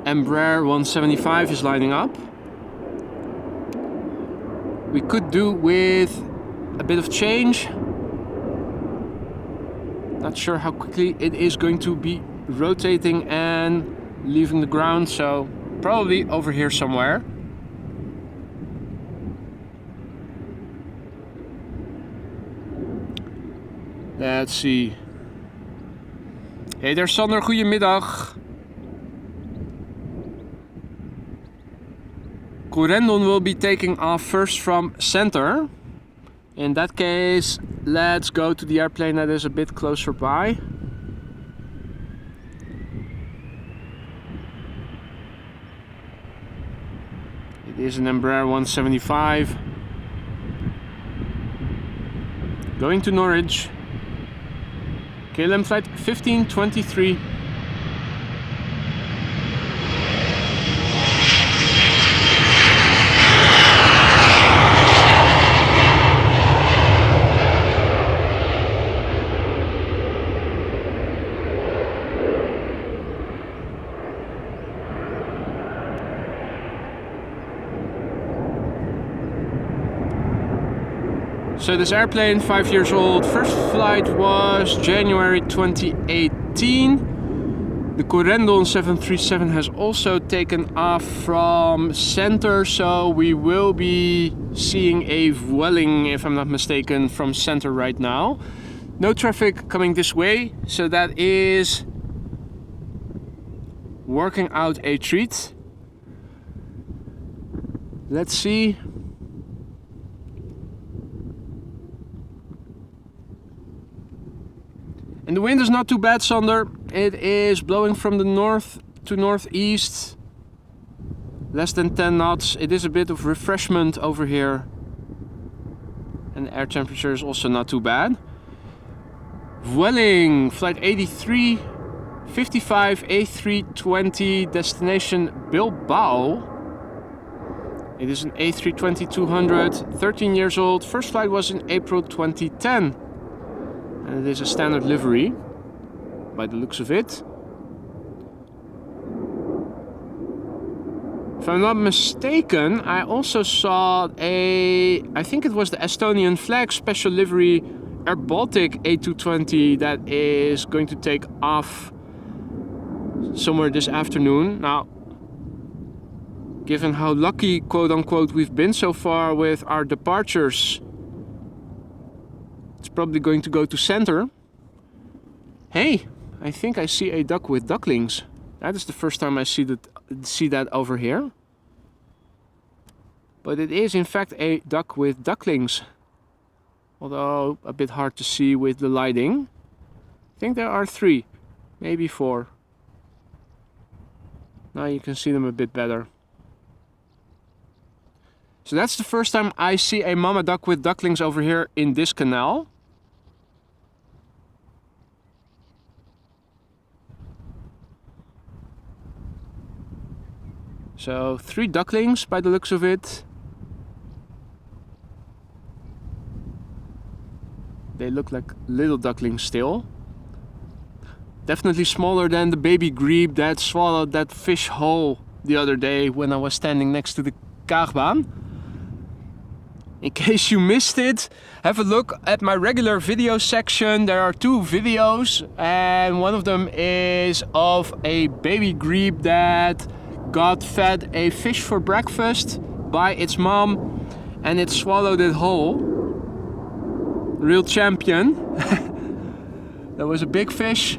Embraer 175 is lining up. We could do with a bit of change. Not sure how quickly it is going to be rotating and leaving the ground, so probably over here somewhere. Let's see. Hey there Sander, goedemiddag. Corendon will be taking off first from center. In that case, let's go to the airplane that is a bit closer by. It is an Embraer 175. Going to Norwich. KLM flight 1523. So this airplane, 5 years old, first flight was January 2018. The Corendon 737 has also taken off from center, so we will be seeing a Vueling, if I'm not mistaken, from center right now. No traffic coming this way, so that is working out a treat. Let's see. And the wind is not too bad, Sander. It is blowing from the north to northeast. Less than 10 knots. It is a bit of refreshment over here. And the air temperature is also not too bad. Vueling, flight 83, 55 A320, destination Bilbao. It is an A320-200, 13 years old. First flight was in April 2010. And it is a standard livery, by the looks of it. If I'm not mistaken, I also saw I think it was the Estonian flag special livery Air Baltic A220 that is going to take off somewhere this afternoon. Now, given how lucky, quote unquote, we've been so far with our departures, it's probably going to go to center. Hey, I think I see a duck with ducklings. That is the first time I see that over here. But it is in fact a duck with ducklings. Although a bit hard to see with the lighting. I think there are 3, maybe 4. Now you can see them a bit better. So that's the first time I see a mama duck with ducklings over here in this canal. So 3 ducklings by the looks of it. They look like little ducklings still. Definitely smaller than the baby grebe that swallowed that fish whole the other day when I was standing next to the Kaagbaan. In case you missed it, have a look at my regular video section. There are 2 videos, and one of them is of a baby grebe that got fed a fish for breakfast by its mom and it swallowed it whole. Real champion. That was a big fish.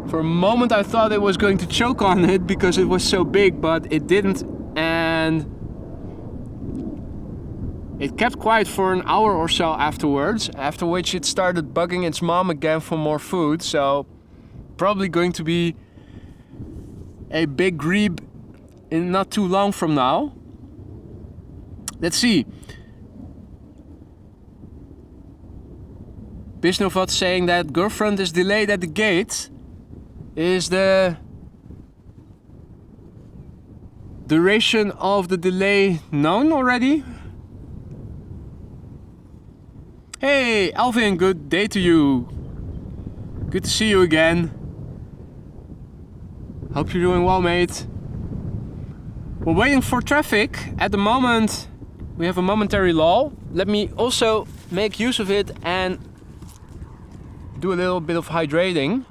For a moment I thought it was going to choke on it because it was so big, but it didn't, and it kept quiet for an hour or so afterwards, after which it started bugging its mom again for more food. So probably going to be a big grebe in not too long from now. Let's see. Bisnovat saying that girlfriend is delayed at the gate. Is the duration of the delay known already? Hey Alvin, good day to you. Good to see you again. Hope you're doing well, mate. We're waiting for traffic. At the moment we have a momentary lull. Let me also make use of it and do a little bit of hydrating.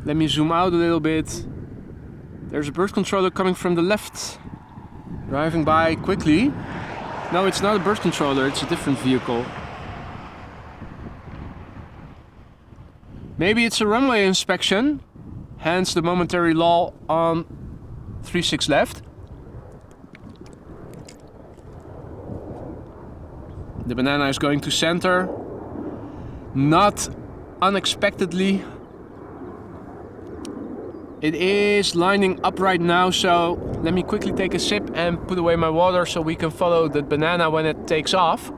Let me zoom out a little bit. There's a bird controller coming from the left, driving by quickly. No, it's not a bird controller, it's a different vehicle. Maybe it's a runway inspection, hence the momentary lull on 36 left. The banana is going to center, not unexpectedly. It is lining up right now, so let me quickly take a sip and put away my water so we can follow the banana when it takes off.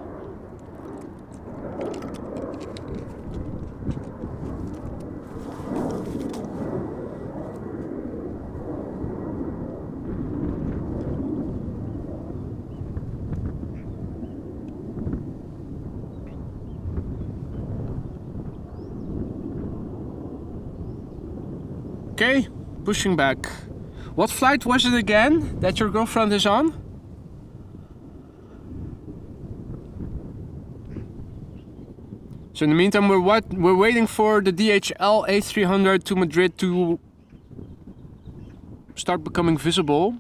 Okay, pushing back. What flight was it again that your girlfriend is on? So in the meantime, we're waiting for the DHL A300 to Madrid to start becoming visible.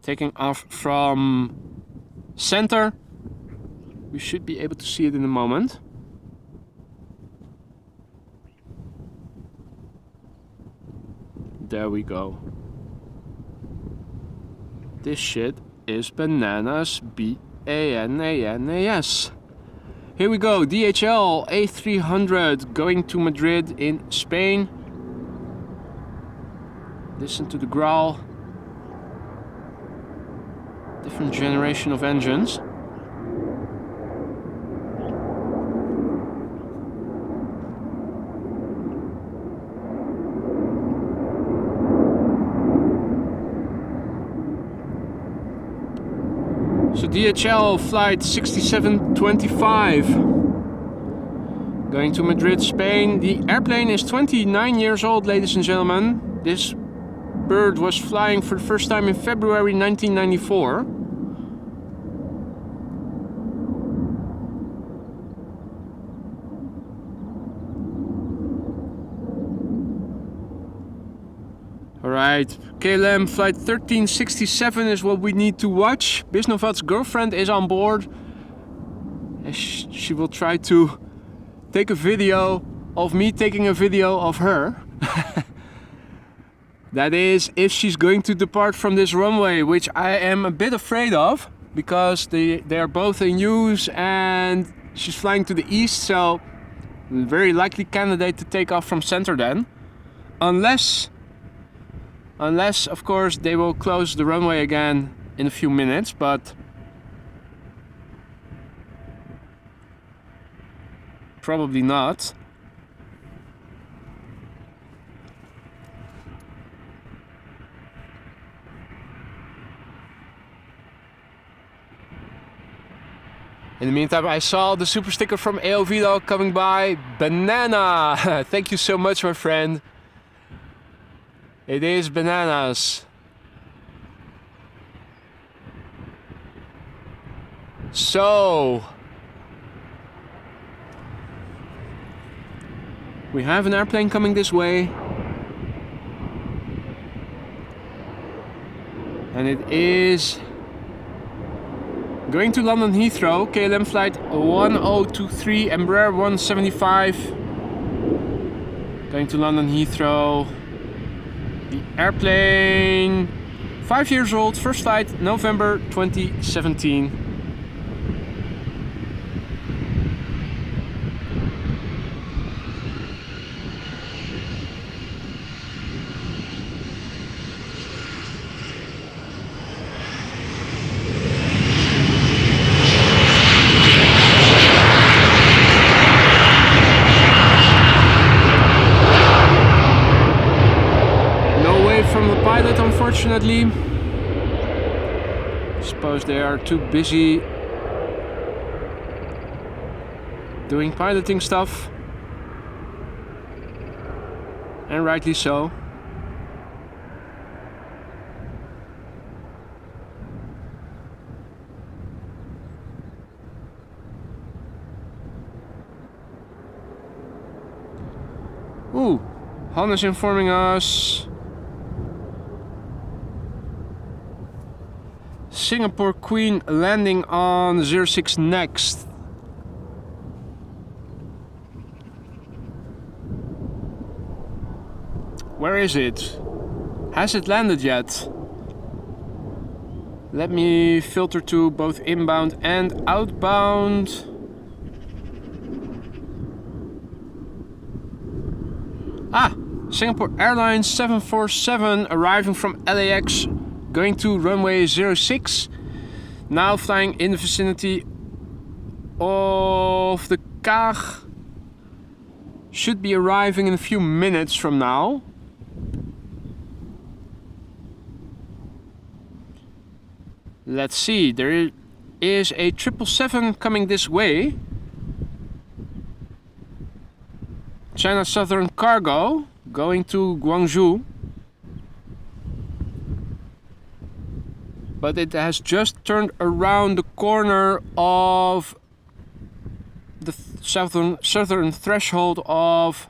Taking off from center. We should be able to see it in a moment. There we go. This shit is bananas. B-A-N-A-N-A-S. Here we go. DHL A300 going to Madrid in Spain. Listen to the growl. Different generation of engines. So DHL flight 6725 going to Madrid, Spain. The airplane is 29 years old, ladies and gentlemen. This bird was flying for the first time in February 1994. Alright, KLM flight 1367 is what we need to watch. Bisnovat's girlfriend is on board. She will try to take a video of me taking a video of her. That is, if she's going to depart from this runway, which I am a bit afraid of, because they are both in use and she's flying to the east, so very likely candidate to take off from center then. Unless, of course, they will close the runway again in a few minutes, but probably not. In the meantime, I saw the super sticker from AOV coming by. Banana! Thank you so much, my friend. It is bananas. So we have an airplane coming this way, and it is going to London Heathrow. KLM flight 1023, Embraer 175 going to London Heathrow. The airplane, 5 years old, first flight November 2017. from the pilot, unfortunately. Suppose they are too busy doing piloting stuff. And rightly so. Ooh, Han is informing us. Singapore Queen landing on 06 next. Where is it? Has it landed yet? Let me filter to both inbound and outbound. Ah, Singapore Airlines 747 arriving from LAX, going to runway 06. Now flying in the vicinity of the Kaag. Should be arriving in a few minutes from now. Let's see, there is a 777 coming this way. China Southern Cargo going to Guangzhou, but it has just turned around the corner of the southern threshold of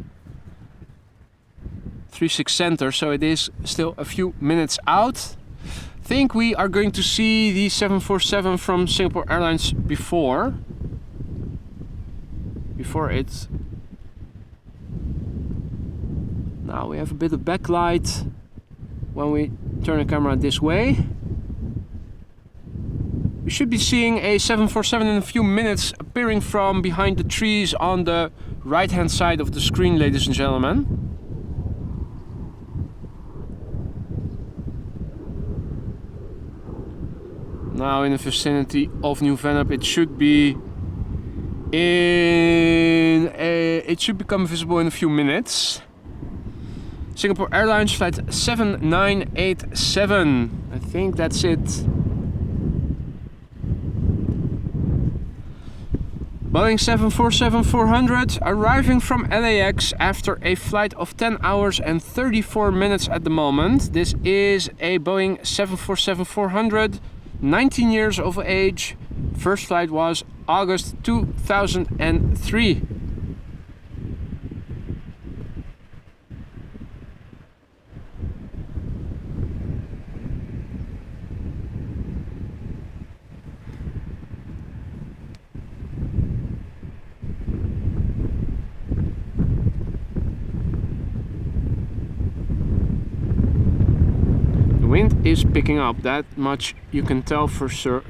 36 Center, so it is still a few minutes out. I think we are going to see the 747 from Singapore Airlines before it. Now we have a bit of backlight when we turn the camera this way. We should be seeing a 747 in a few minutes appearing from behind the trees on the right hand side of the screen, ladies and gentlemen. Now in the vicinity of New Vennep, it should be it should become visible in a few minutes. Singapore Airlines flight 7987. I think that's it. Boeing 747-400 arriving from LAX after a flight of 10 hours and 34 minutes at the moment. This is a Boeing 747-400, 19 years of age. First flight was August 2003. The wind is picking up, that much you can tell for sure.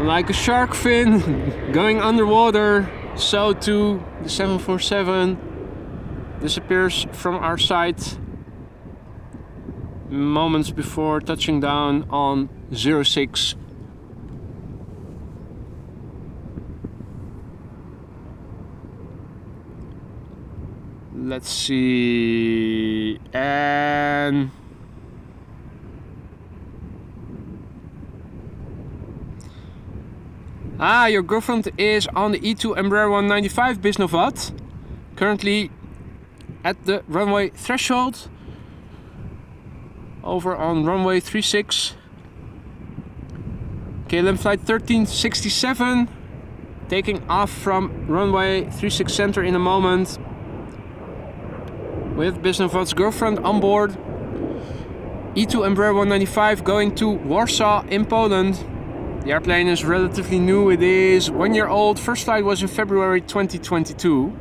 Like a shark fin going underwater, so too the 747 disappears from our sight moments before touching down on 06. Let's see, and your girlfriend is on the E2 Embraer 195 Bisnovat, currently at the runway threshold, over on runway 36. KLM flight 1367, taking off from runway 36 Center in a moment. with Bisnovat's girlfriend on board. E2 Embraer 195 going to Warsaw in Poland. The airplane is relatively new, it is 1 year old. First flight was in February 2022.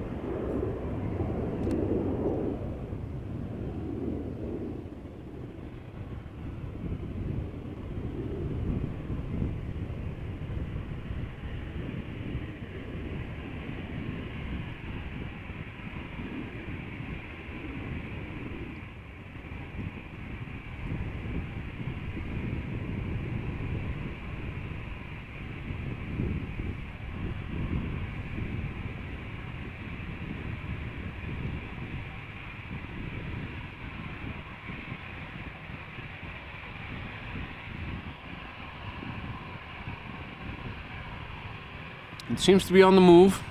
It seems to be on the move.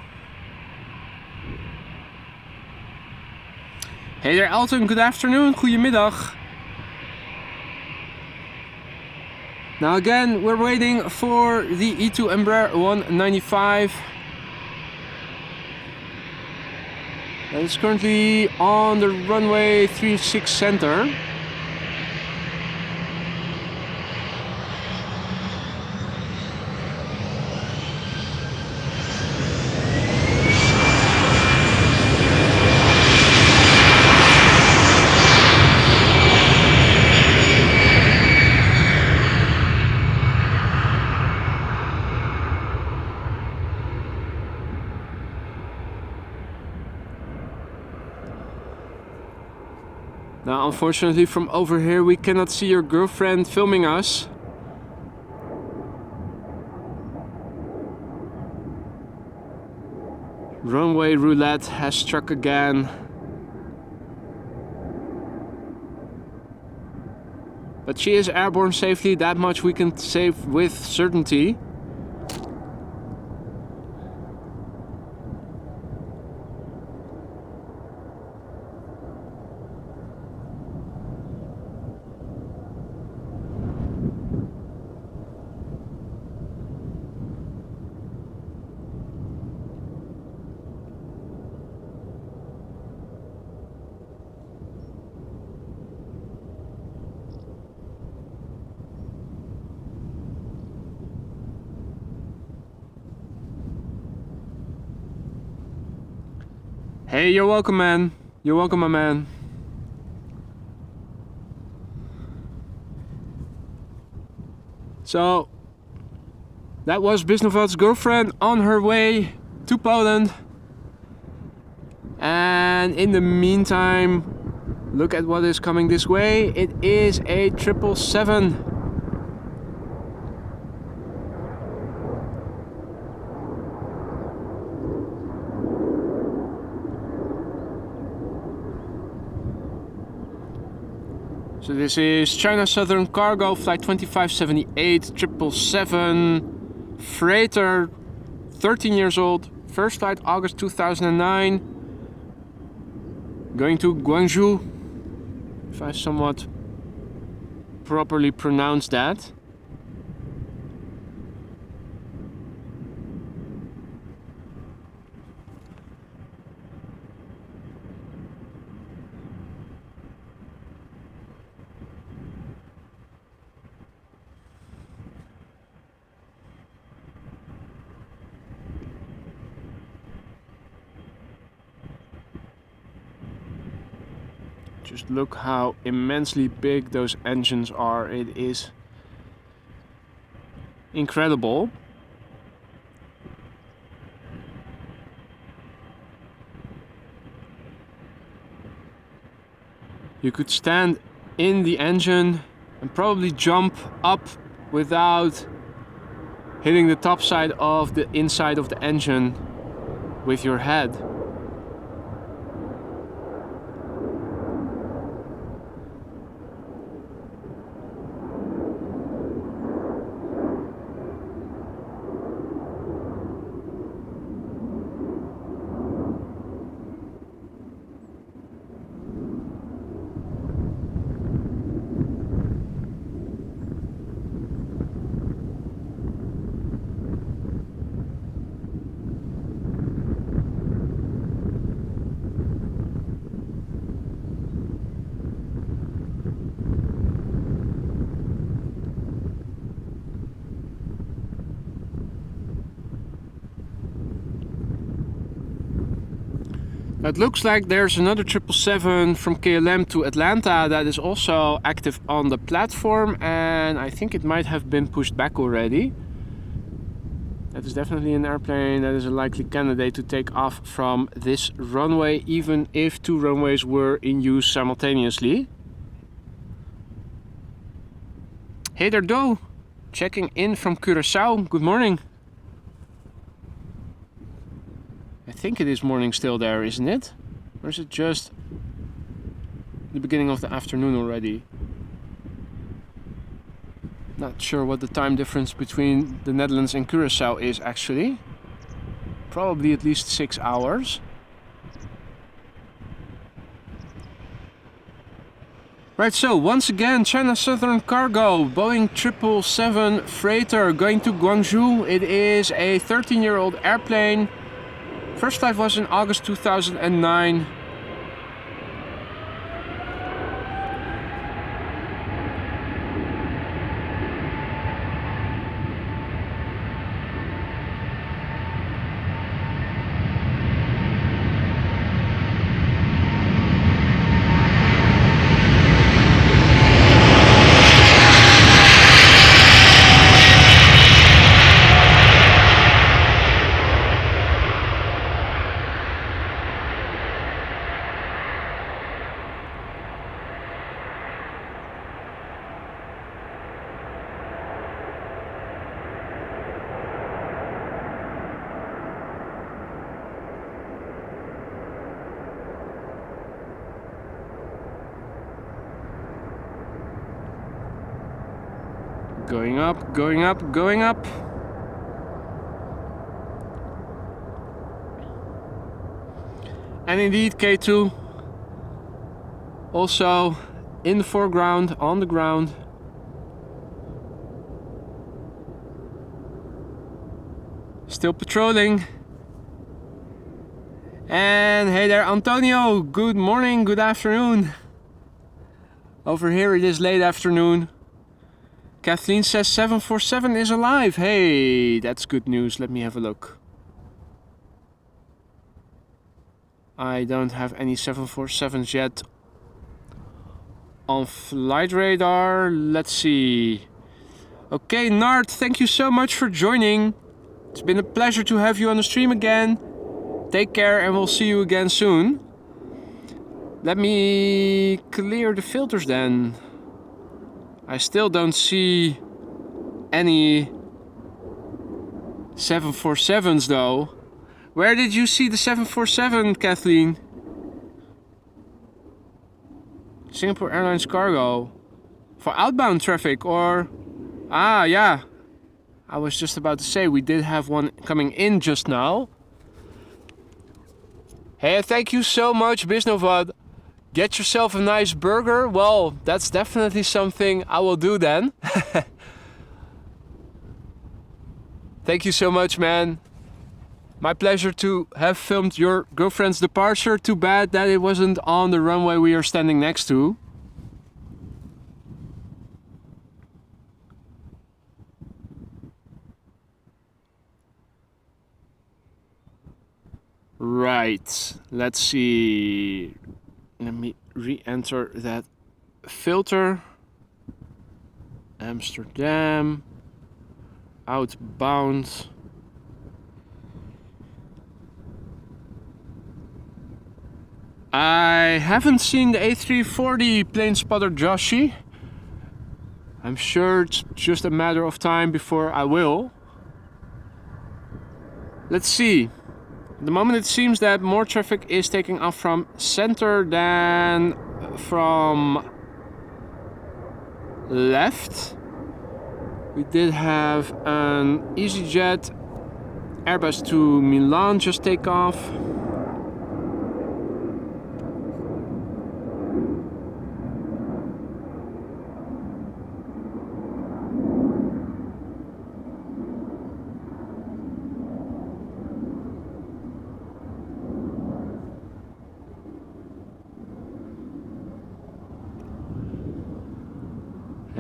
Hey there Elton, good afternoon, goedemiddag. Now again, we're waiting for the E2 Embraer 195. That is currently on the runway 36 center. Now, unfortunately, from over here we cannot see your girlfriend filming us. Runway roulette has struck again. But she is airborne safely, that much we can say with certainty. Hey, you're welcome, man. You're welcome, my man. So, that was Bisnovat's girlfriend on her way to Poland. And in the meantime, look at what is coming this way. It is a 777. So this is China Southern Cargo Flight 2578 777 freighter, 13 years old, first flight August 2009, going to Guangzhou, if I somewhat properly pronounce that. Just look how immensely big those engines are. It is incredible. You could stand in the engine and probably jump up without hitting the top side of the inside of the engine with your head. It looks like there's another 777 from KLM to Atlanta that is also active on the platform, and I think it might have been pushed back already. That is definitely an airplane that is a likely candidate to take off from this runway, even if two runways were in use simultaneously. Hey there, Do! Checking in from Curaçao. Good morning. I think it is morning still there, isn't it? Or is it just the beginning of the afternoon already? Not sure what the time difference between the Netherlands and Curaçao is actually. Probably at least 6 hours. Right, so once again, China Southern Cargo, Boeing 777 freighter going to Guangzhou. It is a 13-year-old airplane. First flight was in August 2009. Going up, going up, going up. And indeed K2 also in the foreground, on the ground. Still patrolling. And hey there Antonio, good morning, good afternoon. Over here it is late afternoon. Kathleen says 747 is alive. Hey, that's good news. Let me have a look. I don't have any 747s yet on flight radar. Let's see. Okay, Nart, thank you so much for joining. It's been a pleasure to have you on the stream again. Take care and we'll see you again soon. Let me clear the filters then. I still don't see any 747s though. Where did you see the 747, Kathleen? Singapore Airlines Cargo. For outbound traffic or... Ah, yeah. I was just about to say we did have one coming in just now. Hey, thank you so much, Bisnovad. Get yourself a nice burger. Well, that's definitely something I will do then. Thank you so much, man. My pleasure to have filmed your girlfriend's departure. Too bad that it wasn't on the runway we are standing next to. Right, let's see. Let me re-enter that filter. Amsterdam. Outbound. I haven't seen the A340 plane spotter Joshi. I'm sure it's just a matter of time before I will. Let's see. At the moment it seems that more traffic is taking off from center than from left. We did have an EasyJet Airbus to Milan just take off.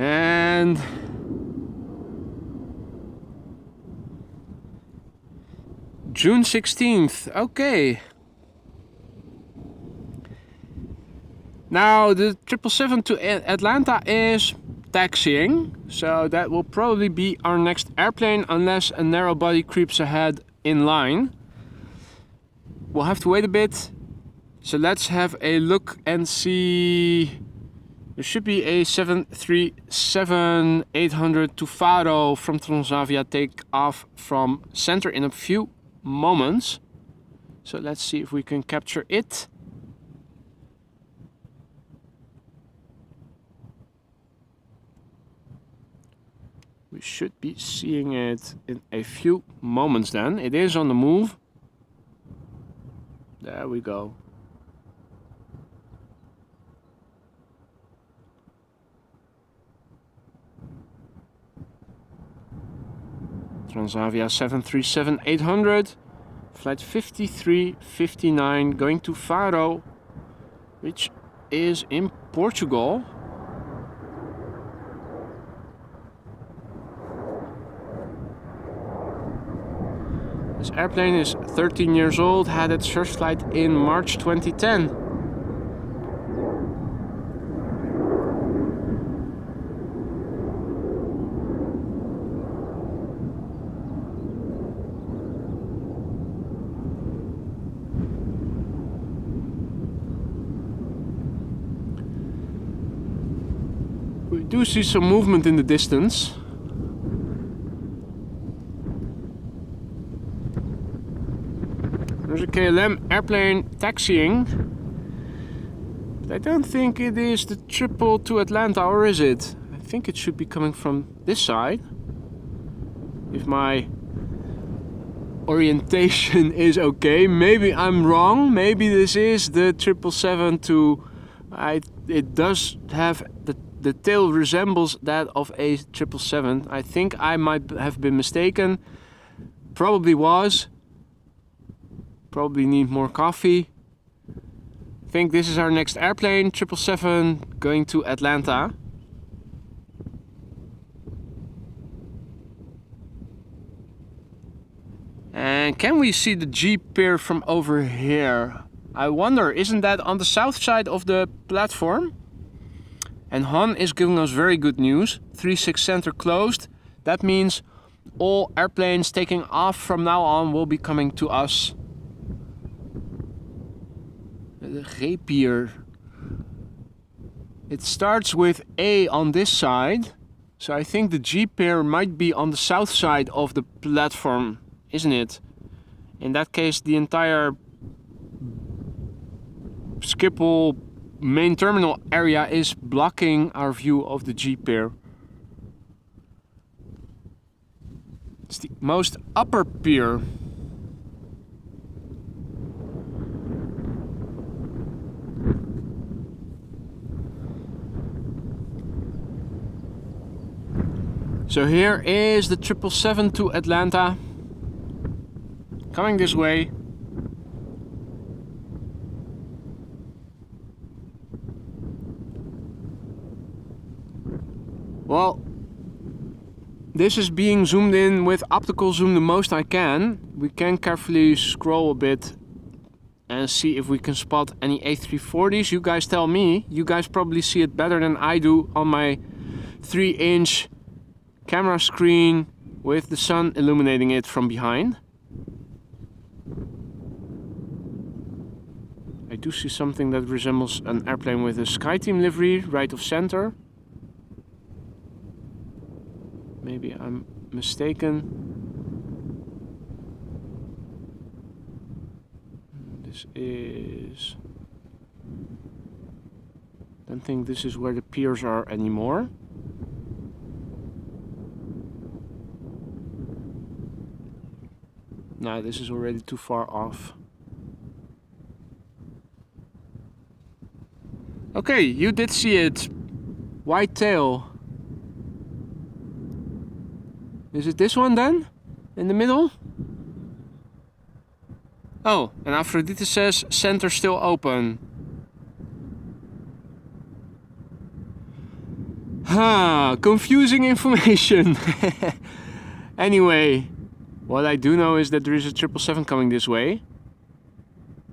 And June 16th, okay. Now the 777 to Atlanta is taxiing, so that will probably be our next airplane unless a narrow body creeps ahead in line. We'll have to wait a bit. So let's have a look and see. There should be a 737-800 to Faro from Transavia take off from center in a few moments. So let's see if we can capture it. We should be seeing it in a few moments then. It is on the move. There we go. Transavia 737-800, flight 5359 going to Faro, which is in Portugal. This airplane is 13 years old, had its first flight in March 2010. We do see some movement in the distance. There's a KLM airplane taxiing. But I don't think it is the triple to Atlanta, or is it? I think it should be coming from this side. If my orientation is okay. Maybe I'm wrong. Maybe this is the 777 to... it does have the tail resembles that of a 777. I think I might have been mistaken. Probably was. Probably need more coffee. I think this is our next airplane, 777 going to Atlanta. And can we see the G pier from over here? I wonder, isn't that on the south side of the platform? And Han is giving us very good news. 36 center closed. That means all airplanes taking off from now on will be coming to us. The G pier. It starts with A on this side. So I think the G pier might be on the south side of the platform, isn't it? In that case, the entire Schiphol main terminal area is blocking our view of the G pier. It's the most upper pier. So here is the 777 to Atlanta, coming this way. Well, this is being zoomed in with optical zoom the most I can. We can carefully scroll a bit and see if we can spot any A340s. You guys tell me. You guys probably see it better than I do on my 3-inch camera screen with the sun illuminating it from behind. I do see something that resembles an airplane with a SkyTeam livery right of center. Maybe I'm mistaken. This is... don't think this is where the piers are anymore. No, this is already too far off. Okay, you did see it. White tail. Is it this one then? In the middle? Oh, and Aphrodite says center still open. Confusing information. Anyway, what I do know is that there is a 777 coming this way.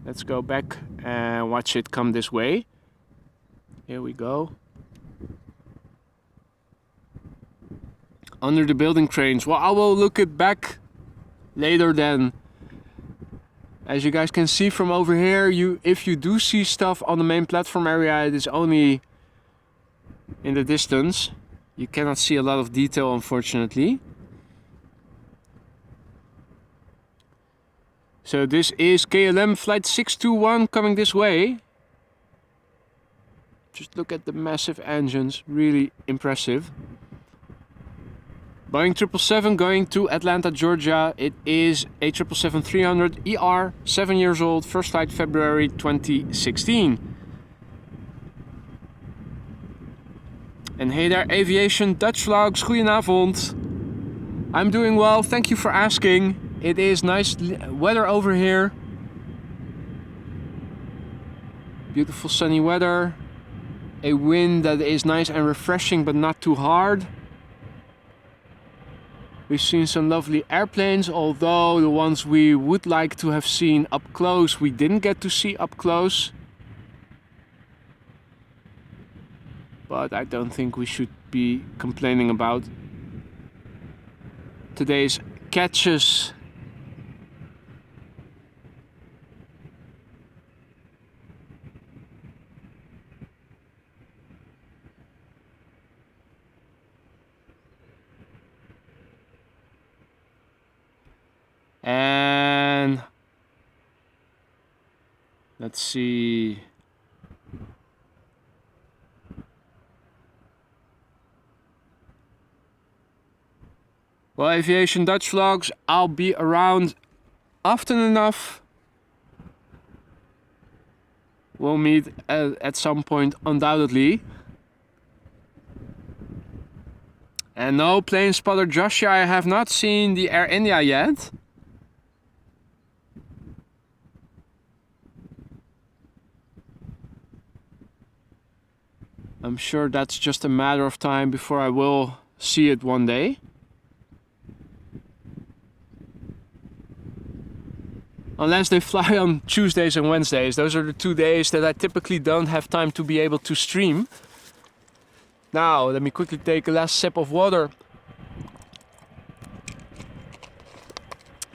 Let's go back and watch it come this way. Here we go. Under the building cranes. Well, I will look it back later then. As you guys can see from over here, if you do see stuff on the main platform area, it is only in the distance. You cannot see a lot of detail, unfortunately. So this is KLM flight 621 coming this way. Just look at the massive engines, really impressive. Boeing 777 going to Atlanta, Georgia. It is a 777-300 ER, 7 years old, first flight February 2016. And hey there, aviation Dutch vlogs, goedenavond. I'm doing well, thank you for asking. It is nice weather over here. Beautiful sunny weather. A wind that is nice and refreshing but not too hard. We've seen some lovely airplanes, although the ones we would like to have seen up close, we didn't get to see up close. But I don't think we should be complaining about today's catches. And let's see. Well, Aviation Dutch vlogs, I'll be around often enough. We'll meet at some point, undoubtedly. And no, plane spotter Joshua, I have not seen the Air India yet. I'm sure that's just a matter of time before I will see it one day. Unless they fly on Tuesdays and Wednesdays. Those are the 2 days that I typically don't have time to be able to stream. Now, let me quickly take a last sip of water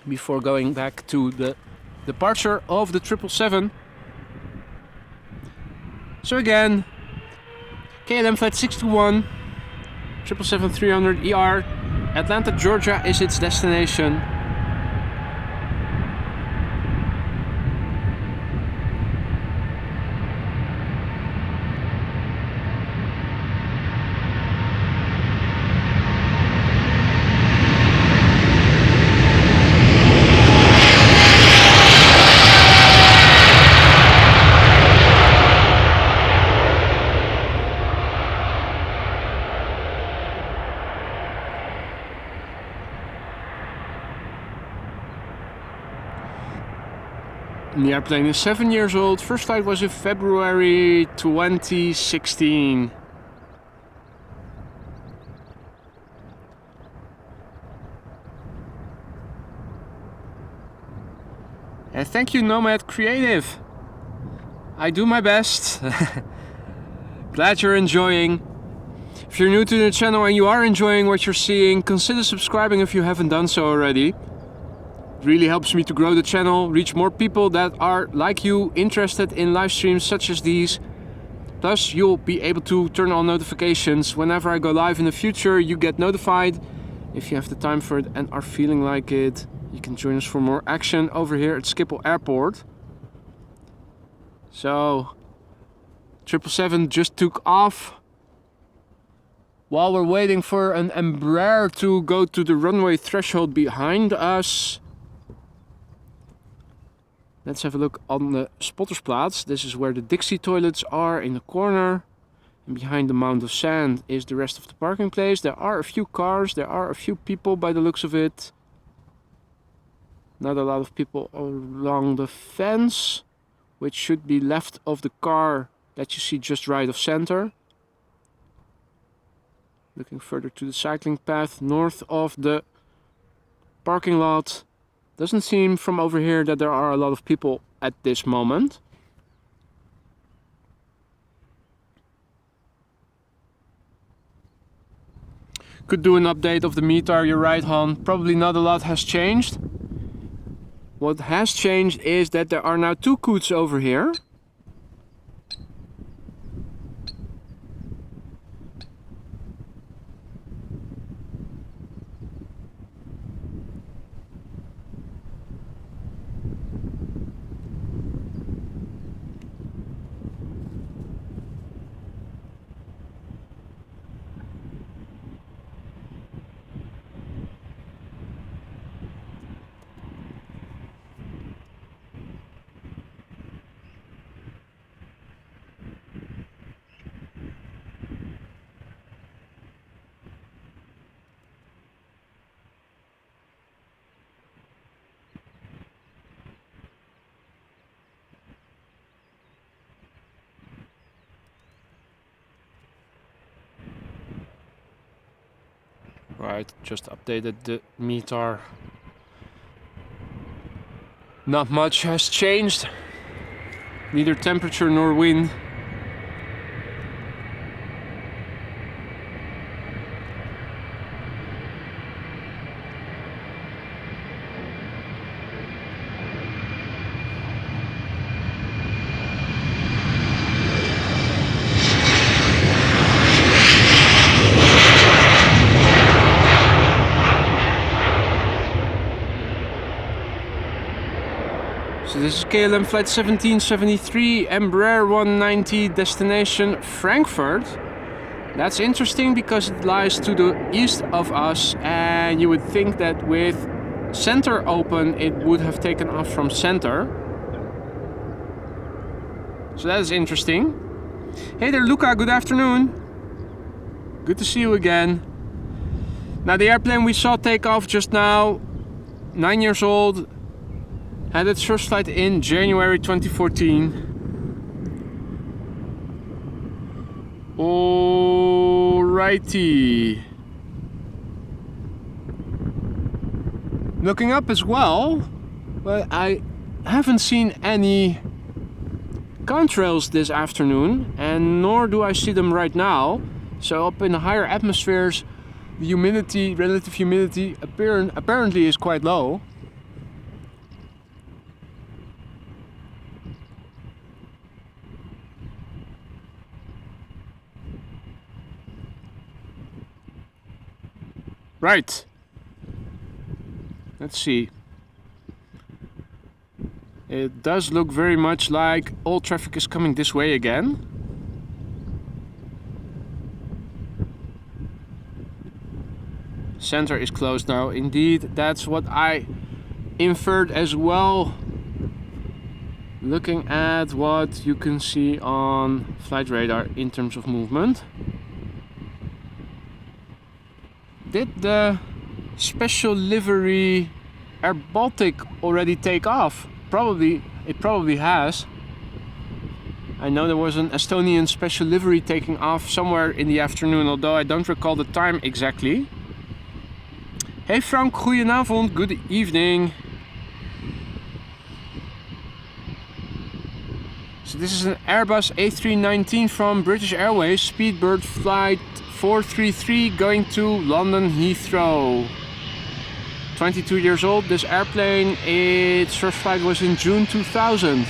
before going back to the departure of the 777. So again, KLM flight 621, 777-300 ER, Atlanta, Georgia is its destination. The airplane is 7 years old. First flight was in February 2016. And thank you, Nomad Creative. I do my best. Glad you're enjoying. If you're new to the channel and you are enjoying what you're seeing, consider subscribing if you haven't done so already. It really helps me to grow the channel, reach more people that are, like you, interested in live streams such as these. Plus, you'll be able to turn on notifications. Whenever I go live in the future, you get notified. If you have the time for it and are feeling like it, you can join us for more action over here at Schiphol Airport. So, 777 just took off. While we're waiting for an Embraer to go to the runway threshold behind us. Let's have a look on the spottersplaats. This is where the Dixie toilets are in the corner. And behind the mound of sand is the rest of the parking place. There are a few cars, there are a few people by the looks of it. Not a lot of people along the fence, which should be left of the car that you see just right of center. Looking further to the cycling path north of the parking lot. Doesn't seem from over here that there are a lot of people at this moment. Could do an update of the meter, you're right, Han. Probably not a lot has changed. What has changed is that there are now 2 coots over here. Right, just updated the meter. Not much has changed, neither temperature nor wind. So this is KLM flight 1773, Embraer 190, destination Frankfurt. That's interesting because it lies to the east of us, and you would think that with center open it would have taken off from center. So that is interesting. Hey there Luca, good afternoon. Good to see you again. Now the airplane we saw take off just now, 9 years old, had its first flight in January 2014. Alrighty. Looking up as well, but I haven't seen any contrails this afternoon, and nor do I see them right now. So up in the higher atmospheres, the humidity, relative humidity, apparently is quite low. Right. Let's see. It does look very much like all traffic is coming this way again. Center is closed now. Indeed, that's what I inferred as well. Looking at what you can see on flight radar in terms of movement. Did the special livery Air Baltic already take off? It probably has. I know there was an Estonian special livery taking off somewhere in the afternoon, although I don't recall the time exactly. Hey Frank, goedenavond, good evening. So this is an Airbus A319 from British Airways, Speedbird flight 433 going to London Heathrow. 22 years old, this airplane, its first flight was in June 2000.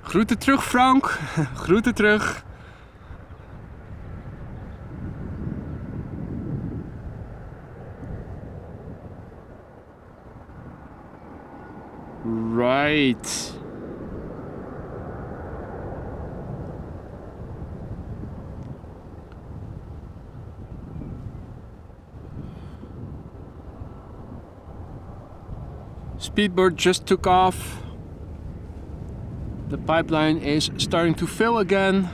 Groeten terug, Frank. Groeten terug. Right. Speedbird just took off. The pipeline is starting to fill again.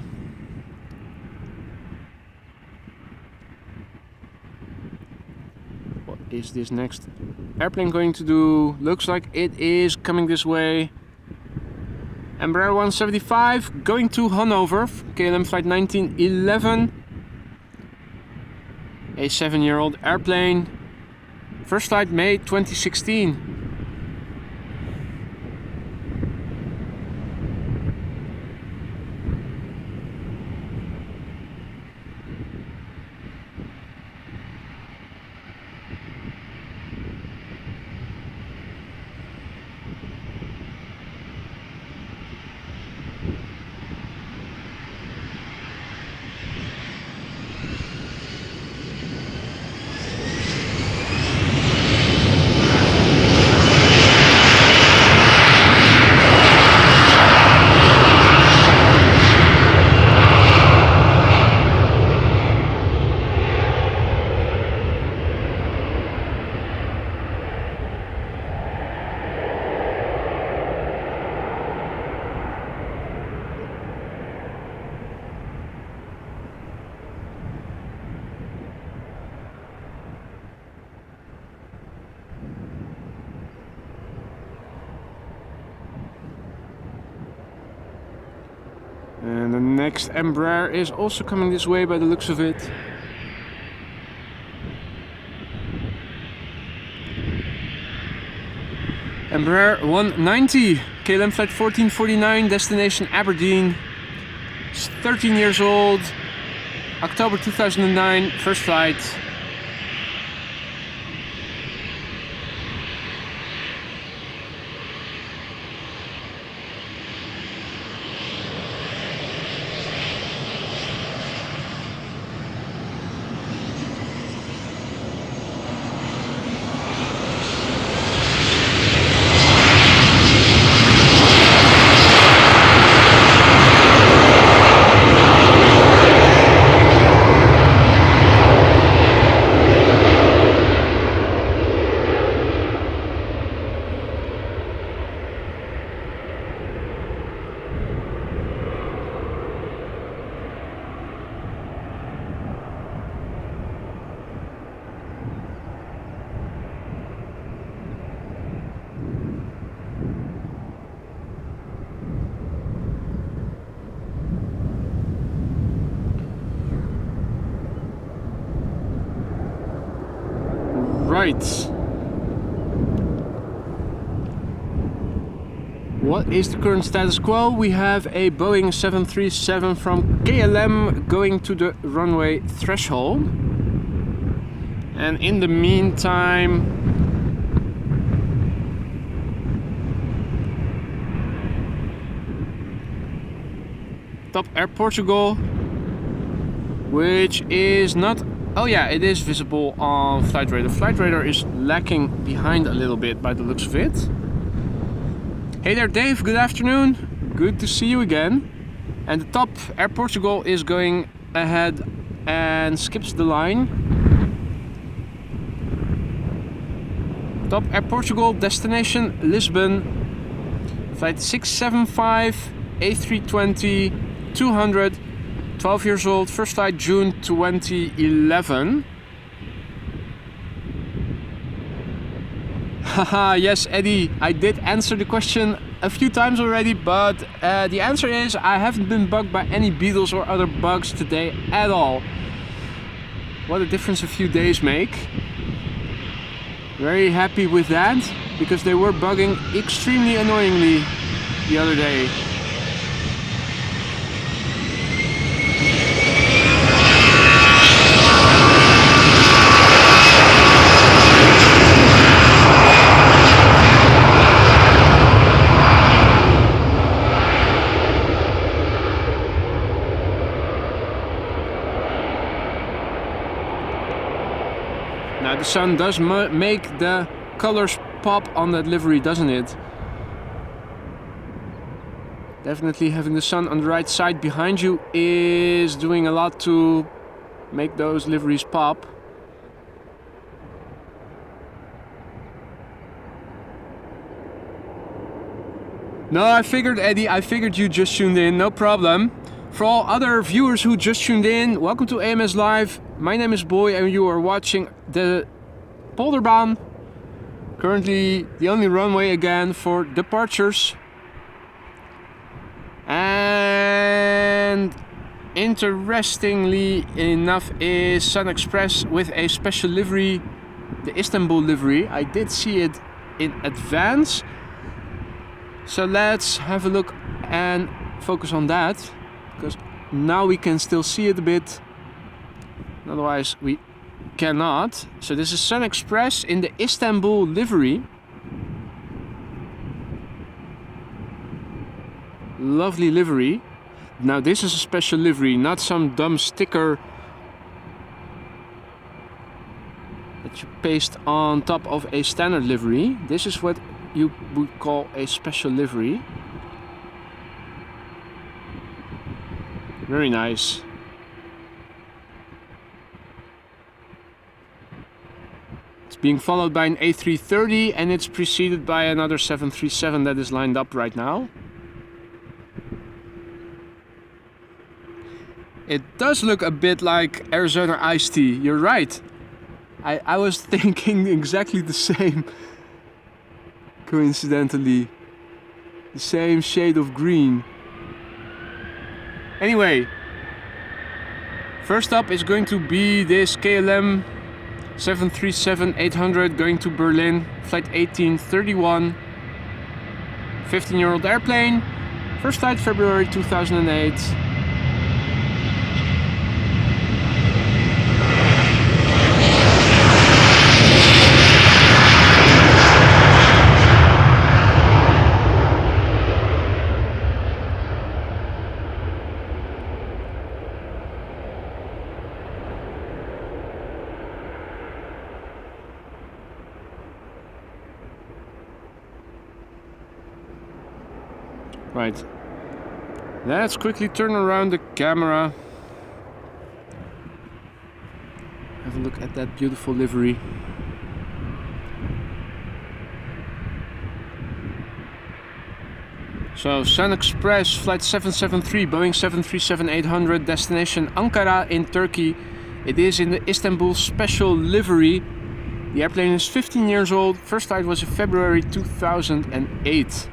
is this next airplane going to do? Looks like it is coming this way. Embraer 175 going to Hanover, KLM flight 1911. A 7-year-old airplane. First flight May 2016. And the next Embraer is also coming this way by the looks of it. Embraer 190, KLM flight 1449, destination Aberdeen. It's 13 years old, October 2009, first flight. Right. What is the current status quo? We have a Boeing 737 from KLM going to the runway threshold. And in the meantime, Top Air Portugal, which is not... Oh yeah, it is visible on Flight Radar. Flight Radar is lacking behind a little bit by the looks of it. Hey there Dave, good afternoon. Good to see you again. And the Top Air Portugal is going ahead and skips the line. Top Air Portugal, destination Lisbon. Flight 675, A320, 200. 12 years old, first flight June 2011. Haha, yes Eddie, I did answer the question a few times already, but the answer is I haven't been bugged by any beetles or other bugs today at all. What a difference a few days make. Very happy with that, because they were bugging extremely annoyingly the other day. Now the sun does make the colors pop on that livery, doesn't it? Definitely having the sun on the right side behind you is doing a lot to make those liveries pop. No, I figured, Eddie, I figured you just tuned in, no problem. For all other viewers who just tuned in, welcome to AMS Live. My name is Boy and you are watching the Polderbaan. Currently the only runway again for departures. And interestingly enough is SunExpress with a special livery, the Istanbul livery. I did see it in advance. So let's have a look and focus on that, because now we can still see it a bit. Otherwise we cannot. So this is SunExpress in the Istanbul livery. Lovely livery. Now this is a special livery, not some dumb sticker that you paste on top of a standard livery. This is what you would call a special livery. Very nice. It's being followed by an A330 and it's preceded by another 737 that is lined up right now. It does look a bit like Arizona iced tea, you're right. I was thinking exactly the same, coincidentally. The same shade of green. Anyway, first up is going to be this KLM 737-800 going to Berlin, flight 1831. 15-year-old airplane, first flight February 2008. Right, let's quickly turn around the camera. Have a look at that beautiful livery. So SunExpress flight 773, Boeing 737-800, destination Ankara in Turkey. It is in the Istanbul special livery. The airplane is 15 years old. First flight was in February 2008.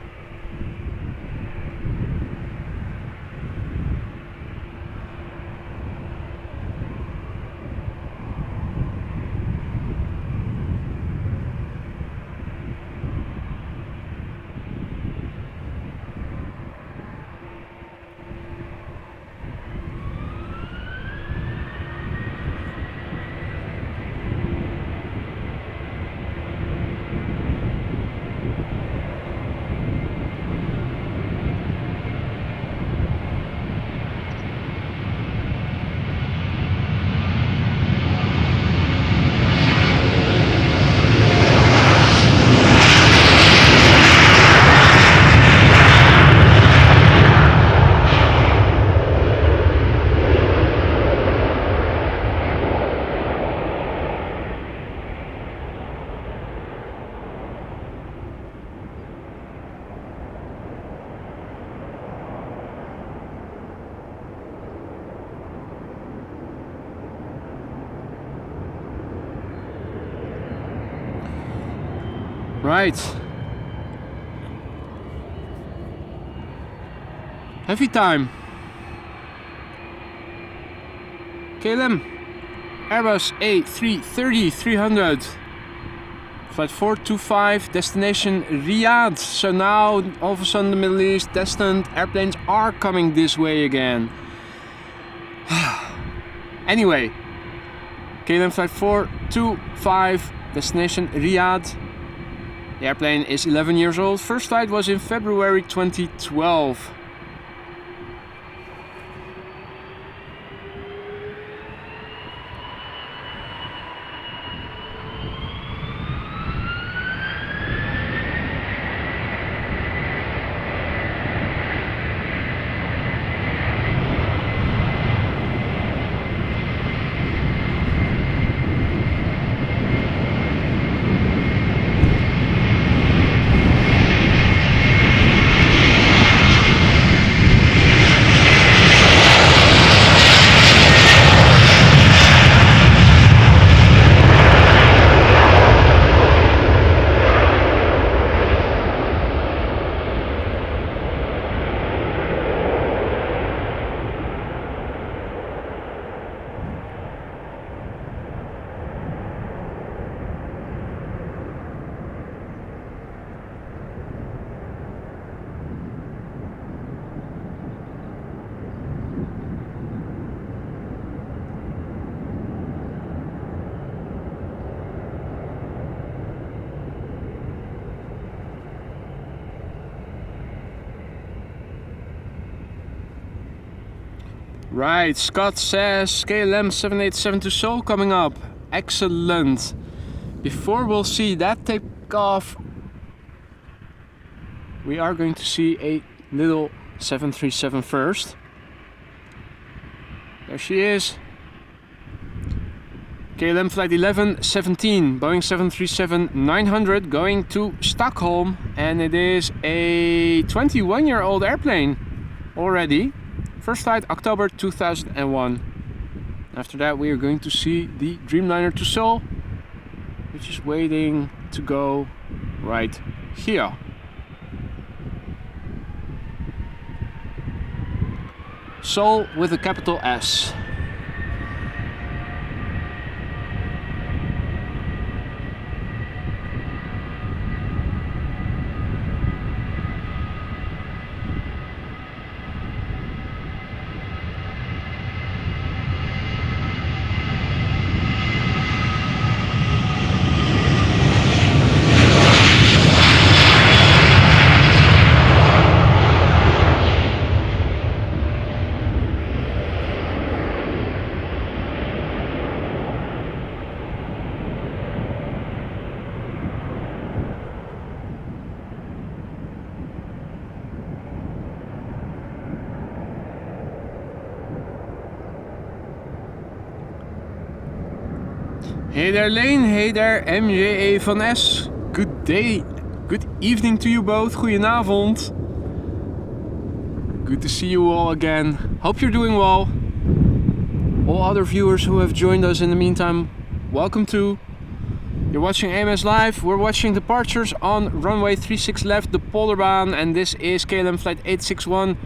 Right. Heavy time. KLM Airbus A330-300. Flight 425, destination Riyadh. So now all of a sudden the Middle East destined airplanes are coming this way again. Anyway, KLM flight 425, destination Riyadh. The airplane is 11 years old. First flight was in February 2012. Right, Scott says KLM 787 to Seoul coming up. Excellent. Before we'll see that take off, we are going to see a little 737 first. There she is. KLM flight 1117, Boeing 737-900 going to Stockholm, and it is a 21-year-old airplane already. First flight October 2001. After that we are going to see the Dreamliner to Seoul, which is waiting to go right here. Seoul with a capital S. Hey there Lane, hey there MJE van S. Good day, good evening to you both, goedenavond. Good to see you all again. Hope you're doing well. All other viewers who have joined us in the meantime, welcome too. You're watching AMS Live, we're watching departures on runway 36 left, the Polderbaan, and this is KLM flight 861,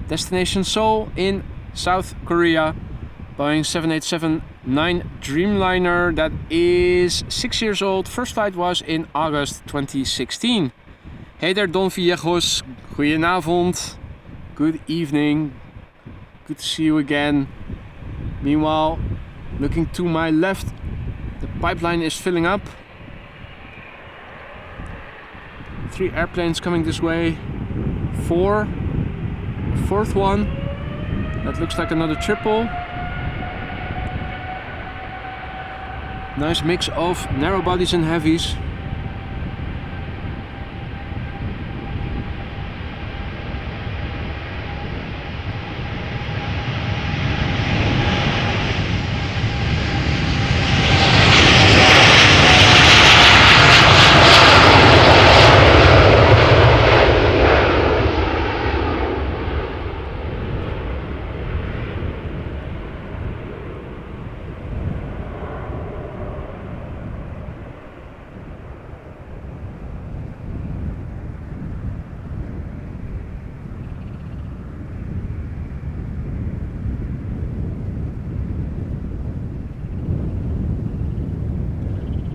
destination Seoul in South Korea. Boeing 787-9 Dreamliner that is 6 years old. First flight was in August 2016. Hey there Don Viejos, goedenavond, good evening, good to see you again. Meanwhile, looking to my left, the pipeline is filling up. 3 airplanes coming this way, 4, fourth one, that looks like another triple. Nice mix of narrow bodies and heavies.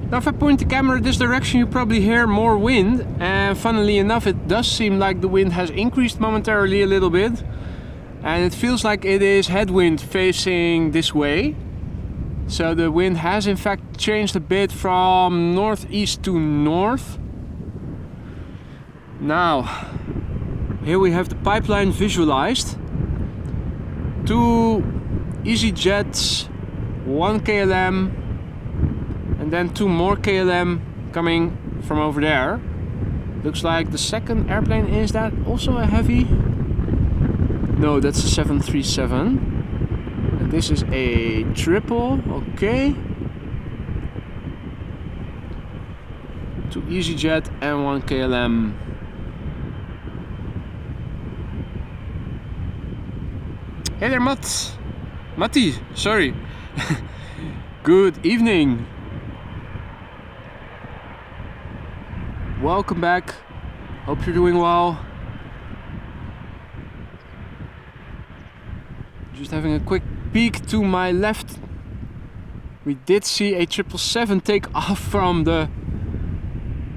Now if I point the camera this direction, you probably hear more wind, and funnily enough it does seem like the wind has increased momentarily a little bit, and it feels like it is headwind facing this way. So the wind has in fact changed a bit from northeast to north. Now here we have the pipeline visualized. 2 EasyJets, 1 KLM, and then 2 more KLM coming from over there. Looks like the second airplane, is that also a heavy? No, that's a 737. And this is a triple, okay. 2 EasyJet and 1 KLM. Hey there Matti, sorry. Good evening. Welcome back. Hope you're doing well. Just having a quick peek to my left. We did see a 777 take off from the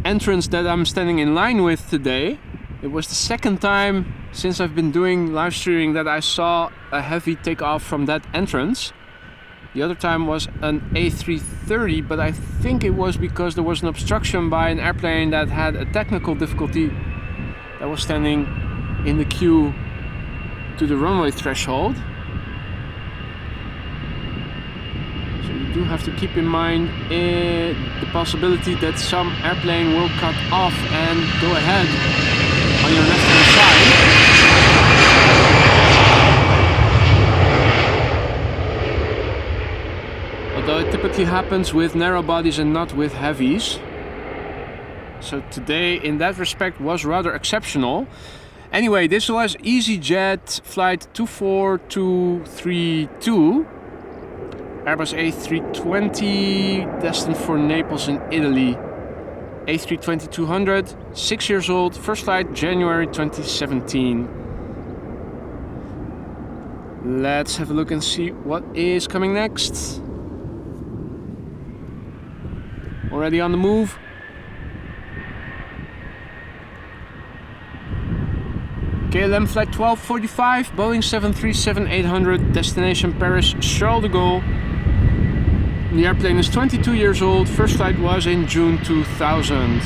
entrance that I'm standing in line with today. It was the second time since I've been doing live streaming that I saw a heavy take off from that entrance. The other time was an A330, but I think it was because there was an obstruction by an airplane that had a technical difficulty that was standing in the queue to the runway threshold. do have to keep in mind the possibility that some airplane will cut off and go ahead on your left hand side. Although it typically happens with narrow bodies and not with heavies. So today in that respect was rather exceptional. Anyway, this was EasyJet flight 24232. Airbus A320 destined for Naples in Italy. A320-200, 6 years old, first flight January 2017. Let's have a look and see what is coming next. Already on the move. KLM flight 1245, Boeing 737-800, destination Paris, Charles de Gaulle. The airplane is 22 years old, first flight was in June 2000.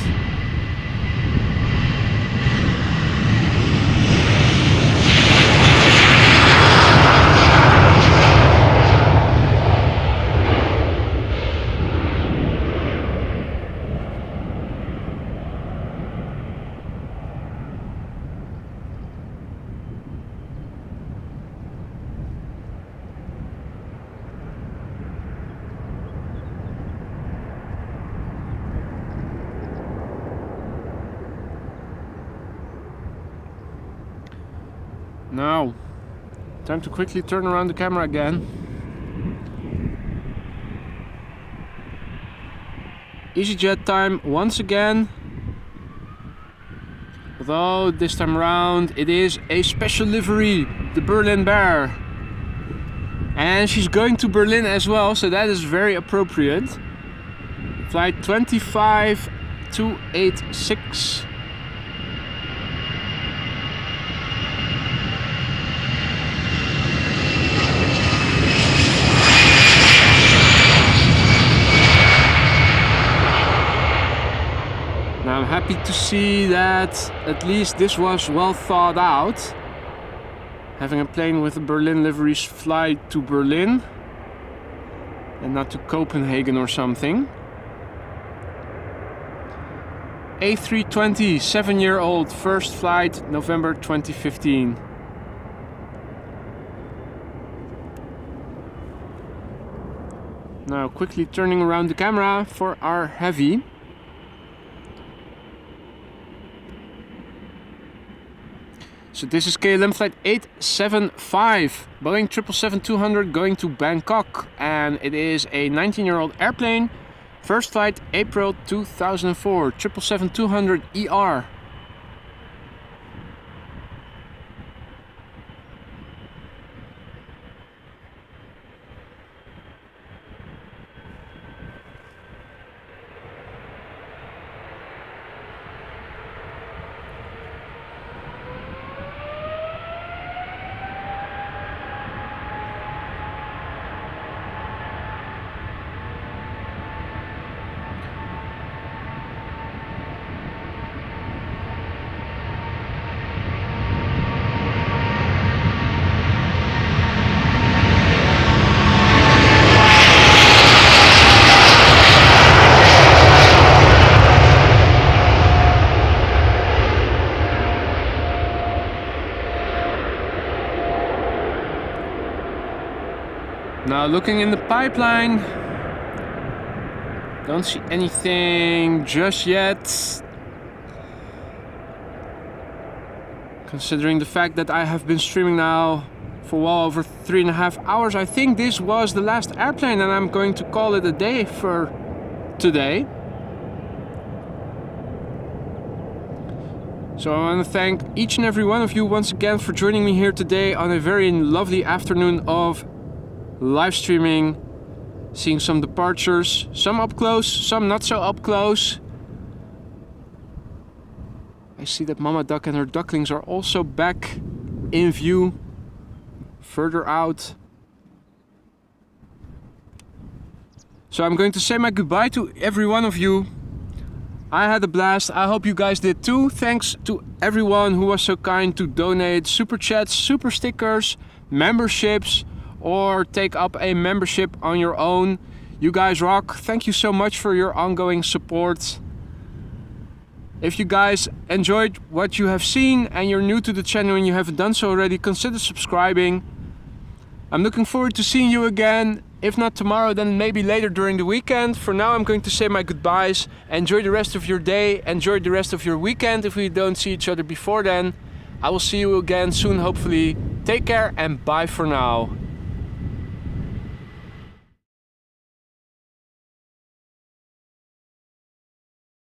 Now, time to quickly turn around the camera again. EasyJet time once again. Although this time around it is a special livery, the Berlin Bear. And she's going to Berlin as well, so that is very appropriate. Flight 25286. Now I'm happy to see that at least this was well thought out. Having a plane with a Berlin livery fly to Berlin and not to Copenhagen or something. A320, 7-year-old, first flight November 2015. Now quickly turning around the camera for our heavy. So this is KLM flight 875, Boeing 777-200 going to Bangkok, and it is a 19-year-old airplane. First flight April 2004, 777-200 ER. Now looking in the pipeline, don't see anything just yet. Considering the fact that I have been streaming now for well over 3.5 hours, I think this was the last airplane and I'm going to call it a day for today. So I want to thank each and every one of you once again for joining me here today on a very lovely afternoon of live streaming, seeing some departures, some up close, some not so up close. I see that Mama Duck and her ducklings are also back in view, further out. So I'm going to say my goodbye to every one of you. I had a blast, I hope you guys did too. Thanks to everyone who was so kind to donate super chats, super stickers, memberships, or take up a membership on your own. You guys rock. Thank you so much for your ongoing support. If you guys enjoyed what you have seen and you're new to the channel and you haven't done so already, consider subscribing. I'm looking forward to seeing you again. If not tomorrow, then maybe later during the weekend. For now, I'm going to say my goodbyes. Enjoy the rest of your day. Enjoy the rest of your weekend if we don't see each other before then. I will see you again soon, hopefully. Take care and bye for now.